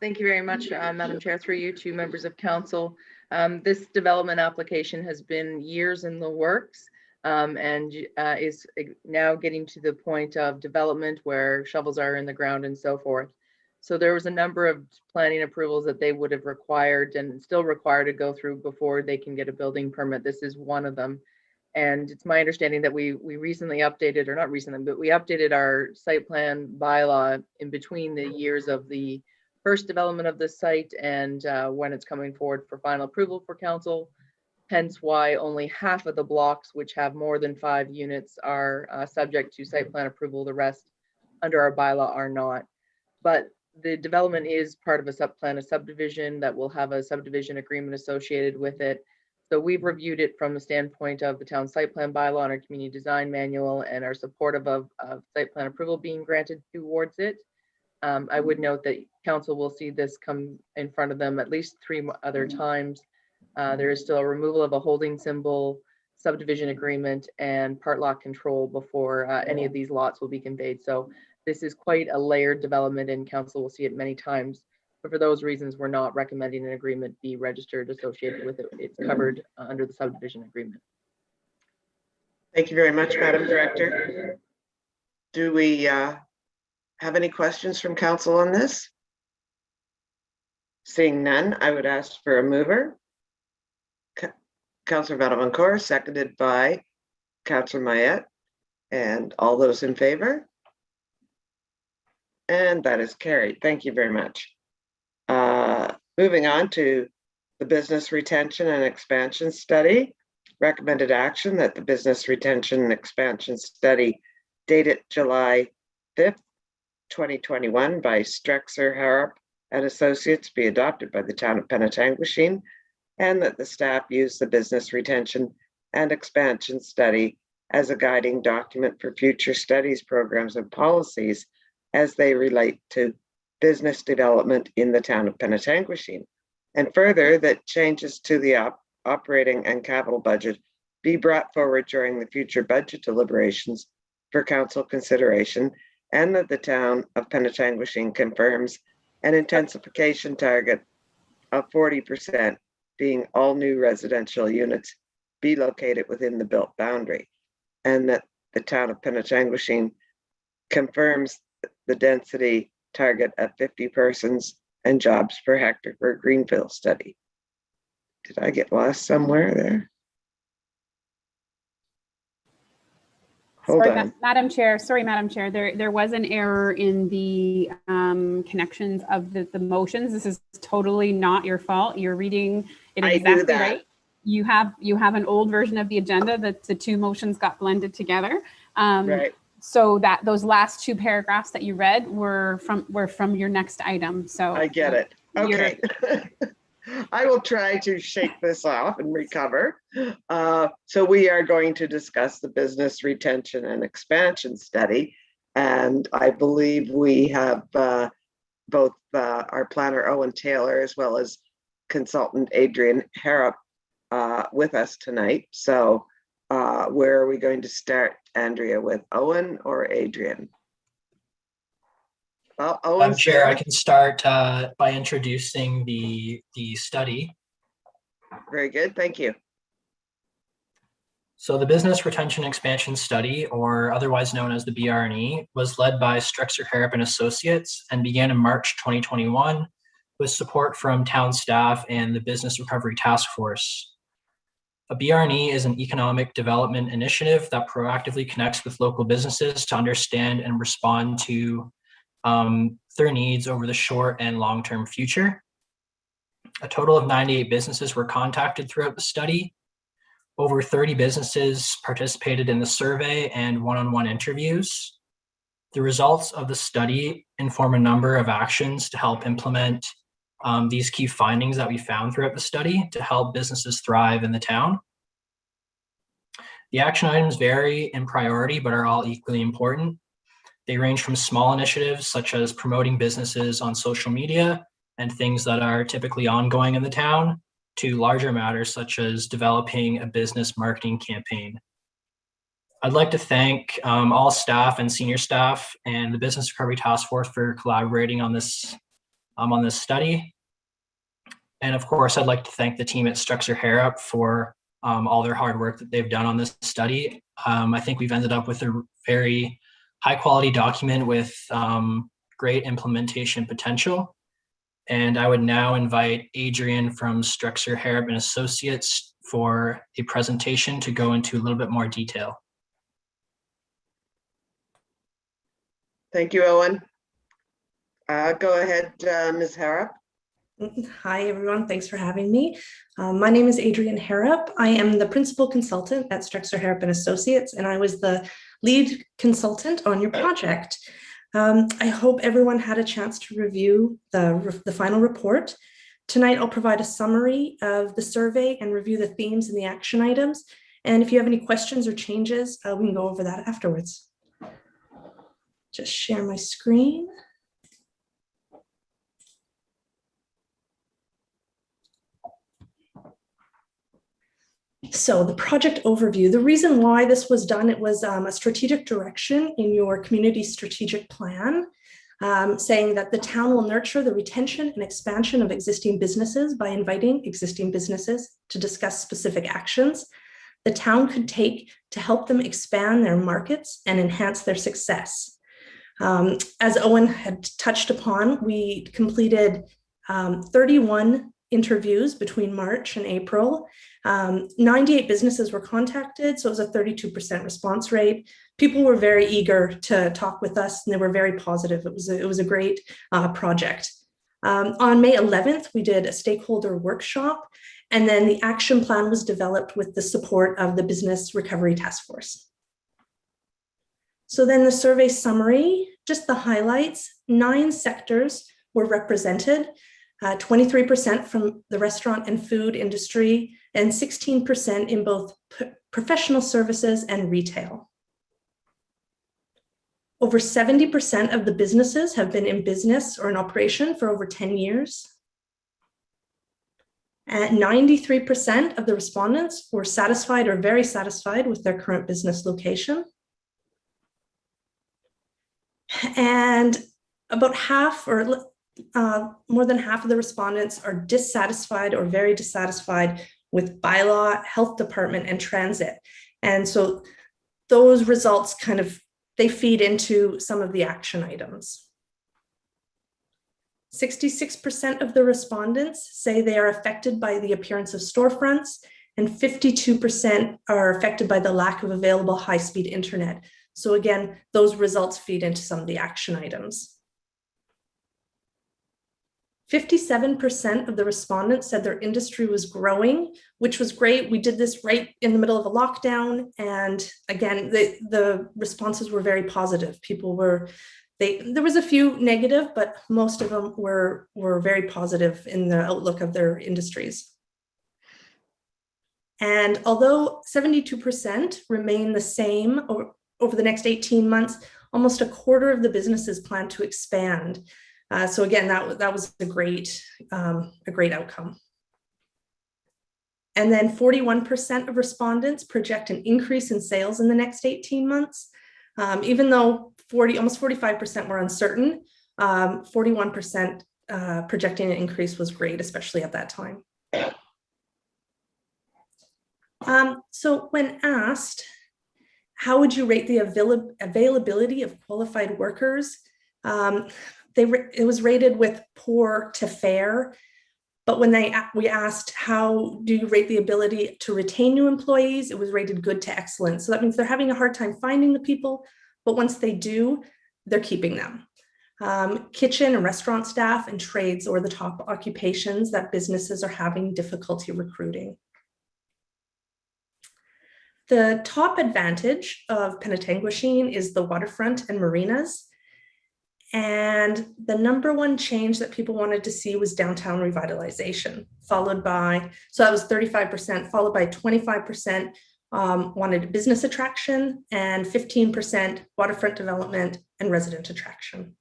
Thank you very much, Madam Chair, through you to members of council. This development application has been years in the works and is now getting to the point of development where shovels are in the ground and so forth. So there was a number of planning approvals that they would have required and still required to go through before they can get a building permit. This is one of them. And it's my understanding that we recently updated, or not recently, but we updated our site plan bylaw in between the years of the first development of the site and when it's coming forward for final approval for council. Hence why only half of the blocks which have more than 5 units are subject to site plan approval. The rest under our bylaw are not. But the development is part of a subdivision that will have a subdivision agreement associated with it. So we've reviewed it from the standpoint of the town site plan bylaw and our community design manual and are supportive of site plan approval being granted towards it. I would note that council will see this come in front of them at least 3 other times. There is still a removal of a holding symbol, subdivision agreement, and part lot control before any of these lots will be conveyed. So this is quite a layered development and council will see it many times. But for those reasons, we're not recommending an agreement be registered associated with it. It's covered under the subdivision agreement. Thank you very much, Madam Director. Do we have any questions from council on this? Seeing none, I would ask for a mover. Councillor Vattavon-Court, seconded by Councillor Mayette. And all those in favor? And that is carried. Thank you very much. Moving on to the business retention and expansion study. Recommended action that the business retention and expansion study dated July 5th, 2021 by Strexer, Harrop and Associates be adopted by the town of Penetanguishene, and that the staff use the business retention and expansion study as a guiding document for future studies, programs, and policies as they relate to business development in the town of Penetanguishene. And further, that changes to the operating and capital budget be brought forward during the future budget deliberations for council consideration, and that the town of Penetanguishene confirms an intensification target of 40%, being all new residential units be located within the built boundary, and that the town of Penetanguishene confirms the density target at 50 persons and jobs per hectare for a Greenfield study. Did I get lost somewhere there? Hold Sorry, on. Madam Chair. Sorry, Madam Chair. There was an error in the connections of the motions. This is totally not your fault. You're reading it exactly right. You have an old version of the agenda that the two motions got blended together. Right. So that those last two paragraphs that you read were from your next item. So I get it. Okay. I will try to shake this off and recover. So we are going to discuss the business retention and expansion study. And I believe we have both our planner, Owen Taylor, as well as consultant Adrian Harrop with us tonight. So where are we going to start, Andrea, with Owen or Adrian? Well, Owen, Chair, I can start by introducing the study. Very good, thank you. So the Business Retention Expansion Study, or otherwise known as the BRNE, was led by Strexer Harrop and Associates and began in March 2021 with support from town staff and the Business Recovery Task Force. A BRNE is an economic development initiative that proactively connects with local businesses to understand and respond to their needs over the short and long-term future. A total of 98 businesses were contacted throughout the study. Over 30 businesses participated in the survey and one-on-one interviews. The results of the study inform a number of actions to help implement these key findings that we found throughout the study to help businesses thrive in the town. The action items vary in priority, but are all equally important. They range from small initiatives such as promoting businesses on social media and things that are typically ongoing in the town, to larger matters such as developing a business marketing campaign. I'd like to thank all staff and senior staff and the Business Recovery Task Force for collaborating on this study. And of course, I'd like to thank the team at Strexer Harrop for all their hard work that they've done on this study. I think we've ended up with a very high quality document with great implementation potential. And I would now invite Adrian from Strexer Harrop and Associates for a presentation to go into a little bit more detail. Thank you, Owen. Go ahead, Ms. Harrop. Hi, everyone. Thanks for having me. My name is Adrian Harrop. I am the principal consultant at Strexer Harrop and Associates, and I was the lead consultant on your project. I hope everyone had a chance to review the final report. Tonight, I'll provide a summary of the survey and review the themes and the action items. And if you have any questions or changes, we can go over that afterwards. Just share my screen. So the project overview, the reason why this was done, it was a strategic direction in your community strategic plan, saying that the town will nurture the retention and expansion of existing businesses by inviting existing businesses to discuss specific actions the town could take to help them expand their markets and enhance their success. As Owen had touched upon, we completed 31 interviews between March and April. 98 businesses were contacted, so it was a 32% response rate. People were very eager to talk with us, and they were very positive. It was a great project. On May 11th, we did a stakeholder workshop, and then the action plan was developed with the support of the Business Recovery Task Force. So then the survey summary, just the highlights, 9 sectors were represented. 23% from the restaurant and food industry, and 16% in both professional services and retail. Over 70% of the businesses have been in business or in operation for over 10 years. And 93% of the respondents were satisfied or very satisfied with their current business location. And about half, or more than half of the respondents are dissatisfied or very dissatisfied with bylaw, health department, and transit. And so those results kind of they feed into some of the action items. 66% of the respondents say they are affected by the appearance of storefronts, and 52% are affected by the lack of available high-speed internet. So again, those results feed into some of the action items. 57% of the respondents said their industry was growing, which was great. We did this right in the middle of a lockdown. And again, the responses were very positive. People were, there was a few negative, but most of them were very positive in the outlook of their industries. And although 72% remain the same over the next 18 months, almost a quarter of the businesses plan to expand. So again, that was a great outcome. And then 41% of respondents project an increase in sales in the next 18 months. Even though almost 45% were uncertain, 41% projecting an increase was great, especially at that time. So when asked, how would you rate the availability of qualified workers? It was rated with poor to fair, but when we asked how do you rate the ability to retain new employees, it was rated good to excellent. So that means they're having a hard time finding the people, but once they do, they're keeping them. Kitchen and restaurant staff and trades are the top occupations that businesses are having difficulty recruiting. The top advantage of Penetanguishene is the waterfront and marinas. And the number one change that people wanted to see was downtown revitalization, followed by, so that was 35%, followed by 25% wanted business attraction and 15% waterfront development and resident attraction.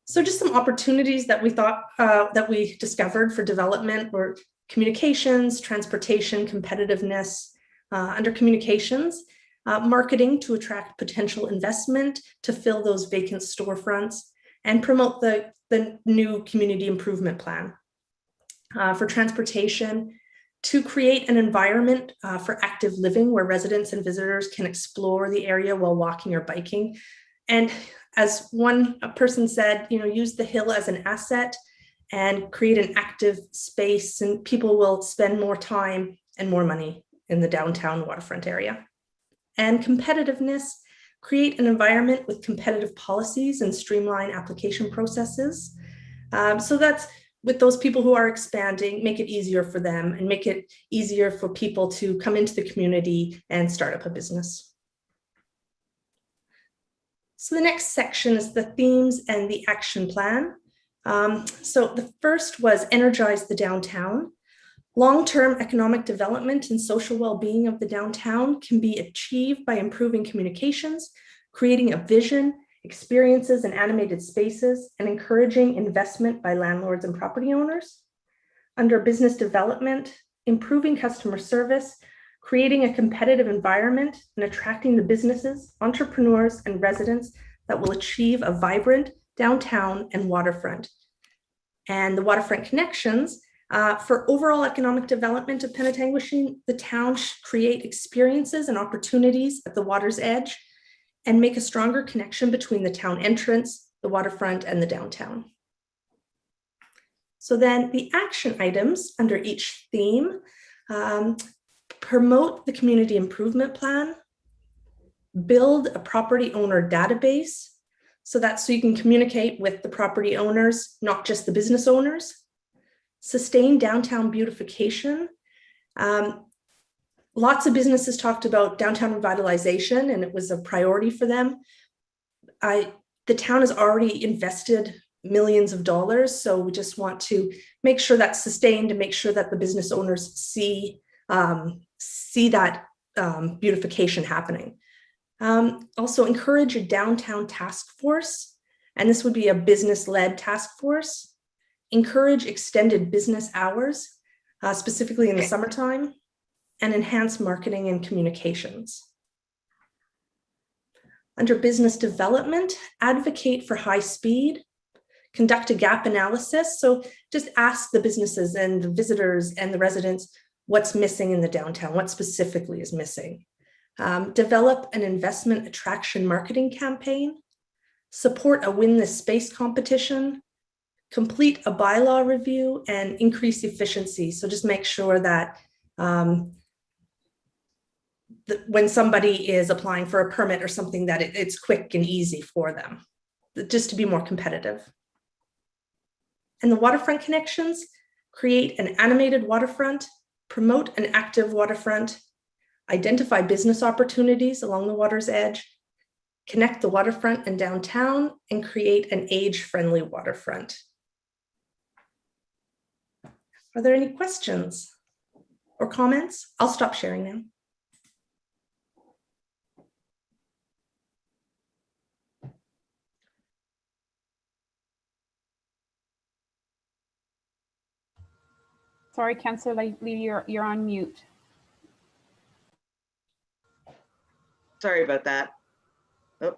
So just some opportunities that we thought, that we discovered for development were communications, transportation, competitiveness. Under communications, marketing to attract potential investment to fill those vacant storefronts and promote the new community improvement plan. For transportation, to create an environment for active living where residents and visitors can explore the area while walking or biking. And as one person said, use the hill as an asset and create an active space, and people will spend more time and more money in the downtown waterfront area. And competitiveness, create an environment with competitive policies and streamline application processes. So that's with those people who are expanding, make it easier for them and make it easier for people to come into the community and start up a business. So the next section is the themes and the action plan. So the first was energize the downtown. Long-term economic development and social well-being of the downtown can be achieved by improving communications, creating a vision, experiences and animated spaces, and encouraging investment by landlords and property owners. Under business development, improving customer service, creating a competitive environment, and attracting the businesses, entrepreneurs, and residents that will achieve a vibrant downtown and waterfront. And the waterfront connections, for overall economic development of Penetanguishene, the town should create experiences and opportunities at the water's edge and make a stronger connection between the town entrance, the waterfront, and the downtown. So then the action items under each theme, promote the community improvement plan, build a property owner database, so you can communicate with the property owners, not just the business owners. Sustain downtown beautification. Lots of businesses talked about downtown revitalization, and it was a priority for them. The town has already invested millions of dollars, so we just want to make sure that's sustained and make sure that the business owners see that beautification happening. Also encourage a downtown task force, and this would be a business-led task force. Encourage extended business hours, specifically in the summertime, and enhance marketing and communications. Under business development, advocate for high speed, conduct a gap analysis. So just ask the businesses and the visitors and the residents what's missing in the downtown, what specifically is missing. Develop an investment attraction marketing campaign, support a Win This Space competition, complete a bylaw review, and increase efficiency. So just make sure that when somebody is applying for a permit or something, that it's quick and easy for them, just to be more competitive. And the waterfront connections, create an animated waterfront, promote an active waterfront, identify business opportunities along the water's edge, connect the waterfront and downtown, and create an age-friendly waterfront. Are there any questions or comments? I'll stop sharing now. Sorry, Councillor Lee, you're on mute. Sorry about that. Oh.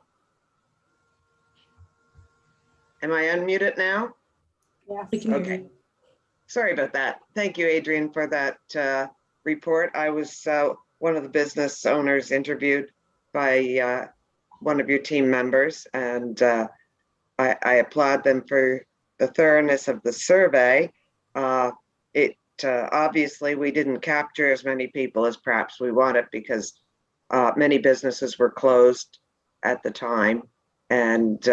Am I unmuted now? Yes. We can hear Okay. you. Sorry about that. Thank you, Adrian, for that report. I was one of the business owners interviewed by one of your team members, and I applaud them for the thoroughness of the survey. Obviously, we didn't capture as many people as perhaps we wanted because many businesses were closed at the time, and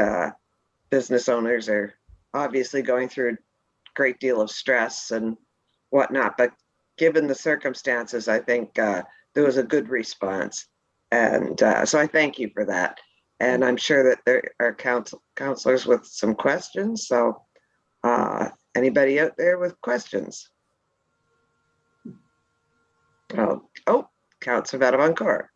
business owners are obviously going through a great deal of stress and whatnot. But given the circumstances, I think there was a good response. And so I thank you for that. And I'm sure that there are counselors with some questions. So anybody out there with questions? Oh, Councillor Vadavon-Cor.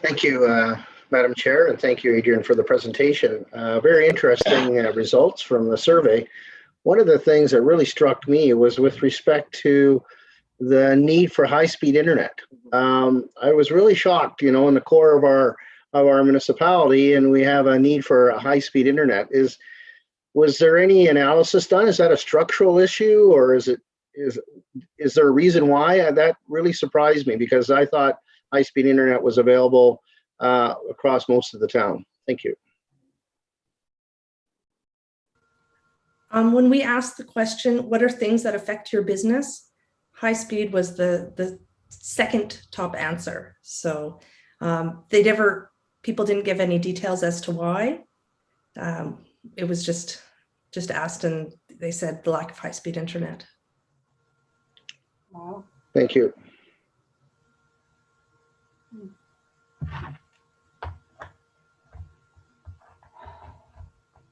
Thank you, Madam Chair, and thank you, Adrian, for the presentation. Very interesting results from the survey. One of the things that really struck me was with respect to the need for high-speed internet. I was really shocked, in the core of our municipality, and we have a need for a high-speed internet. Was there any analysis done? Is that a structural issue, or is there a reason why? That really surprised me because I thought high-speed internet was available across most of the town. Thank you. When we asked the question, what are things that affect your business? High speed was the second top answer. So people didn't give any details as to why. It was just asked, and they said the lack of high-speed internet. Wow. Thank you.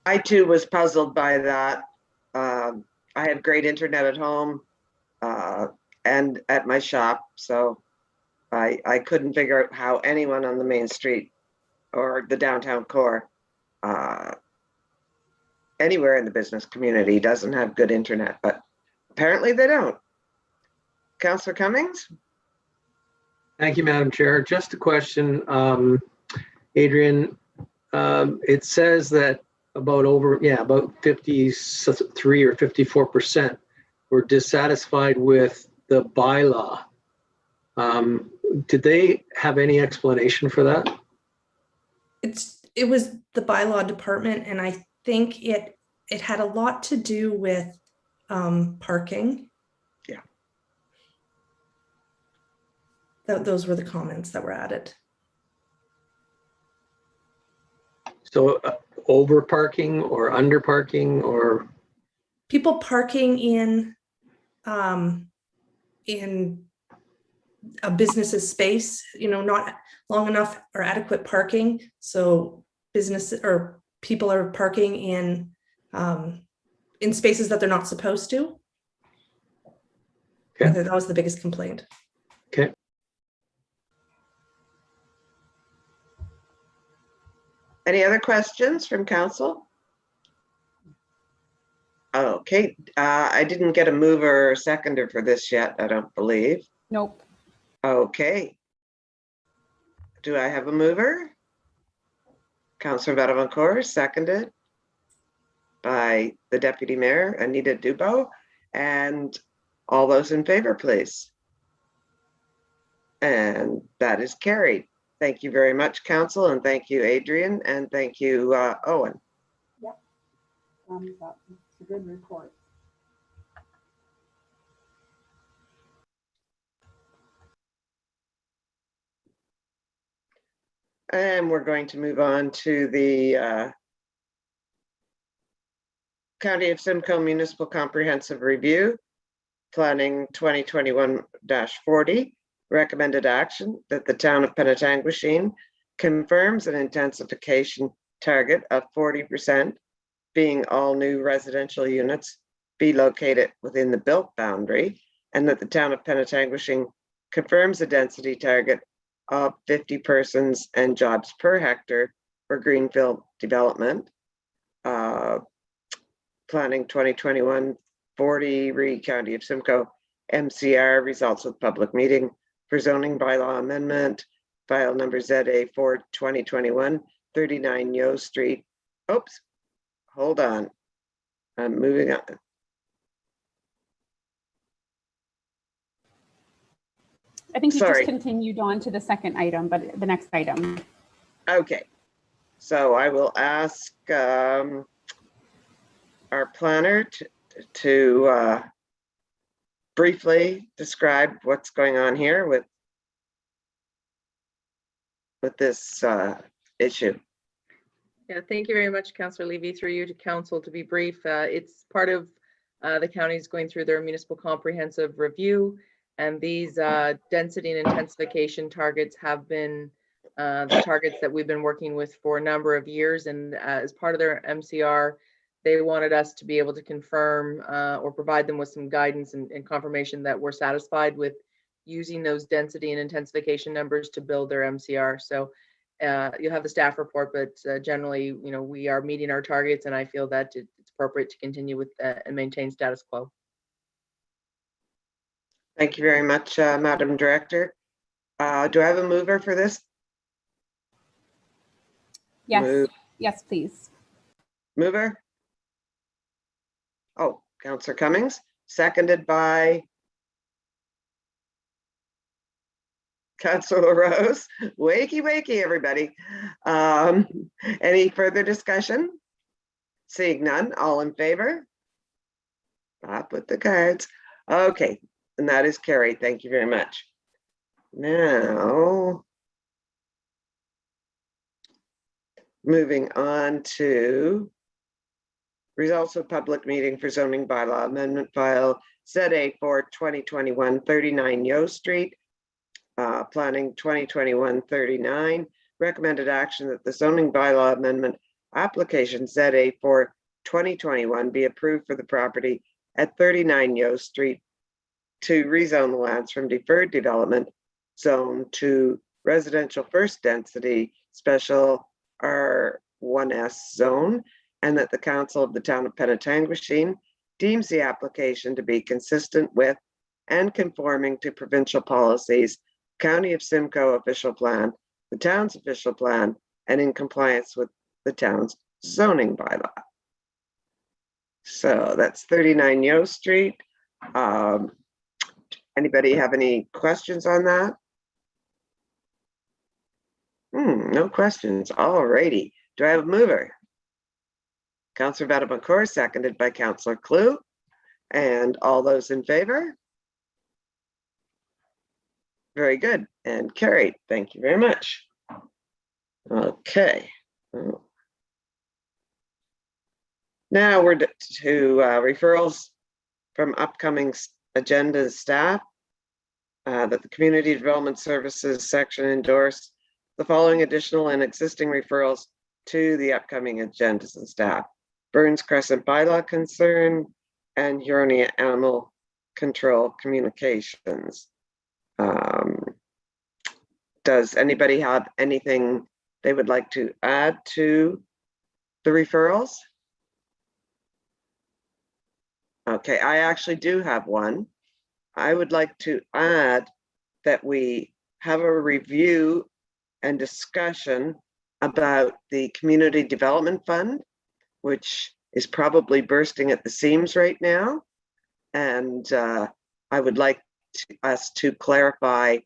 I too was puzzled by that. I have great internet at home and at my shop, so I couldn't figure out how anyone on the main street or the downtown core anywhere in the business community doesn't have good internet, but apparently they don't. Councillor Cummings? Thank you, Madam Chair. Just a question, Adrian. It says that about 53 or 54% were dissatisfied with the bylaw. Did they have any explanation for that? It was the bylaw department, and I think it had a lot to do with parking. Yeah. Those were the comments that were added. So over parking or under parking or? People parking in a business's space, not long enough or adequate parking. So businesses or people are parking in spaces that they're not supposed to. Okay. That was the biggest complaint. Okay. Any other questions from council? Okay, I didn't get a mover or seconder for this yet, I don't believe. Nope. Okay. Do I have a mover? Councillor Vadavon-Cor, seconded by the Deputy Mayor, Anita Dubo, and all those in favor, please. And that is carried. Thank you very much, Council, and thank you, Adrian, and thank you, Owen. Yep. Thumbs up. It's a good report. And we're going to move on to the County of Simcoe Municipal Comprehensive Review, Planning 2021-40. Recommended action that the town of Penetanguishene confirms an intensification target of 40%, being all new residential units be located within the built boundary, and that the town of Penetanguishene confirms a density target of 50 persons and jobs per hectare for greenfield development. Planning 2021-40, re County of Simcoe MCR results of public meeting for zoning bylaw amendment, file number ZA 4 2021, 39 Yeo Street. Oops, hold on. I'm moving on. I think you Sorry. just continued on to the second item, but the next item. Okay, so I will ask our planner to briefly describe what's going on here with this issue. Yeah, thank you very much, Councillor Levy. Through you to council, to be brief, it's part of the counties going through their municipal comprehensive review, and these density and intensification targets have been the targets that we've been working with for a number of years. And as part of their MCR, they wanted us to be able to confirm or provide them with some guidance and confirmation that we're satisfied with using those density and intensification numbers to build their MCR. So you'll have the staff report, but generally, you know, we are meeting our targets, and I feel that it's appropriate to continue with and maintain status quo. Thank you very much, Madam Director. Do I have a mover for this? Yes, yes, please. Mover? Oh, Councillor Cummings, seconded by Councillor Rose. Wakey, wakey, everybody. Any further discussion? Seeing none, all in favor? Up with the cards. Okay, and that is carried. Thank you very much. Now, moving on to results of public meeting for zoning bylaw amendment file ZA 4 2021, 39 Yeo Street. Planning 2021-39, recommended action that the zoning bylaw amendment application ZA 4 2021 be approved for the property at 39 Yeo Street to rezone the lands from deferred development zone to residential first density special R1S zone, and that the council of the town of Penetanguishene deems the application to be consistent with and conforming to provincial policies, County of Simcoe official plan, the town's official plan, and in compliance with the town's zoning bylaw. So that's 39 Yeo Street. Anybody have any questions on that? No questions. All righty. Do I have a mover? Councillor Vatabancourt, seconded by Councillor Klug. And all those in favor? Very good, and carried. Thank you very much. Okay. Now we're to referrals from upcoming agenda staff. That the Community Development Services section endorsed the following additional and existing referrals to the upcoming agendas and staff. Burns Crescent bylaw concern and Huronia Animal Control Communications. Does anybody have anything they would like to add to the referrals? Okay, I actually do have one. I would like to add that we have a review and discussion about the Community Development Fund, which is probably bursting at the seams right now. And I would like us to clarify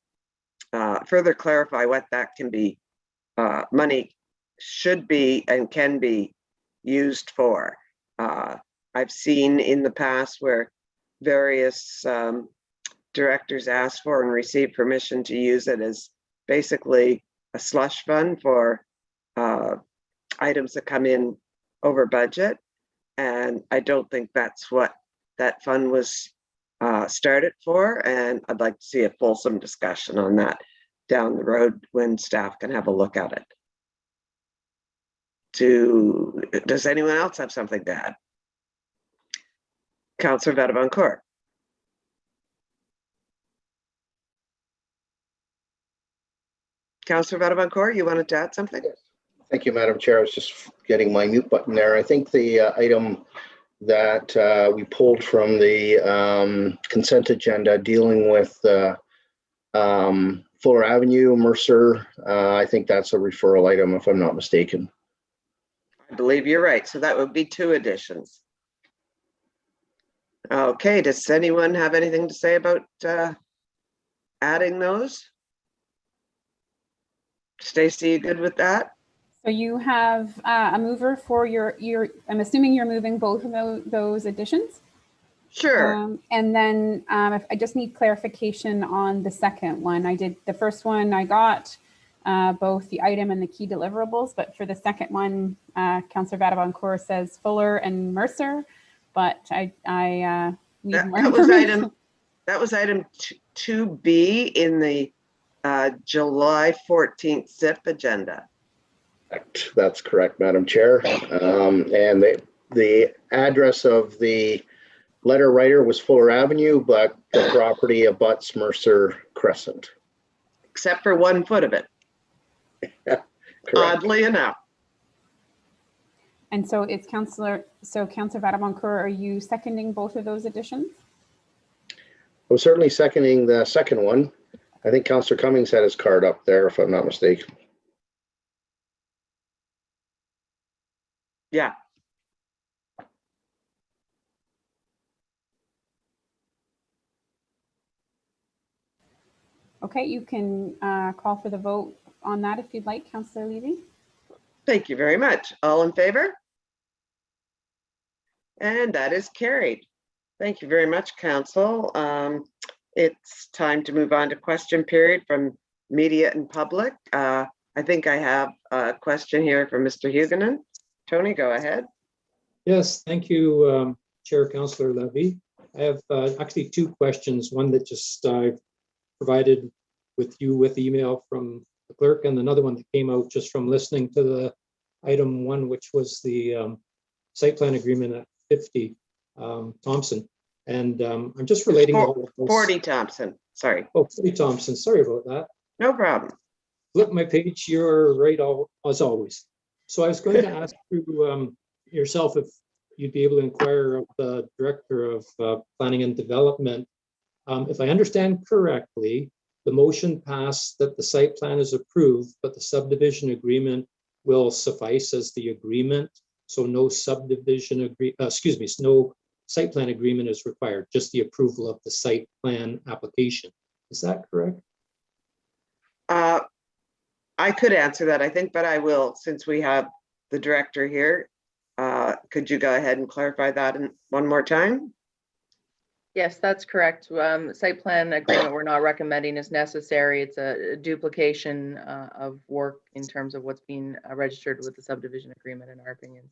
further clarify what that can be, money should be and can be used for. I've seen in the past where various directors asked for and received permission to use it as basically a slush fund for items that come in over budget. And I don't think that's what that fund was started for. And I'd like to see a fulsome discussion on that down the road when staff can have a look at it. Does anyone else have something to add? Councillor Vadavon-Court. Councillor Vadavon-Court, you wanted to add something? Thank you, Madam Chair. I was just getting my mute button there. I think the item that we pulled from the consent agenda dealing with Fuller Avenue, Mercer, I think that's a referral item if I'm not mistaken. I believe you're right. So that would be 2 additions. Okay, does anyone have anything to say about adding those? Stacy, you good with that? So you have a mover for your, I'm assuming you're moving both of those additions? Sure. And then if I just need clarification on the second one. I did the first one, I got both the item and the key deliverables, but for the second one, Councillor Vadavon-Court says Fuller and Mercer, but I need more information. That was item 2B in the July 14th ZIP agenda. That's correct, Madam Chair. And the address of the letter writer was Fuller Avenue, but the property abuts Mercer Crescent. Except for 1 foot of it. Oddly enough. And so it's Councillor Vadavon-Court, are you seconding both of those additions? I was certainly seconding the second one. I think Councillor Cummings had his card up there, if I'm not mistaken. Yeah. Okay, you can call for the vote on that if you'd like, Councillor Levy. Thank you very much. All in favor? And that is carried. Thank you very much, Council. It's time to move on to question period from media and public. I think I have a question here from Mr. Huguenin. Tony, go ahead. Yes, thank you, Chair Councillor Levy. I have actually 2 questions. One that just I provided with you with email from the clerk, and another one that came out just from listening to the item 1, which was the site plan agreement at 50 Thompson. And I'm just relating all of those. 40 Thompson, sorry. Oh, 40 Thompson, sorry about that. No problem. Flip my page, you're right as always. So I was going to ask you yourself if you'd be able to inquire of the Director of Planning and Development. If I understand correctly, the motion passed that the site plan is approved, but the subdivision agreement will suffice as the agreement. So no subdivision no site plan agreement is required, just the approval of the site plan application. Is that correct? I could answer that, I think, but I will, since we have the director here. Could you go ahead and clarify that one more time? Yes, that's correct. Site plan agreement we're not recommending is necessary. It's a duplication of work in terms of what's being registered with the subdivision agreement, in our opinion.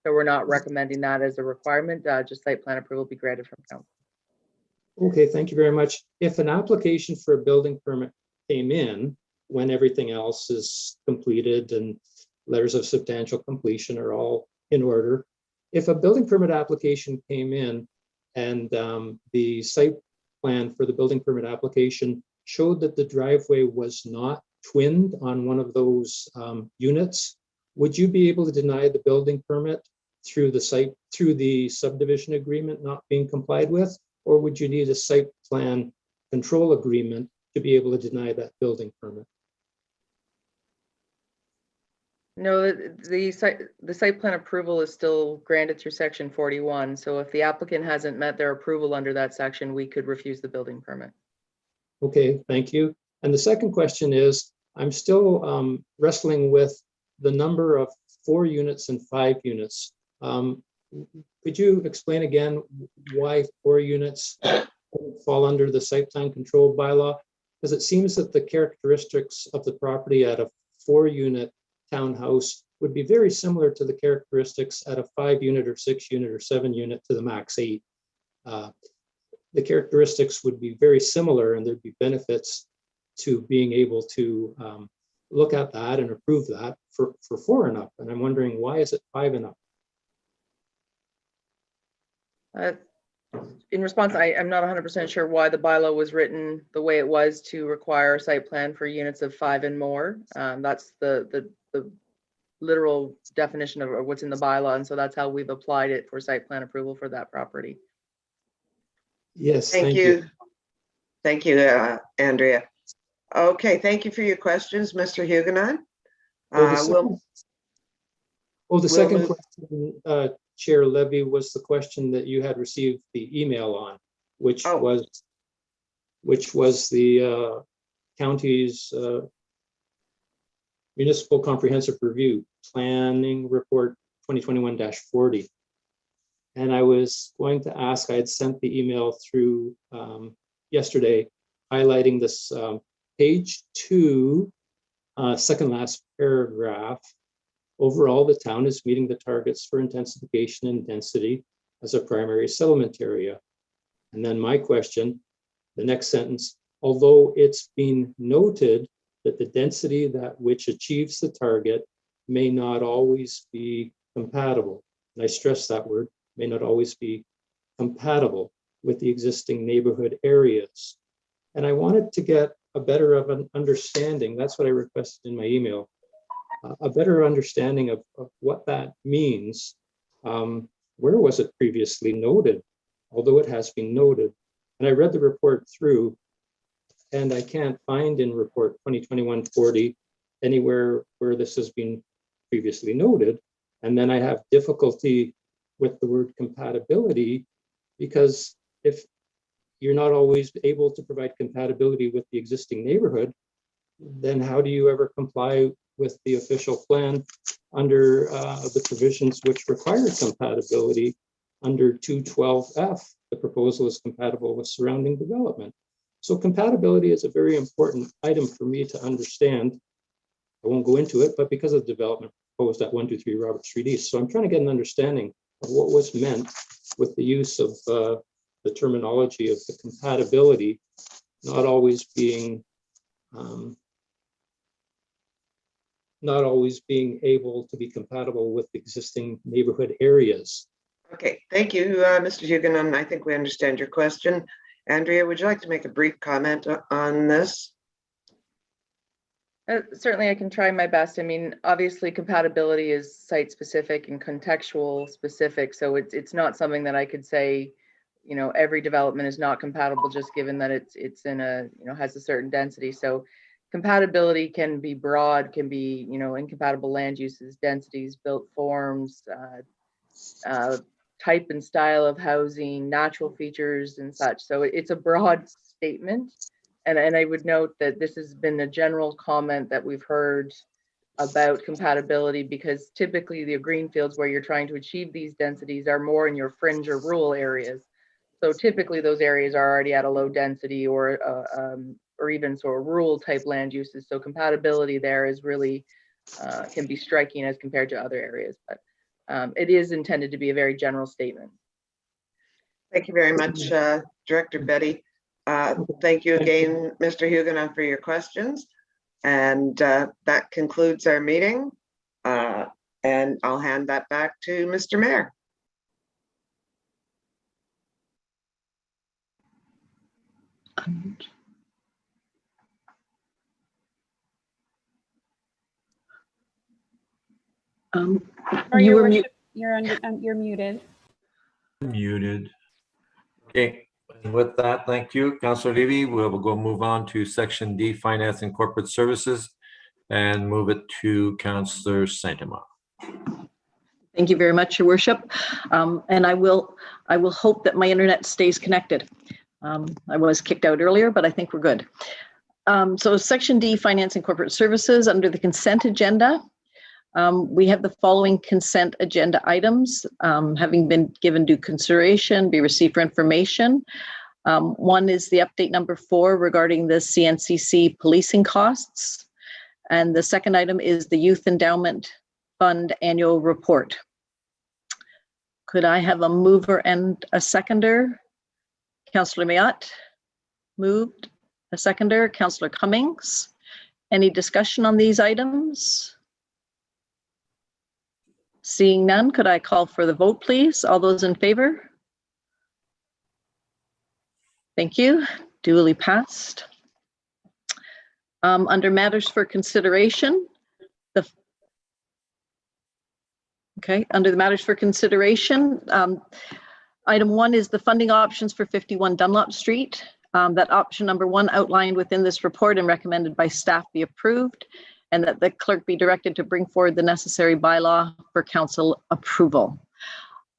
So we're not recommending that as a requirement. Just site plan approval be granted from council. Okay, thank you very much. If an application for a building permit came in when everything else is completed and letters of substantial completion are all in order, if a building permit application came in and the site plan for the building permit application showed that the driveway was not twinned on one of those units, would you be able to deny the building permit through the subdivision agreement not being complied with, or would you need a site plan control agreement to be able to deny that building permit? No, the site plan approval is still granted through section 41. So if the applicant hasn't met their approval under that section, we could refuse the building permit. Okay, thank you. And the second question is, I'm still wrestling with the number of 4 units and 5 units. Could you explain again why 4 units fall under the site plan control bylaw? Because it seems that the characteristics of the property at a 4-unit townhouse would be very similar to the characteristics at a 5-unit or 6-unit or 7-unit to the max 8. The characteristics would be very similar, and there'd be benefits to being able to look at that and approve that for 4 and up. And I'm wondering, why is it 5 and up? In response, I'm not 100% sure why the bylaw was written the way it was to require a site plan for units of 5 and more. That's the literal definition of what's in the bylaw, and so that's how we've applied it for site plan approval for that property. Yes, Thank you. Thank you, Andrea. Okay, thank you for your questions, Mr. Huguenon. The second question, Chair Levy, was the question that you had received the email on, which was the county's Municipal Comprehensive Review Planning Report 2021-40. And I was going to ask, I had sent the email through yesterday highlighting this page 2, second last paragraph. Overall, the town is meeting the targets for intensification and density as a primary settlement area. And then my question, the next sentence, although it's been noted that the density that which achieves the target may not always be compatible. And I stress that word, may not always be compatible with the existing neighborhood areas. And I wanted to get a better of an understanding, that's what I requested in my email, a better understanding of what that means. Where was it previously noted? Although it has been noted. And I read the report through, and I can't find in report 2021-40 anywhere where this has been previously noted. And then I have difficulty with the word compatibility, because if you're not always able to provide compatibility with the existing neighborhood, then how do you ever comply with the official plan under the provisions which require compatibility under 212F? The proposal is compatible with surrounding development. So compatibility is a very important item for me to understand. I won't go into it, but because of the development proposed at 123 Robert Street East. So I'm trying to get an understanding of what was meant with the use of the terminology of the compatibility not always being able to be compatible with existing neighborhood areas. Okay, thank you, Mr. Huguenon. I think we understand your question. Andrea, would you like to make a brief comment on this? Certainly, I can try my best. I mean, obviously, compatibility is site specific and contextual specific. So it's not something that I could say, you know, every development is not compatible just given that it's in a, you know, has a certain density. So compatibility can be broad, can be, you know, incompatible land uses, densities, built forms, type and style of housing, natural features and such. So it's a broad statement. And I would note that this has been a general comment that we've heard about compatibility, because typically the greenfields where you're trying to achieve these densities are more in your fringe or rural areas. So typically those areas are already at a low density or even sort of rural type land uses. So compatibility there is really can be striking as compared to other areas, but it is intended to be a very general statement. Thank you very much, Director Betty. Thank you again, Mr. Huguenon, for your questions. And that concludes our meeting. And I'll hand that back to Mr. Mayor. Your worship, you're muted. Muted. Okay, and with that, thank you, Councillor Levy. We'll go move on to Section D, Finance and Corporate Services, and move it to Councillor Santama. Thank you very much, Your Worship. And I will hope that my internet stays connected. I was kicked out earlier, but I think we're good. So Section D, Finance and Corporate Services, under the consent agenda. We have the following consent agenda items, having been given due consideration, be received for information. One is the update number 4 regarding the CNCC policing costs. And the second item is the Youth Endowment Fund Annual Report. Could I have a mover and a seconder? Councillor Mayotte moved. A seconder, Councillor Cummings. Any discussion on these items? Seeing none, could I call for the vote, please? All those in favor? Thank you. Duly passed. Under matters for consideration, under the matters for consideration, item 1 is the funding options for 51 Dunlop Street. That option number 1 outlined within this report and recommended by staff be approved, and that the clerk be directed to bring forward the necessary bylaw for council approval.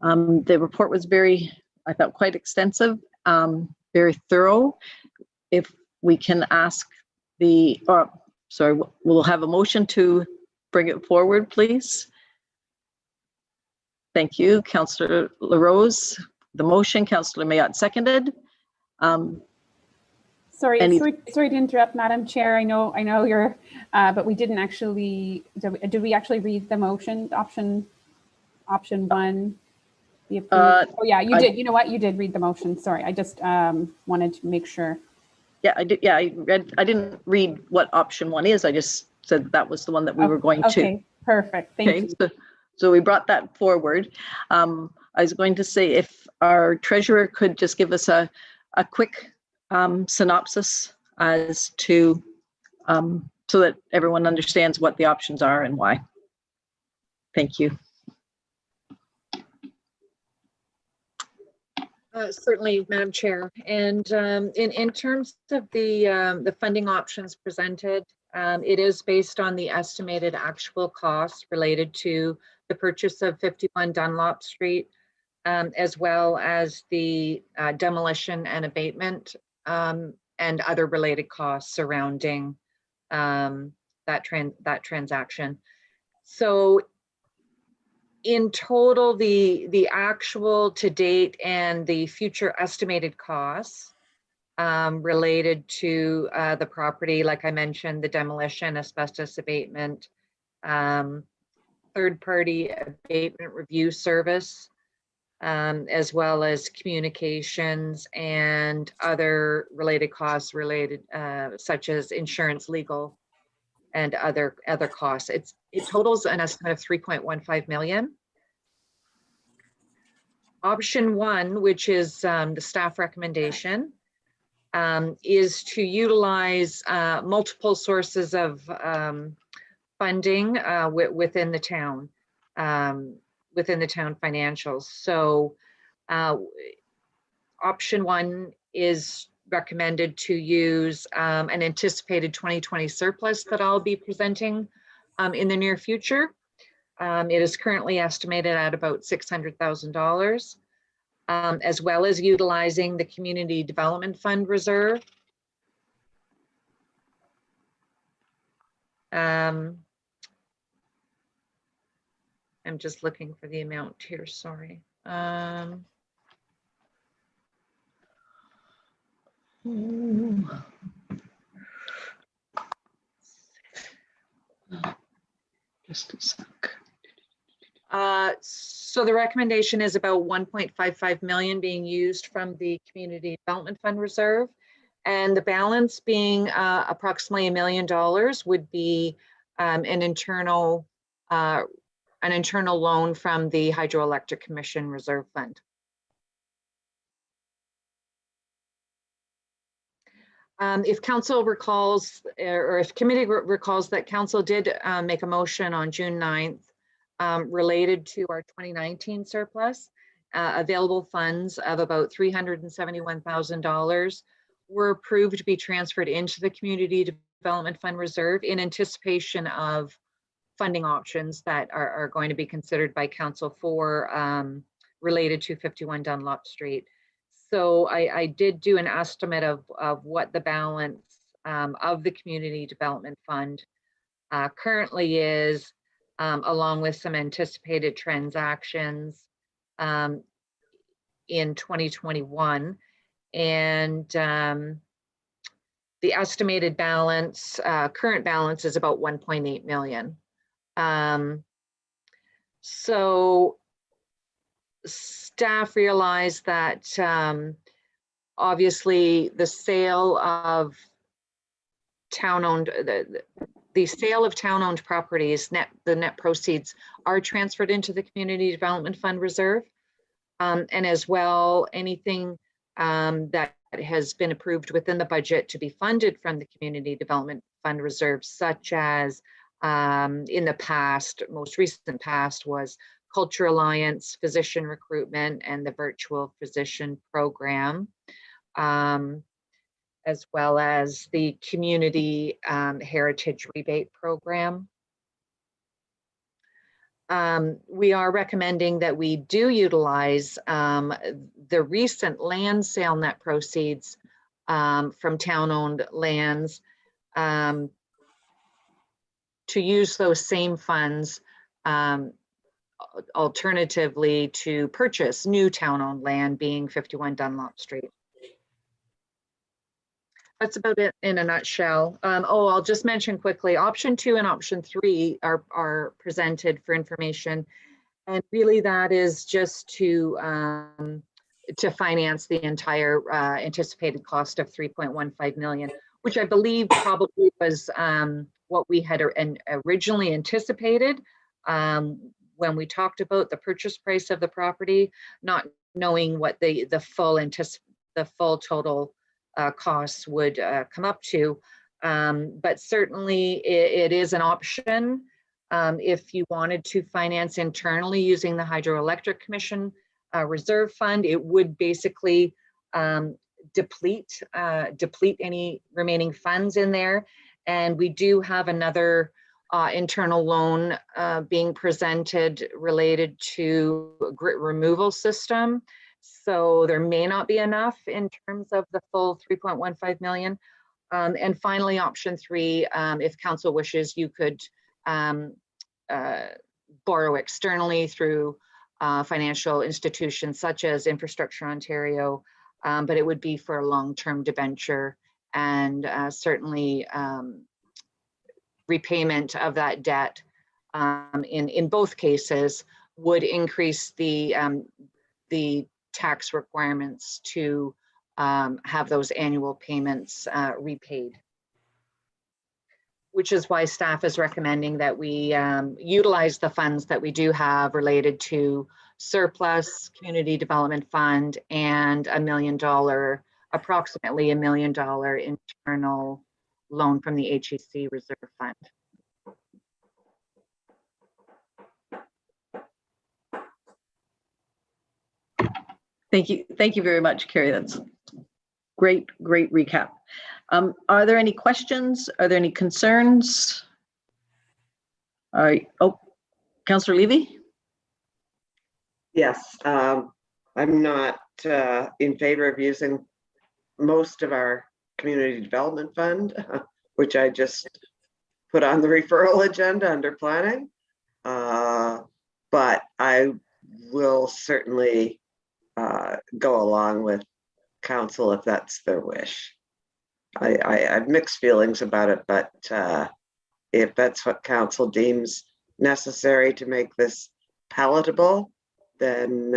The report was I thought quite extensive, very thorough. If we can ask we'll have a motion to bring it forward, please. Thank you, Councillor LaRose. The motion, Councillor Mayotte seconded. Sorry to interrupt, Madam Chair. I know you're, but we didn't actually. Did we actually read the motion? Option 1. Oh yeah, you did. You know what? You did read the motion. Sorry, I just wanted to make sure. Yeah, I did. Yeah, I didn't read what option 1 is. I just said that was the one that we were going to. Okay, perfect. Thank you. So we brought that forward. I was going to say if our treasurer could just give us a quick synopsis as to so that everyone understands what the options are and why. Thank you. Certainly, Madam Chair. And in terms of the funding options presented, it is based on the estimated actual costs related to the purchase of 51 Dunlop Street, as well as the demolition and abatement and other related costs surrounding that transaction. So in total, the actual to date and the future estimated costs related to the property, like I mentioned, the demolition, asbestos abatement, third-party abatement review service, as well as communications and other related costs related, such as insurance, legal, and other costs. It totals an estimate of 3.15 million. Option 1, which is the staff recommendation, is to utilize multiple sources of funding within the town financials. So option 1 is recommended to use an anticipated 2020 surplus that I'll be presenting in the near future. It is currently estimated at about $600,000, as well as utilizing the Community Development Fund reserve. I'm just looking for the amount here, sorry. Just a sec. So the recommendation is about 1.55 million being used from the Community Development Fund reserve, and the balance being approximately $1 million would be an internal loan from the Hydroelectric Commission Reserve Fund. If council recalls, or if committee recalls that council did make a motion on June 9th related to our 2019 surplus, available funds of about $371,000 were approved to be transferred into the Community Development Fund Reserve in anticipation of funding options that are going to be considered by council for related to 51 Dunlop Street. So I did do an estimate of what the balance of the Community Development Fund currently is, along with some anticipated transactions in 2021. And the estimated balance, current balance is about 1.8 million. So staff realized that obviously the sale of town-owned, the sale of town-owned properties, the net proceeds are transferred into the Community Development Fund reserve. And as well, anything that has been approved within the budget to be funded from the Community Development Fund reserve, such as in the past, most recent past was Culture Alliance, physician recruitment, and the virtual physician program, as well as the community heritage rebate program. We are recommending that we do utilize the recent land sale net proceeds from town-owned lands to use those same funds alternatively to purchase new town-owned land, being 51 Dunlop Street. That's about it in a nutshell. I'll just mention quickly, option 2 and option 3 are presented for information. And really that is just to finance the entire anticipated cost of 3.15 million, which I believe probably was what we had originally anticipated when we talked about the purchase price of the property, not knowing what the full total costs would come up to. But certainly it is an option if you wanted to finance internally using the Hydroelectric Commission reserve fund. It would basically deplete any remaining funds in there. And we do have another internal loan being presented related to a grit removal system. So there may not be enough in terms of the full 3.15 million. And finally, option 3, if council wishes, you could borrow externally through financial institutions such as Infrastructure Ontario, but it would be for a long-term debenture, and certainly repayment of that debt in both cases would increase the tax requirements to have those annual payments repaid, which is why staff is recommending that we utilize the funds that we do have related to surplus, Community Development Fund, and approximately $1 million internal loan from the HEC Reserve Fund. Thank you very much, Carrie. That's great recap. Are there any questions? Are there any concerns? All right. Oh, Councillor Levy? Yes, I'm not in favor of using most of our Community Development Fund, which I just put on the referral agenda under planning. But I will certainly go along with council if that's their wish. I have mixed feelings about it, but if that's what council deems necessary to make this palatable, then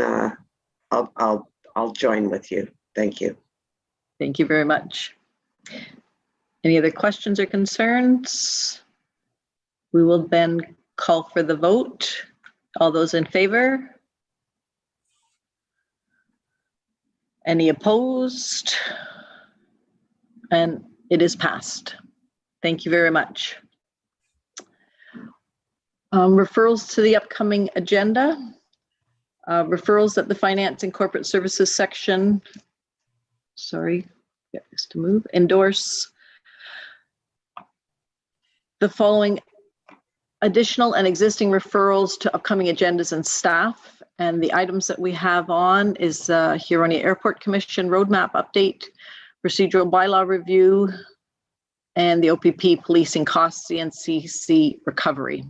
I'll join with you. Thank you. Thank you very much. Any other questions or concerns? We will then call for the vote. All those in favor? Any opposed? And it is passed. Thank you very much. Referrals to the upcoming agenda. Referrals at the Finance and Corporate Services section. Sorry, get this to move. Endorse the following additional and existing referrals to upcoming agendas and staff. And the items that we have on is Huronia Airport Commission roadmap update, procedural bylaw review, and the OPP policing costs, CNCC recovery.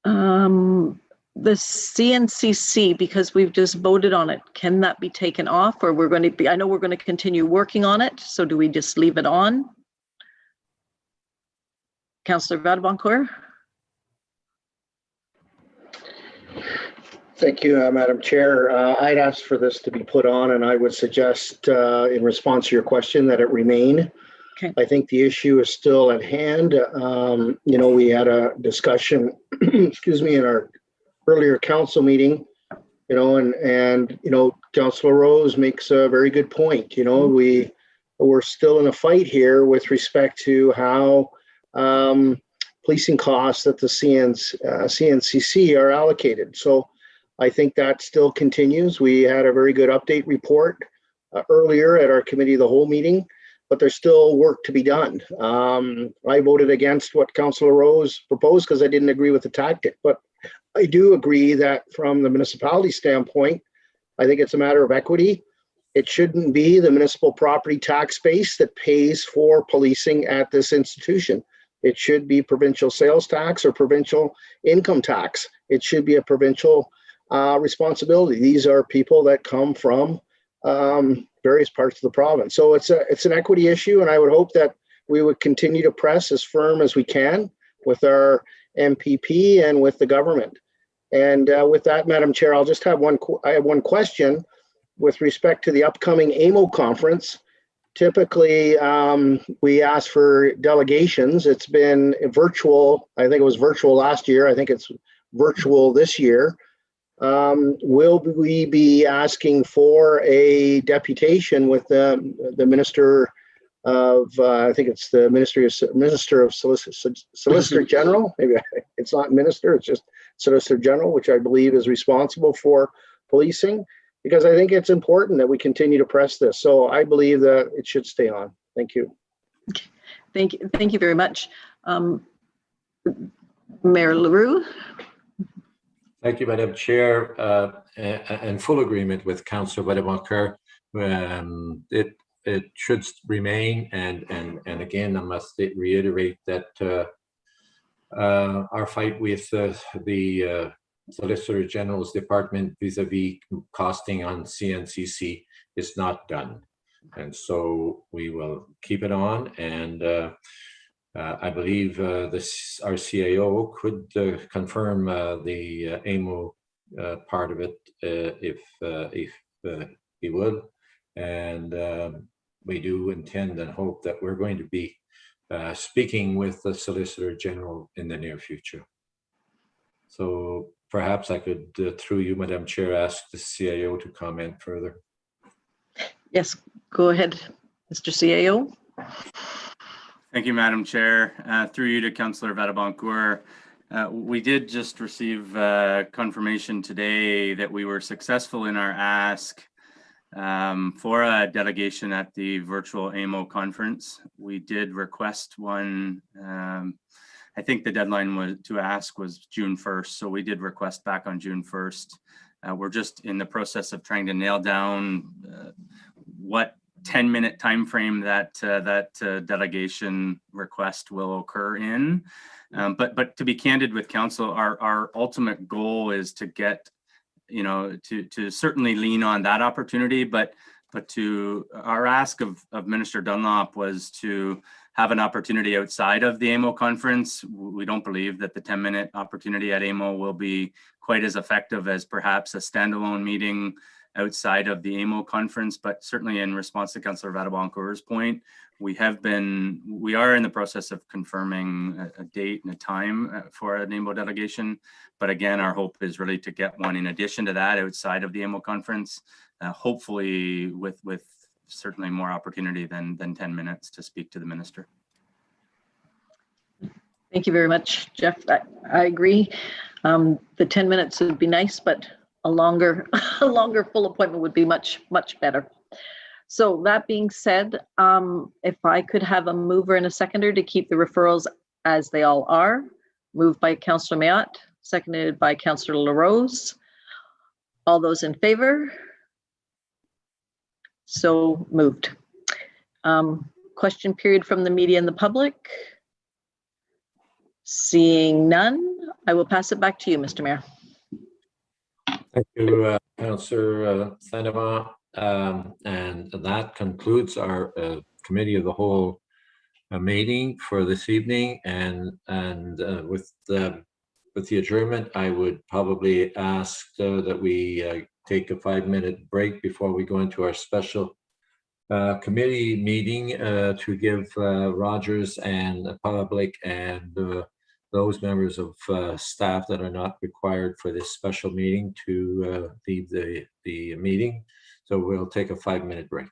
The CNCC, because we've just voted on it, can that be taken off, or we're going to be, I know we're going to continue working on it, so do we just leave it on? Councillor Vadeboncor? Thank you, Madam Chair. I'd ask for this to be put on, and I would suggest, in response to your question, that it remain. Okay. I think the issue is still at hand. You know, we had a discussion, excuse me, in our earlier council meeting, you know, and you know, Councillor Rose makes a very good point. You know, we're still in a fight here with respect to how policing costs at the CNCC are allocated. So I think that still continues. We had a very good update report earlier at our committee of the whole meeting, but there's still work to be done. I voted against what Councillor Rose proposed because I didn't agree with the tactic, but I do agree that from the municipality standpoint, I think it's a matter of equity. It shouldn't be the municipal property tax base that pays for policing at this institution. It should be provincial sales tax or provincial income tax. It should be a provincial responsibility. These are people that come from various parts of the province. So it's an equity issue, and I would hope that we would continue to press as firm as we can with our MPP and with the government. And with that, Madam Chair, I'll just have I have one question with respect to the upcoming AMO conference. Typically, we ask for delegations. It's been virtual. I think it was virtual last year. I think it's virtual this year. Will we be asking for a deputation with the Minister of, I think it's the Minister of Solicitor General? Maybe it's not Minister, it's just Solicitor General, which I believe is responsible for policing, because I think it's important that we continue to press this. So I believe that it should stay on. Thank you. Okay. Thank you very much. Mayor LaRue? Thank you, Madam Chair, and full agreement with Councillor Vadeboncor. It should remain, and again, I must reiterate that our fight with the Solicitor General's department vis-a-vis costing on CNCC is not done, and so we will keep it on. And I believe our CAO could confirm the AMO part of it if he would, and we do intend and hope that we're going to be speaking with the Solicitor General in the near future. So perhaps I could, through you, Madam Chair, ask the CAO to comment further. Yes, go ahead, Mr. CAO. Thank you, Madam Chair. Through you to Councillor Vadeboncor. We did just receive confirmation today that we were successful in our ask for a delegation at the virtual AMO conference. We did request one. I think the deadline to ask was June 1st, so we did request back on June 1st. We're just in the process of trying to nail down what 10-minute time frame that delegation request will occur in. But to be candid with council, our ultimate goal is to get, you know, to certainly lean on that opportunity, but to our ask of Minister Dunlop was to have an opportunity outside of the AMO conference. We don't believe that the 10-minute opportunity at AMO will be quite as effective as perhaps a standalone meeting outside of the AMO conference, but certainly in response to Councillor Vadeboncor's point, we are in the process of confirming a date and a time for an AMO delegation. But again, our hope is really to get one in addition to that outside of the AMO conference, hopefully with certainly more opportunity than 10 minutes to speak to the minister. Thank you very much, Jeff. I agree. The 10 minutes would be nice, but a longer full appointment would be much better. So that being said, if I could have a mover and a seconder to keep the referrals as they all are. Moved by Councillor Mayotte, seconded by Councillor LaRose. All those in favor? So moved. Question period from the media and the public? Seeing none, I will pass it back to you, Mr. Mayor. Thank you, Councillor Sandoval. And that concludes our committee of the whole meeting for this evening. And with the adjournment, I would probably ask that we take a 5-minute break before we go into our special committee meeting to give Rogers and the public and those members of staff that are not required for this special meeting to leave the meeting. So we'll take a 5-minute break.